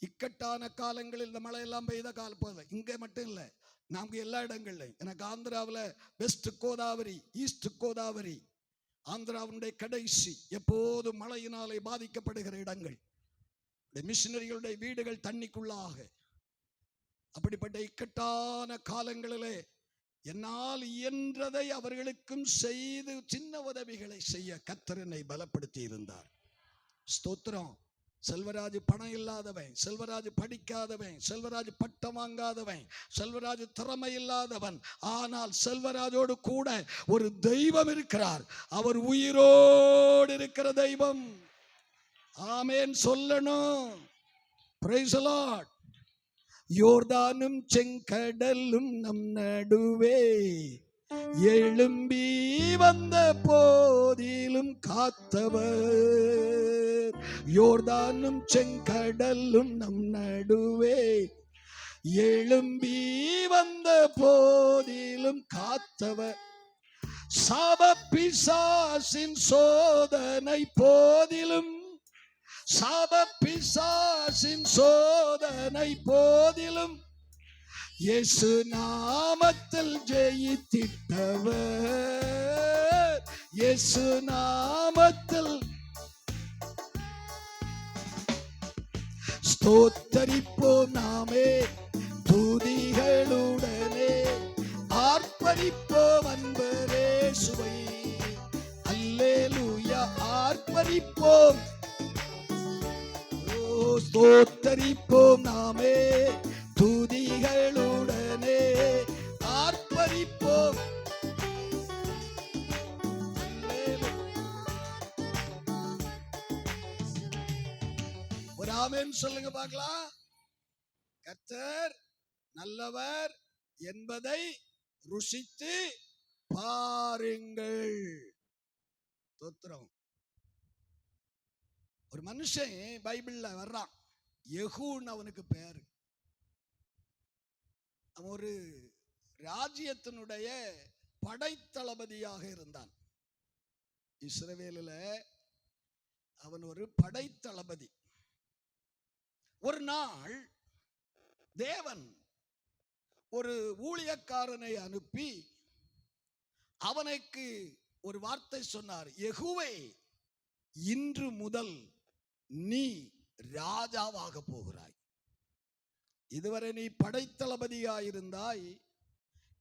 இக்கட்டான காலங்களில், இந்த மழை எல்லாம் பெய்த காலம் இங்கே மட்டும் இல்லை, நமக்கு எல்லா இடங்கள்லையும். எனக்கு ஆந்திராவில் வெஸ்ட் கோதாவரி, ஈஸ்ட் கோதாவரி, ஆந்திராவுடைய கடைசி எப்போதும் மழையினாலே பாதிக்கப்படுகிற இடங்கள், மிஷினரிகளுடைய வீடுகள் தண்ணிக்குள்ளாக. அப்படிப்பட்ட இக்கட்டான காலங்களிலே என்னால் இயன்றதை அவர்களுக்கும் செய்து சின்ன உதவிகளை செய்ய கர்த்தர் என்னை பலப்படுத்தி இருந்தார். ஸ்தோத்திரம். செல்வராஜ் பணம் இல்லாதவன், செல்வராஜ் படிக்காதவன், செல்வராஜ் பட்டம் வாங்காதவன், செல்வராஜ் திறமை இல்லாதவன். ஆனால் செல்வராஜோடு கூட ஒரு தெய்வம் இருக்கிறார். அவர் உயிரோடு இருக்கிற தெய்வம். ஆமென் சொல்லணும். Price the Lord. யோர்தானும் செங்கடலும் நம் நடுவே எழும்பி வந்த போதிலும் காத்தவர். யோர்தானும் செங்கடலும் நம் நடுவே எழும்பி வந்த போதிலும் காத்தவர். சாப பிசாசின் சோதனை போதிலும், சாப பிசாசின் சோதனை போதிலும் இயேசு நாமத்தில் ஜெயித்திட்டவர். இயேசு நாமத்தில் ஸ்தோத்தரிப்போம் நாமே துதிகளுடனே ஆர்ப்பரிப்போம் அன்பரே சுவை அல்லேலூயா ஆர்ப்பரிப்போம் ஸ்தோத்தரிப்போம் நாமே துதிகளுடனே ஆர்ப்பரிப்போம் ஒரு ஆமென் சொல்லுங்க பார்க்கலாம். கர்த்தர் நல்லவர் என்பதை ருசித்து பாருங்கள். தோத்திரம். ஒரு மனுஷன் பைபிள்ல வர்றான், யெகூன்னு அவனுக்கு பேரு. அவன் ஒரு ராஜ்யத்தினுடைய படைத்தளபதியாக இருந்தான். இஸ்ரவேலில் அவன் ஒரு படைத்தளபதி. ஒரு நாள் தேவன் ஒரு ஊழியக்காரனை அனுப்பி அவனுக்கு ஒரு வார்த்தை சொன்னார். யெகூவே, இன்று முதல் நீ ராஜாவாக போகிறாய். இதுவரை நீ படைத்தளபதியாயிருந்தாய்,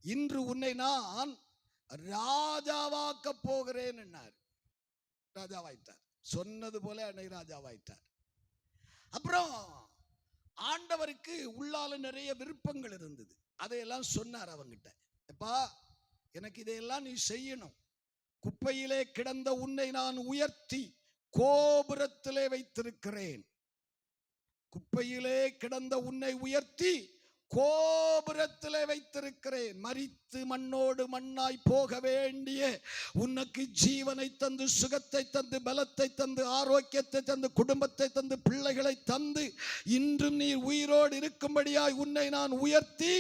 இன்று உன்னை நான் ராஜாவாக்க போகிறேன் என்னார். ராஜாவாயிட்டார். சொன்னது போல அன்னை ராஜாவாயிட்டார். அப்புறம் ஆண்டவருக்கு உள்ளால நிறைய விருப்பங்கள் இருந்தது. அதையெல்லாம் சொன்னார் அவங்கிட்ட. எப்பா, எனக்கு இதையெல்லாம் நீ செய்யணும். குப்பையிலே கிடந்த உன்னை நான் உயர்த்தி கோபுரத்திலே வைத்திருக்கிறேன். குப்பையிலே கிடந்த உன்னை உயர்த்தி கோபுரத்திலே வைத்திருக்கிறேன். மரித்து மண்ணோடு மண்ணாய் போக வேண்டிய உனக்கு ஜீவனை தந்து, சுகத்தை தந்து, பலத்தை தந்து, ஆரோக்கியத்தை தந்து, குடும்பத்தை தந்து, பிள்ளைகளை தந்து, இன்றும் நீ உயிரோடு இருக்கும்படியாய் உன்னை நான் உயர்த்தி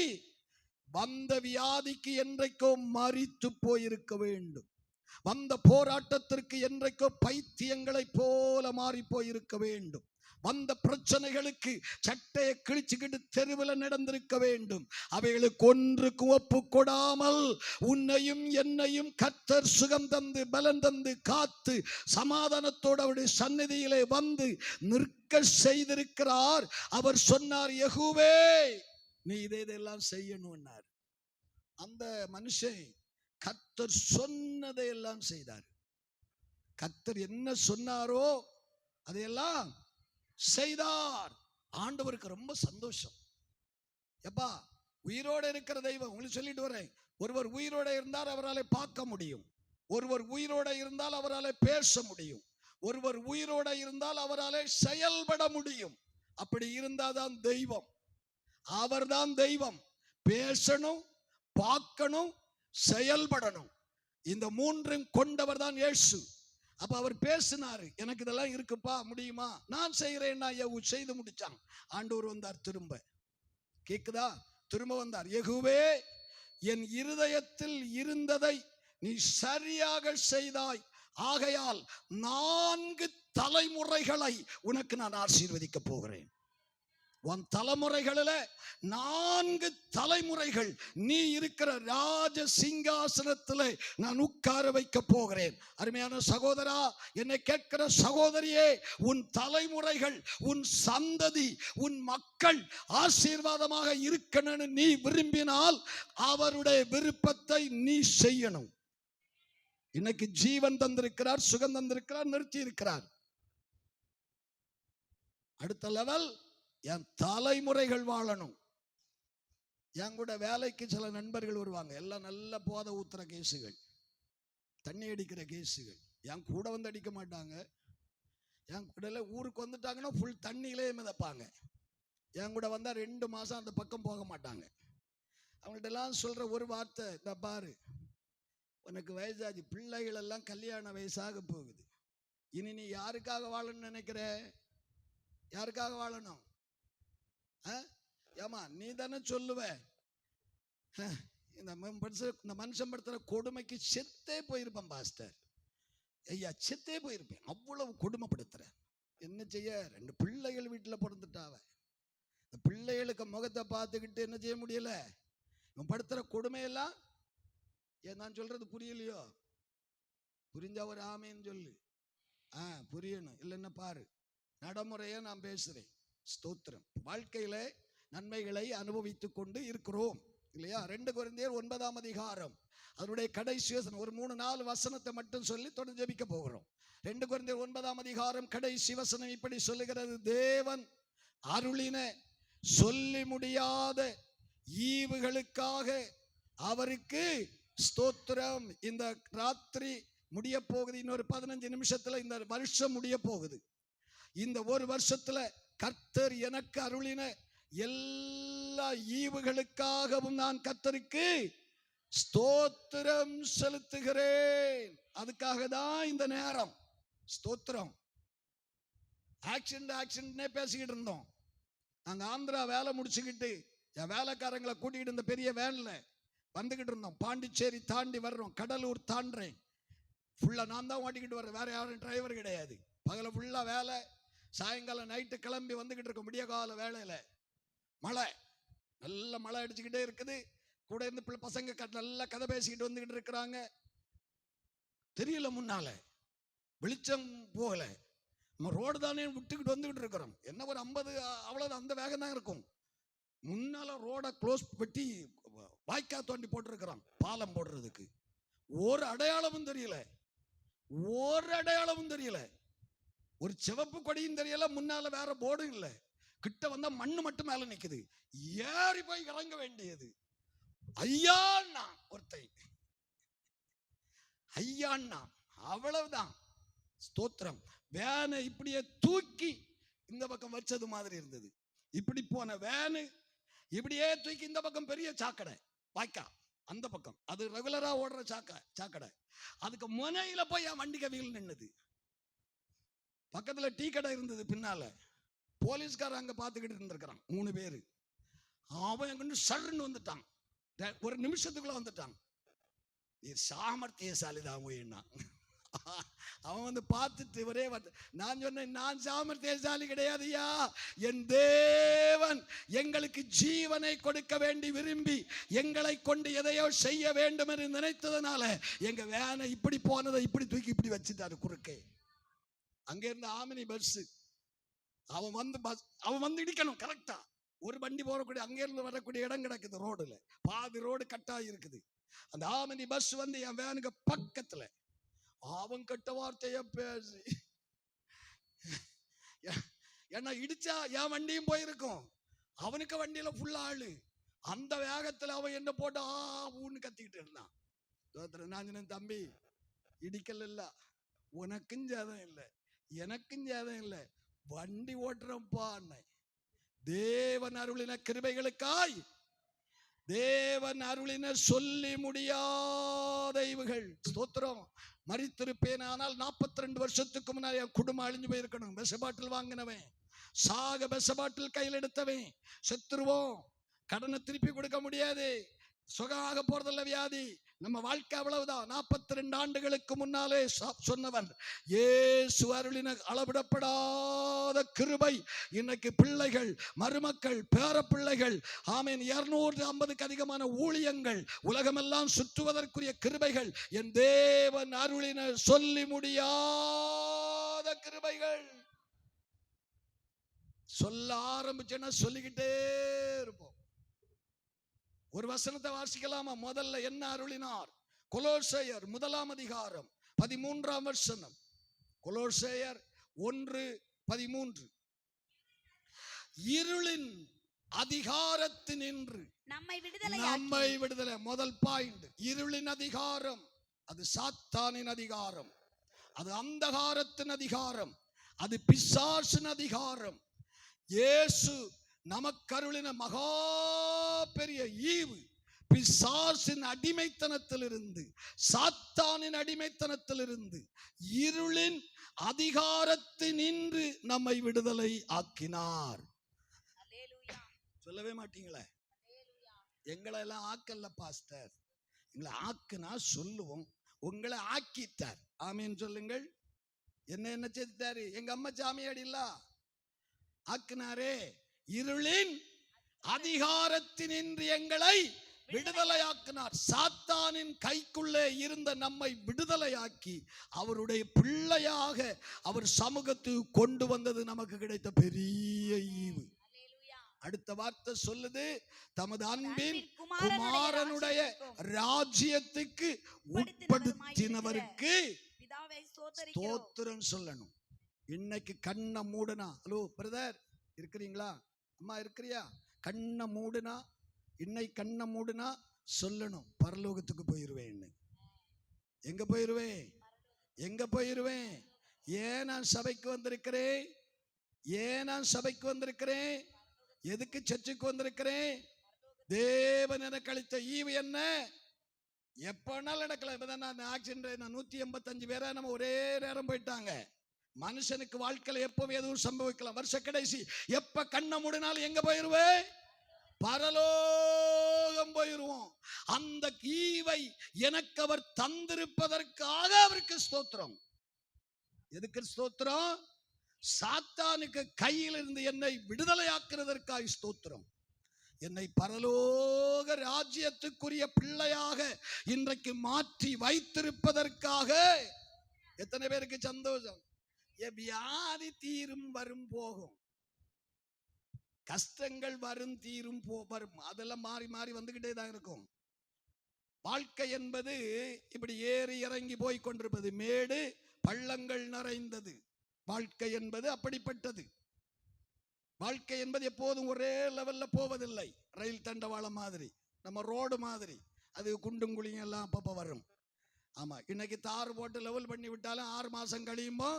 வந்த வியாதிக்கு என்றைக்கோ மரித்து போயிருக்க வேண்டும். வந்த போராட்டத்திற்கு என்றைக்கோ பைத்தியங்களை போல மாறி போயிருக்க வேண்டும். வந்த பிரச்சனைகளுக்கு சட்டையை கிழிச்சுக்கிட்டு தெருவில் நடந்திருக்க வேண்டும். அவைகளுக்கு ஒன்றுக்கு ஒப்பு கொடாமல் உன்னையும் என்னையும் கர்த்தர் சுகம் தந்து, பலன் தந்து, காத்து, சமாதானத்தோடு அவருடைய சந்நிதியிலே வந்து நிற்க செய்திருக்கிறார். அவர் சொன்னார், யெகூவே, நீ இதெல்லாம் செய்யணும்னார். அந்த மனுஷன் கர்த்தர் சொன்னதை எல்லாம் செய்தார். கர்த்தர் என்ன சொன்னாரோ அதையெல்லாம் செய்தார். ஆண்டவருக்கு ரொம்ப சந்தோஷம். எப்பா, உயிரோட இருக்கிற தெய்வம். உங்களுக்கு சொல்லிட்டு வரேன், ஒருவர் உயிரோட இருந்தால் அவரால் பார்க்க முடியும். ஒருவர் உயிரோட இருந்தால் அவரால் பேச முடியும். ஒருவர் உயிரோட இருந்தால் அவரால் செயல்பட முடியும். அப்படி இருந்தாதான் தெய்வம். அவர்தான் தெய்வம். பேசணும், பார்க்கணும், செயல்படணும். இந்த மூன்றும் கொண்டவர் தான் இயேசு. அப்ப அவர் பேசினாரு, எனக்கு இதெல்லாம் இருக்குப்பா, முடியுமா, நான் செய்கிறேன்னா செய்து முடிச்சான். ஆண்டவர் வந்தார். திரும்ப கேக்குதா? திரும்ப வந்தார். யெகூவே, என் இருதயத்தில் இருந்ததை நீ சரியாக செய்தாய். ஆகையால் 4 தலைமுறைகளை உனக்கு நான் ஆசீர்வதிக்க போகிறேன். உன் தலைமுறைகளில் 4 தலைமுறைகள் நீ இருக்கிற ராஜ சிங்காசனத்தில் நான் உட்கார வைக்க போகிறேன். அருமையான சகோதரா, என்னை கேட்கிற சகோதரியே, உன் தலைமுறைகள், உன் சந்ததி, உன் மக்கள் ஆசீர்வாதமாக இருக்கணும்னு நீ விரும்பினால் அவருடைய விருப்பத்தை நீ செய்யணும். இன்னைக்கு ஜீவன் தந்திருக்கிறார், சுகம் தந்திருக்கிறார், நிறுத்தி இருக்கிறார். அடுத்த லெவல், என் தலைமுறைகள் வாழணும். என் கூட வேலைக்கு சில நண்பர்கள் வருவாங்க. எல்லாம் நல்ல போதை ஊத்துற கேசுகள், தண்ணி அடிக்கிற கேசுகள். என் கூட வந்து அடிக்க மாட்டாங்க. என் கூட ஊருக்கு வந்துட்டாங்கன்னா ஃபுல் தண்ணியிலே மிதப்பாங்க. என் கூட வந்தா 2 மாசம் அந்த பக்கம் போக மாட்டாங்க. அவங்கள்ட்ட எல்லாம் சொல்ற ஒரு வார்த்தை, இந்த பாரு, உனக்கு வயசாச்சு, பிள்ளைகள் எல்லாம் கல்யாண வயசாக போகுது. இனி நீ யாருக்காக வாழணும்னு நினைக்கிற? யாருக்காக வாழணும்? ஏமா, நீ தானே சொல்லுவ, இந்த மனுஷன் படுத்துற கொடுமைக்கு செத்தே போயிருப்பேன் பாஸ்டர். ஐயா, செத்தே போயிருப்பேன், அவ்வளவு கொடுமைப்படுத்துற. என்ன செய்ய? 2 பிள்ளைகள் வீட்டில் பிறந்துட்டாவ. இந்த பிள்ளைகளுக்கு முகத்தை பார்த்துக்கிட்டு என்ன செய்ய முடியல? இவன் படுத்துற கொடுமையெல்லாம், நான் சொல்றது புரியலையோ? புரிஞ்சா ஒரு ஆமேன்னு சொல்லு. புரியணும், இல்லைன்னா பாரு. நடைமுறையை நான் பேசுறேன். ஸ்தோத்திரம். வாழ்க்கையில நன்மைகளை அனுபவித்துக் கொண்டு இருக்கிறோம் இல்லையா? 2 கொரிந்தியர் 9ஆம் அதிகாரம் அதனுடைய கடைசி வசனம், ஒரு 3-4 வசனத்தை மட்டும் சொல்லி தொடர்ந்து ஜெபிக்க போகிறோம். 2 கொரிந்தியர் 9ஆம் அதிகாரம் கடைசி வசனம் இப்படி சொல்லுகிறது: தேவன் அருளின சொல்லி முடியாத ஈவுகளுக்காக அவருக்கு ஸ்தோத்திரம். இந்த ராத்திரி முடிய போகுது. இன்னொரு 15 நிமிஷத்துல இந்த வருஷம் முடிய போகுது. இந்த ஒரு வருஷத்துல கர்த்தர் எனக்கு அருளின எல்லா ஈவுகளுக்காகவும் நான் கர்த்தருக்கு ஸ்தோத்திரம் செலுத்துகிறேன். அதுக்காக தான் இந்த நேரம். ஸ்தோத்திரம். ஆக்சிடென்ட்னே பேசிக்கிட்டு இருந்தோம். நாங்க ஆந்திரா வேலை முடிச்சுக்கிட்டு என் வேலைக்காரங்களை கூட்டிக்கிட்டு இந்த பெரிய வேன்ல வந்துகிட்டு இருந்தோம். பாண்டிச்சேரி தாண்டி வர்றோம், கடலூர் தாண்டேன். ஃபுல்லா நான் தான் ஓட்டிக்கிட்டு வர்றேன், வேற யாரும் டிரைவர் கிடையாது. பகல ஃபுல்லா வேலை, சாயங்காலம் நைட்டு கிளம்பி வந்துகிட்டு இருக்கோம். விடிய கால வேலையில மழை, நல்ல மழை அடிச்சுக்கிட்டே இருக்குது. கூட இருந்து பசங்க நல்லா கதை பேசிக்கிட்டு வந்துகிட்டு இருக்கிறாங்க. தெரியல, முன்னால வெளிச்சம் போகல. நம்ம ரோடு தானே விட்டுக்கிட்டு வந்துகிட்டு இருக்கிறோம். என்ன ஒரு 50 அவ்வளவு அந்த வேகம் தான் இருக்கும். முன்னால ரோட க்ளோஸ் பெட்டி வாய்க்கா தோண்டி போட்டிருக்கிறான் பாலம் போடுறதுக்கு. ஒரு அடையாளமும் தெரியல, ஒரு அடையாளமும் தெரியல. ஒரு சிவப்பு கொடியும் தெரியல, முன்னால வேற போர்டும் இல்லை. கிட்ட வந்தா மண்ணு மட்டும் மேல நிக்குது. ஏறி போய் இறங்க வேண்டியது. ஐயாண்ணா ஒருத்தை, ஐயாண்ணா, அவ்வளவுதான். ஸ்தோத்திரம். வேனை இப்படியே தூக்கி இந்த பக்கம் வச்சது மாதிரி இருந்தது. இப்படி போன வேனு இப்படியே தூக்கி இந்த பக்கம் பெரிய சாக்கடை வாய்க்கா, அந்த பக்கம் அது ரெகுலரா ஓடுற சாக்கடை. அதுக்கு முனையில போய் என் வண்டி கவிகள் நின்னுது. பக்கத்துல டீ கடை இருந்தது. பின்னால போலீஸ்காரன் அங்க பாத்துக்கிட்டு இருந்திருக்கிறான். 3 பேரு. அவன் எங்க சர்ன்னு வந்துட்டான். ஒரு நிமிஷத்துக்குள்ள வந்துட்டான். நீ சாமர்த்தியசாலிதான் போயின்னா. அவன் வந்து பார்த்துட்டு ஒரே வார்த்தை. நான் சொன்னேன், நான் சாமர்த்தியசாலி கிடையாதுயா. என் தேவன் எங்களுக்கு ஜீவனை கொடுக்க வேண்டி விரும்பி எங்களை கொண்டு எதையோ செய்ய வேண்டும் என்று நினைத்ததுனால எங்க வேனை இப்படி போனதை இப்படி தூக்கி இப்படி வச்சுட்டாரு குறுக்கே. அங்க இருந்த ஆமினி பஸ், அவன் வந்து இடிக்கணும் கரெக்டா. ஒரு வண்டி போறக்கூடிய அங்க இருந்து வரக்கூடிய இடம் கிடக்குது ரோடுல, பாதி ரோடு கட்டா இருக்குது. அந்த ஆமினி பஸ் வந்து என் வேனுக்கு பக்கத்துல. அவன் கட்ட வார்த்தைய பேசி என்ன இடிச்சா என் வண்டியும் போயிருக்கும். அவனுக்கு வண்டியில ஃபுல்லா ஆளு. அந்த வேகத்துல அவன் என்ன போட்டு ஊன்னு கத்திக்கிட்டு இருந்தான். நான் சொன்னேன், தம்பி இடிக்கல இல்ல, உனக்கும் சேதம் இல்லை எனக்கும் சேதம் இல்லை, வண்டி ஓட்டுறப்பா. தேவன் அருளின கிருபைகளுக்காய், தேவன் அருளின சொல்லி முடியாத ஈவுகள். ஸ்தோத்திரம். மரித்திருப்பேன், ஆனால் 42 வருஷத்துக்கு முன்னாடி என் குடும்பம் அழிஞ்சு போயிருக்கணும். பெச பாட்டில் வாங்கினவன், சாக பெச பாட்டில் கையில் எடுத்தவன், செத்துருவோம், கடனை திருப்பி கொடுக்க முடியாது, சுகமாக போறதில்ல, வியாதி, நம்ம வாழ்க்கை அவ்வளவுதான். 42 ஆண்டுகளுக்கு முன்னாலே சொன்னவன் இயேசு அருளின அளவிடப்படாத கிருபை. இன்னைக்கு பிள்ளைகள், மருமக்கள், பேர பிள்ளைகள், ஆமீன், 250க்கு அதிகமான ஊழியங்கள், உலகமெல்லாம் சுற்றுவதற்குரிய கிருபைகள், என் தேவன் அருளின சொல்லி முடியாத கிருபைகள். சொல்ல ஆரம்பிச்சேன்னா சொல்லிக்கிட்டே இருப்போம். ஒரு வசனத்தை வாசிக்கலாமா? முதல்ல என்ன அருளினார்? கொலோசையர் 1ஆம் அதிகாரம் 13ஆம் வசனம். கொலோசையர் 1:13. இருளின் அதிகாரத்தினின்று நம்மை விடுதலை. முதல் பாயிண்ட், இருளின் அதிகாரம். அது சாத்தானின் அதிகாரம், அது அந்தகாரத்தின் அதிகாரம், அது பிசாசின் அதிகாரம். இயேசு நமக்கருளின மகா பெரிய ஈவு பிசாசின் அடிமைத்தனத்திலிருந்து, சாத்தானின் அடிமைத்தனத்திலிருந்து, இருளின் அதிகாரத்தினின்று நம்மை விடுதலை ஆக்கினார். சொல்லவே மாட்டீங்களே, எங்களை எல்லாம் ஆக்கல்ல பாஸ்டர். எங்களை ஆக்குனா சொல்லுவோம், உங்களை ஆக்கிட்டார். ஆமீன் சொல்லுங்கள். என்ன செய்தாரு? எங்க அம்மா சாமியாடி இல்ல ஆக்குனாரே. இருளின் அதிகாரத்தினின்று எங்களை விடுதலையாக்கினார். சாத்தானின் கைக்குள்ளே இருந்த நம்மை விடுதலையாக்கி அவருடைய பிள்ளையாக அவர் சமூகத்துக்கு கொண்டு வந்தது நமக்கு கிடைத்த பெரிய ஈவு. அடுத்த வார்த்தை சொல்லுது, தமது அன்பின் குமாரனுடைய ராஜ்யத்துக்கு உட்படுத்தினவருக்கு ஸ்தோத்திரம் சொல்லணும். இன்னைக்கு கண்ணை மூடனா, ஹலோ பிரதர் இருக்கிறீங்களா, அம்மா இருக்கிறியா, கண்ணை மூடுனா, இன்னைக்கு கண்ணை மூடுனா சொல்லணும், பரலோகத்துக்கு போயிருவேன். எங்க போயிருவேன்? எங்க போயிருவேன்? ஏன் நான் சபைக்கு வந்திருக்கிறேன்? ஏன் நான் சபைக்கு வந்திருக்கிறேன்? எதுக்கு சர்ச்சுக்கு வந்திருக்கிறேன்? தேவன் எனக்கு அளித்த ஈவு என்ன? எப்பனாலும் நடக்கலாம். இப்பதான் நான் ஆக்சிடென்ட் 185 பேரை நம்ம ஒரே நேரம் போயிட்டாங்க. மனுஷனுக்கு வாழ்க்கையில எப்பவும் எதுவும் சம்பவிக்கலாம். வருஷ கடைசி எப்ப கண்ணை மூடினாலும் எங்க போயிருவேன்? பரலோகம் போயிருவோம். அந்த ஈவை எனக்கு அவர் தந்திருப்பதற்காக அவருக்கு ஸ்தோத்திரம். எதுக்கு ஸ்தோத்திரம்? சாத்தானுக்கு கையில் இருந்து என்னை விடுதலையாக்குறதற்காக ஸ்தோத்திரம். என்னை பரலோக ராஜ்யத்துக்குரிய பிள்ளையாக இன்றைக்கு மாற்றி வைத்திருப்பதற்காக. எத்தனை பேருக்கு சந்தோஷம்? வியாதி தீரும் வரும் போகும், கஷ்டங்கள் வரும் தீரும் வரும், அதெல்லாம் மாறி மாறி வந்துகிட்டே தான் இருக்கும். வாழ்க்கை என்பது இப்படி ஏறி இறங்கி போய் கொண்டிருப்பது, மேடு பள்ளங்கள் நிறைந்தது. வாழ்க்கை என்பது அப்படிப்பட்டது. வாழ்க்கை என்பது எப்போதும் ஒரே லெவல்ல போவதில்லை. ரயில் தண்டவாளம் மாதிரி, நம்ம ரோடு மாதிரி, அது குண்டும் குழியும் எல்லாம் அப்பப்போ வரும். ஆமா, இன்னைக்கு தார் போட்டு லெவல் பண்ணி விட்டாலும் 6 மாசம் கழியுமோ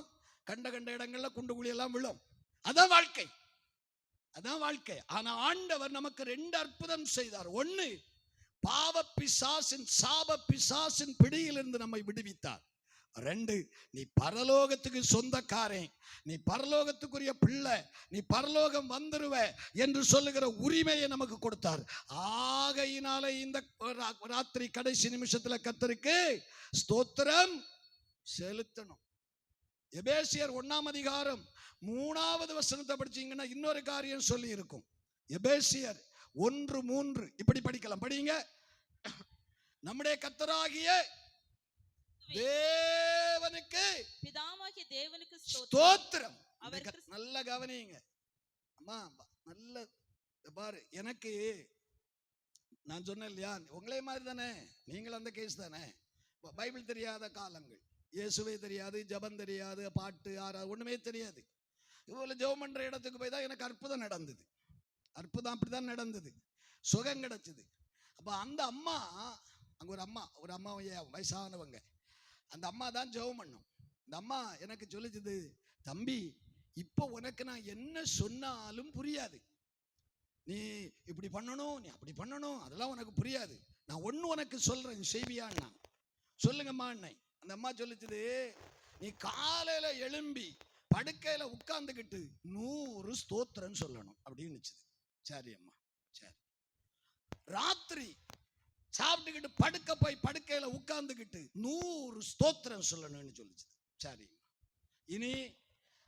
கண்ட கண்ட இடங்கள்ல குண்டு குழி எல்லாம் விழும். அதான் வாழ்க்கை, அதான் வாழ்க்கை. ஆனா ஆண்டவர் நமக்கு 2 அற்புதம் செய்தார். 1, பாவ பிசாசின் சாப பிசாசின் பிடியிலிருந்து நம்மை விடுவித்தார். 2, நீ பரலோகத்துக்கு சொந்தக்காரன், நீ பரலோகத்துக்குரிய பிள்ளை, நீ பரலோகம் வந்துருவ என்று சொல்லுகிற உரிமையை நமக்கு கொடுத்தார். ஆகையினால இந்த ராத்திரி கடைசி நிமிஷத்துல கர்த்தருக்கு ஸ்தோத்திரம் செலுத்தணும். எபேசியர் 1ஆம் அதிகாரம் 3வது வசனத்தை படிச்சீங்கன்னா இன்னொரு காரியம் சொல்லி இருக்கும். எபேசியர் 1:3 இப்படி படிக்கலாம், படிங்க. நம்முடைய கர்த்தராகிய தேவனுக்கு பிதாவாகிய தேவனுக்கு ஸ்தோத்திரம். நல்ல கவனிங்க அம்மா, நல்ல பாரு. எனக்கு நான் சொன்னேன் இல்லையா, உங்களே மாதிரி தானே, நீங்கள் அந்த கேஸ் தானே. பைபிள் தெரியாத காலங்கள், இயேசுவே தெரியாது, ஜபம் தெரியாது, பாட்டு ஆறாவது ஒண்ணுமே தெரியாது. இவ்வளவு ஜெபம் பண்ற இடத்துக்கு போய் தான் எனக்கு அற்புதம் நடந்தது. அற்புதம் அப்படிதான் நடந்தது, சுகம் கிடைச்சது. அப்ப அந்த அம்மா, அங்க ஒரு அம்மா வயசானவங்க, அந்த அம்மா தான் ஜெபம் பண்ணும். அந்த அம்மா எனக்கு சொல்லிச்சது, தம்பி இப்போ உனக்கு நான் என்ன சொன்னாலும் புரியாது, நீ இப்படி பண்ணணும், நீ அப்படி பண்ணணும், அதெல்லாம் உனக்கு புரியாது. நான் ஒண்ணு உனக்கு சொல்றேன், செய்வியான்னா. சொல்லுங்கம்மா அண்ணை. அந்த அம்மா சொல்லிச்சது, நீ காலையில எழும்பி படுக்கையில உட்கார்ந்துக்கிட்டு 100 ஸ்தோத்திரம் சொல்லணும் அப்படின்னு. சரி அம்மா, சரி. ராத்திரி சாப்பிட்டுக்கிட்டு படுக்க போய் படுக்கையில உட்கார்ந்துக்கிட்டு 100 ஸ்தோத்திரம் சொல்லணும்னு சொல்லிச்சு. சரி. இனி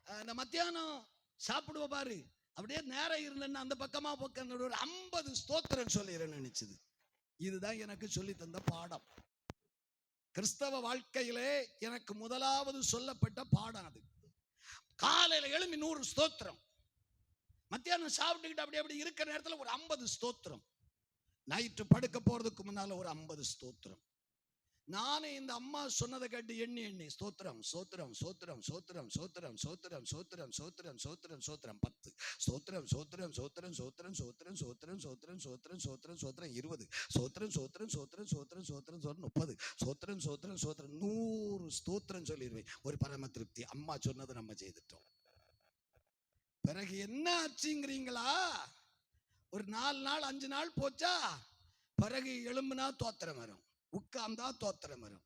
இந்த மத்தியானம் சாப்பிடுவ பாரு, அப்படியே நேரம் இருந்தேன்னா அந்த பக்கமா பக்கம் ஒரு 50 ஸ்தோத்திரம் சொல்லிடுறேன்னு நினைச்சது. இதுதான் எனக்கு சொல்லி தந்த பாடம். கிறிஸ்தவ வாழ்க்கையிலே எனக்கு முதலாவது சொல்லப்பட்ட பாடம் அது. காலையில எழும்பி 100 ஸ்தோத்திரம், மத்தியானம் சாப்பிட்டுக்கிட்டு அப்படி அப்படி இருக்கிற நேரத்தில் ஒரு 50 ஸ்தோத்திரம், நைட்டு படுக்க போறதுக்கு முன்னால ஒரு 50 ஸ்தோத்திரம். நானே இந்த அம்மா சொன்னதை கேட்டு எண்ணி எண்ணி ஸ்தோத்திரம் சோத்திரம் சோத்திரம் சோத்திரம் சோத்திரம் சோத்திரம் சோத்திரம் சோத்திரம் சோத்திரம் சோத்திரம் 10 ஸ்தோத்திரம் சோத்திரம் சோத்திரம் சோத்திரம் சோத்திரம் சோத்திரம் சோத்திரம் சோத்திரம் சோத்திரம் சோத்திரம் 20 சோத்திரம் சோத்திரம் சோத்திரம் சோத்திரம் சோத்திரம் சோத்திரம் 30 சோத்திரம் சோத்திரம் சோத்திரம் 100 ஸ்தோத்திரம் சொல்லிடுவேன். ஒரு பரம திருப்தி. அம்மா சொன்னதை நம்ம செய்துட்டோம். பிறகு என்ன ஆச்சுங்கிறீங்களா? ஒரு 4 நாள் 5 நாள் போச்சா, பிறகு எழும்புனா தோத்திரம் வரும், உட்கார்ந்தா தோத்திரம் வரும்.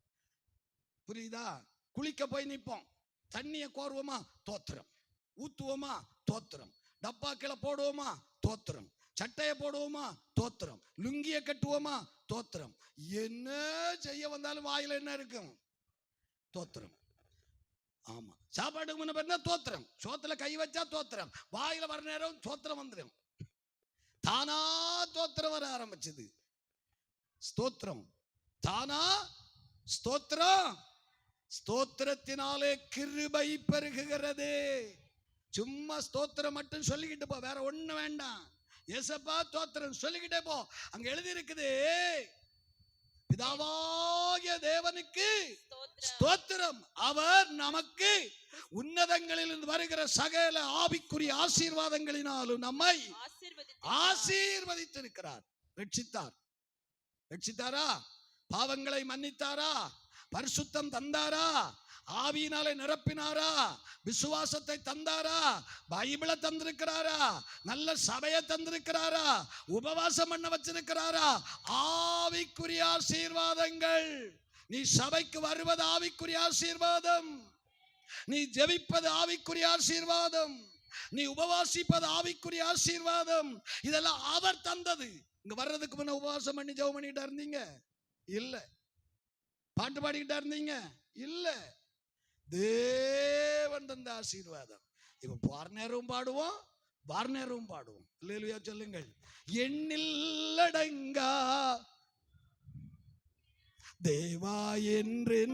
புரியுதா? குளிக்க போய் நிற்போம், தண்ணியை கோருவோமா தோத்திரம், ஊத்துவோமா தோத்திரம், டப்பா கீழே போடுவோமா தோத்திரம், சட்டையை போடுவோமா தோத்திரம், லுங்கிய கட்டுவோமா தோத்திரம். என்ன செய்ய வந்தாலும் வாயில என்ன இருக்கும்? தோத்திரம். ஆமா, சாப்பாட்டுக்கு முன்ன பண்ணா தோத்திரம், சோத்துல கை வச்சா தோத்திரம், வாயில வர நேரம் தோத்திரம் வந்துடும். தானா தோத்திரம் வர ஆரம்பிச்சது. ஸ்தோத்திரம். தானா ஸ்தோத்திரம். ஸ்தோத்திரத்தினாலே கிருபை பெருகுகிறது. சும்மா ஸ்தோத்திரம் மட்டும் சொல்லிக்கிட்டு போ, வேற ஒண்ணு வேண்டாம். ஏசப்பா ஸ்தோத்திரம் சொல்லிக்கிட்டே போ. அங்க எழுதி இருக்குது, பிதாவாகிய தேவனுக்கு ஸ்தோத்திரம், அவர் நமக்கு உன்னதங்களிலிருந்து வருகிற சகல ஆவிக்குரிய ஆசீர்வாதங்களினாலும் நம்மை ஆசீர்வதித்திருக்கிறார். ரட்சித்தார். ரட்சித்தாரா? பாவங்களை மன்னித்தாரா? பரிசுத்தம் தந்தாரா? ஆவியினாலே நிரப்பினாரா? விசுவாசத்தை தந்தாரா? பைபிளை தந்திருக்கிறாரா? நல்ல சபையை தந்திருக்கிறாரா? உபவாசம் பண்ண வச்சிருக்கிறாரா? ஆவிக்குரிய ஆசீர்வாதங்கள். நீ சபைக்கு வருவது ஆவிக்குரிய ஆசீர்வாதம். நீ ஜெபிப்பது ஆவிக்குரிய ஆசீர்வாதம். நீ உபவாசிப்பது ஆவிக்குரிய ஆசீர்வாதம். இதெல்லாம் அவர் தந்தது. இங்க வர்றதுக்கு முன்ன உபவாசம் பண்ணி ஜெபம் பண்ணிட்டா இருந்தீங்க? இல்ல. பாட்டு பாடிக்கிட்டா இருந்தீங்க? இல்ல. தேவன் தந்த ஆசீர்வாதம். இப்ப பார்நேரவும் பாடுவோம், வார்நேரவும் பாடுவோம். அல்லேலூயா சொல்லுங்கள். எண்ணில் அடங்கா தேவா என்று